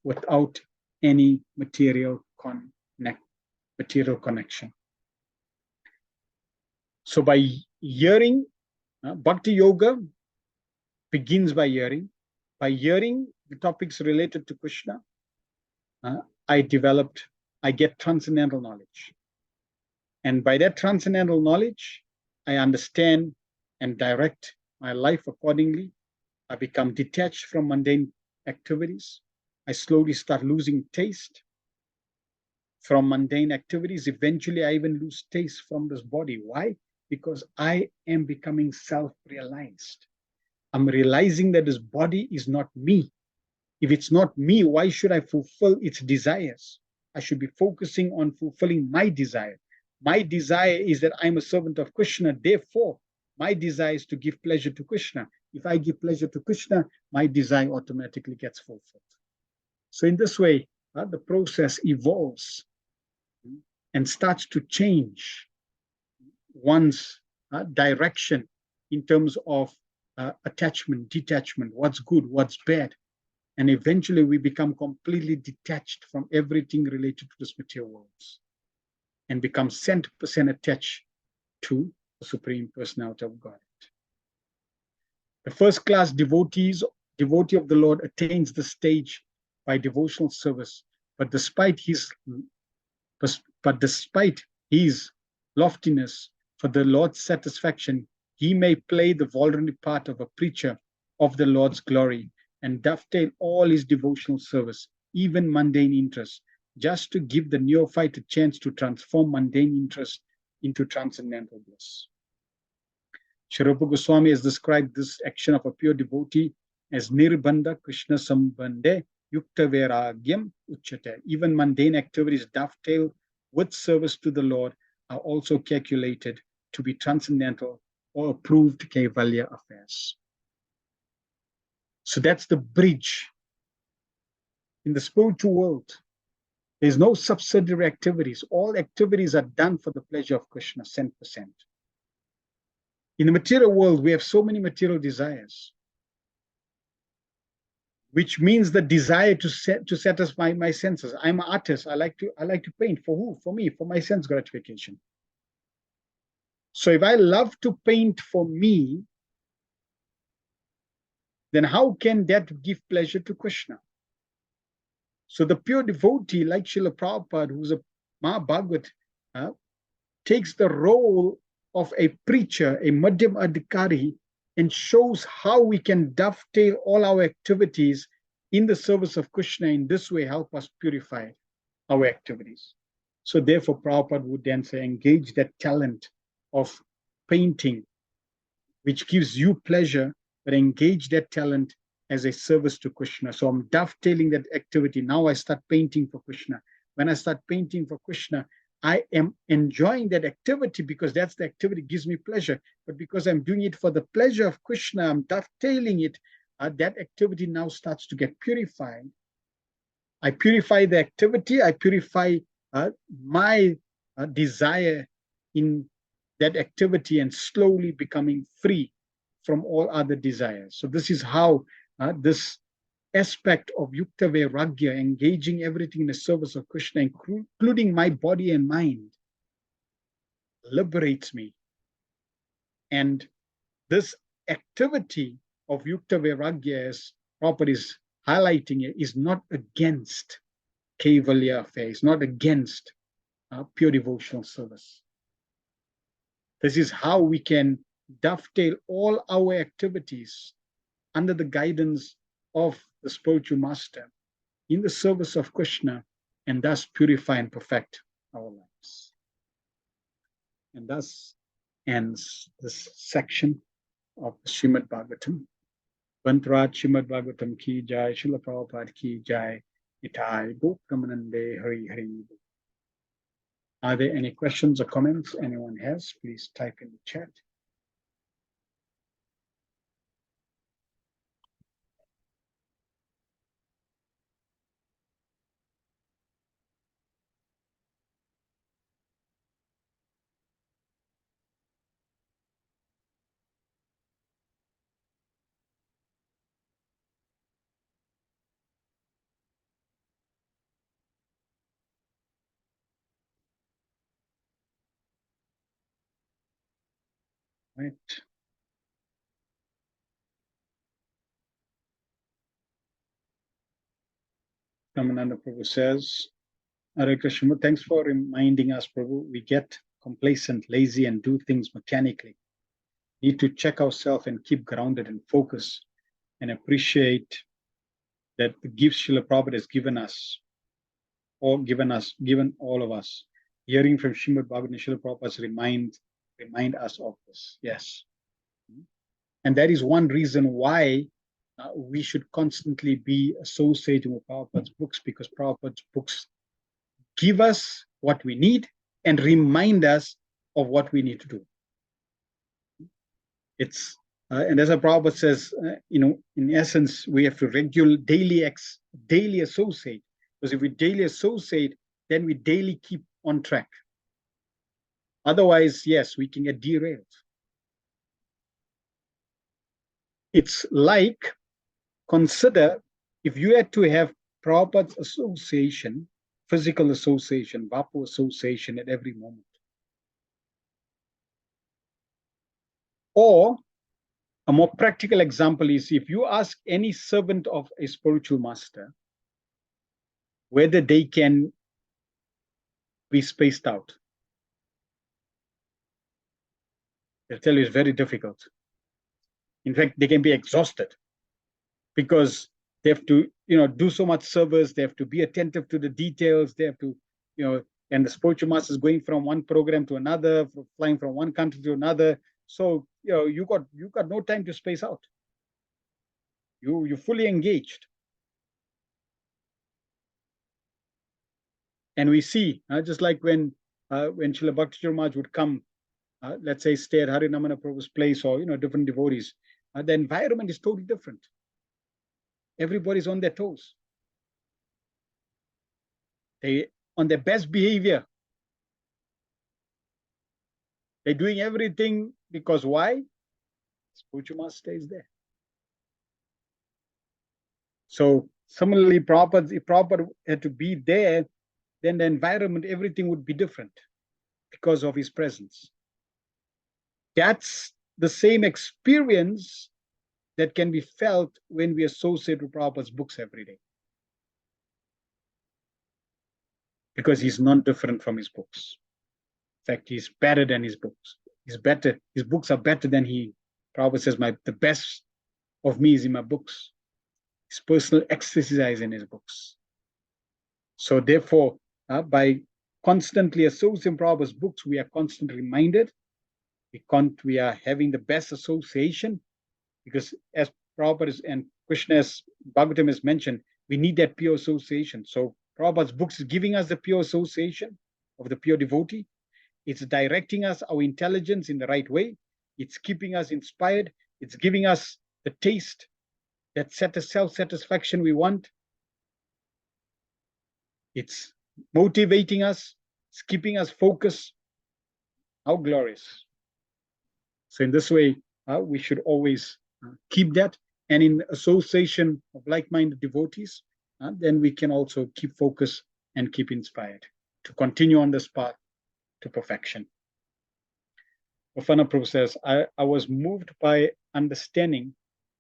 without any material connection. So by hearing, Bhakti Yoga begins by hearing. By hearing the topics related to Krishna, I get transcendental knowledge. And by that transcendental knowledge, I understand and direct my life accordingly. I become detached from mundane activities. I slowly start losing taste from mundane activities. Eventually, I even lose taste from this body. Why? Because I am becoming self-realized. I'm realizing that this body is not me. If it's not me, why should I fulfill its desires? I should be focusing on fulfilling my desire. My desire is that I'm a servant of Krishna. Therefore, my desire is to give pleasure to Krishna. If I give pleasure to Krishna, my desire automatically gets fulfilled. So in this way, the process evolves and starts to change one's direction in terms of attachment, detachment, what's good, what's bad. And eventually we become completely detached from everything related to this material world and become 100% attached to the Supreme Personality of Godhead. The first class devotee of the Lord attains the stage by devotional service, but despite his loftiness for the Lord's satisfaction, he may play the vulnerable part of a preacher of the Lord's glory and dovetail all his devotional service, even mundane interests, just to give the neophyte a chance to transform mundane interest into transcendental bliss. Sri Rupa Goswami has described this action of a pure devotee as nirbandha Krishna sambandhe yukta vairagyam uchate. Even mundane activities dovetail with service to the Lord are also calculated to be transcendental or approved Kaivalya affairs. So that's the bridge. In the spiritual world, there's no subsidiary activities. All activities are done for the pleasure of Krishna, 100%. In the material world, we have so many material desires, which means the desire to satisfy my senses. I'm an artist. I like to paint. For who? For me, for my sense gratification. So if I love to paint for me, then how can that give pleasure to Krishna? So the pure devotee, like Srila Prabhupada, who's a Mahabhagat, takes the role of a preacher, a Madhyam Adhikari, and shows how we can dovetail all our activities in the service of Krishna. In this way, help us purify our activities. So therefore, Prabhupada would then say, engage that talent of painting, which gives you pleasure, but engage that talent as a service to Krishna. So I'm dovetailing that activity. Now I start painting for Krishna. When I start painting for Krishna, I am enjoying that activity because that's the activity that gives me pleasure. But because I'm doing it for the pleasure of Krishna, I'm dovetailing it, that activity now starts to get purified. I purify the activity, I purify my desire in that activity and slowly becoming free from all other desires. So this is how this aspect of Yukta Vairagya, engaging everything in the service of Krishna, including my body and mind, liberates me. And this activity of Yukta Vairagya, as Prabhupada is highlighting it, is not against Kaivalya affairs, not against pure devotional service. This is how we can dovetail all our activities under the guidance of the spiritual master in the service of Krishna and thus purify and perfect our lives. And thus ends this section of Srimad Bhagavatam. Vantraj Srimad Bhagavatam ki jai, Srila Prabhupada ki jai, Itai Gopramanande Hari Hari. Are there any questions or comments anyone has? Please type in the chat. Right. Ramananda Prabhu says, Hare Krishna, thanks for reminding us, Prabhu. We get complacent, lazy, and do things mechanically. Need to check ourselves and keep grounded and focus and appreciate that the gifts Srila Prabhupada has given us, or given all of us. Hearing from Srimad Bhagavatam, Srila Prabhupada remind us of this. Yes. And that is one reason why we should constantly be associating with Prabhupada's books, because Prabhupada's books give us what we need and remind us of what we need to do. It's and as a Prabhupada says, in essence, we have to daily associate, because if we daily associate, then we daily keep on track. Otherwise, yes, we can get derailed. It's like, consider if you had to have Prabhupada's association, physical association, Vapu association at every moment. Or a more practical example is, if you ask any servant of a spiritual master whether they can be spaced out, they'll tell you it's very difficult. In fact, they can be exhausted because they have to, do so much service. They have to be attentive to the details. They have to, and the spiritual master is going from one program to another, flying from one country to another. So, you got no time to space out. You're fully engaged. And we see, just like when Srila Bhakti Maharaj would come, let's say stay at Harinamana Prabhu's place, or different devotees, the environment is totally different. Everybody's on their toes. They on their best behavior. They're doing everything because why? Spiritual master is there. So similarly, if Prabhupada had to be there, then the environment, everything would be different because of his presence. That's the same experience that can be felt when we associate with Prabhupada's books every day. Because he's not different from his books. In fact, he's better than his books. He's better. His books are better than he. Prabhupada says, the best of me is in my books. His personal exercise in his books. So therefore, by constantly associating Prabhupada's books, we are constantly reminded. We are having the best association, because as Prabhupada and Krishna's Bhagavatam has mentioned, we need that pure association. So Prabhupada's books is giving us the pure association of the pure devotee. It's directing us, our intelligence, in the right way. It's keeping us inspired. It's giving us the taste, that self-satisfaction we want. It's motivating us. It's keeping us focused. How glorious. So in this way, we should always keep that. And in association of like-minded devotees, then we can also keep focus and keep inspired to continue on this path to perfection. Vafana Prabhu says, I was moved by understanding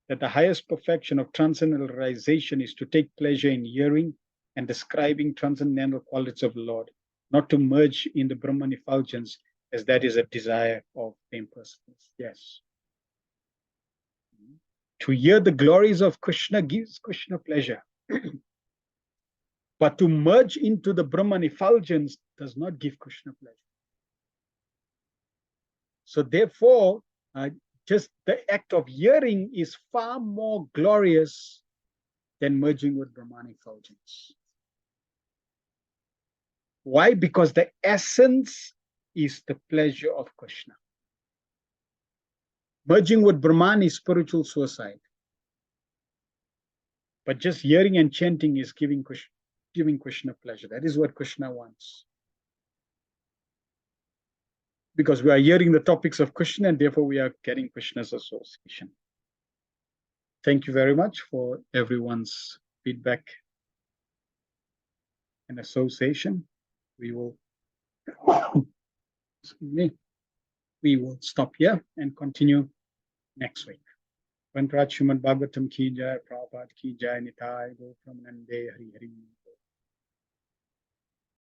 that the highest perfection of transcendental realization is to take pleasure in hearing and describing transcendental qualities of the Lord, not to merge in the Brahman effulgence, as that is a desire of the impersonalists. Yes. To hear the glories of Krishna gives Krishna pleasure. But to merge into the Brahman effulgence does not give Krishna pleasure. So therefore, just the act of hearing is far more glorious than merging with Brahman effulgence. Why? Because the essence is the pleasure of Krishna. Merging with Brahman is spiritual suicide. But just hearing and chanting is giving Krishna pleasure. That is what Krishna wants. Because we are hearing the topics of Krishna, and therefore we are getting Krishna's association. Thank you very much for everyone's feedback and association. We will stop here and continue next week. Srimad Bhagavatam ki jai, Prabhupada ki jai, Nitai, Gopram Nande, Hari Hari.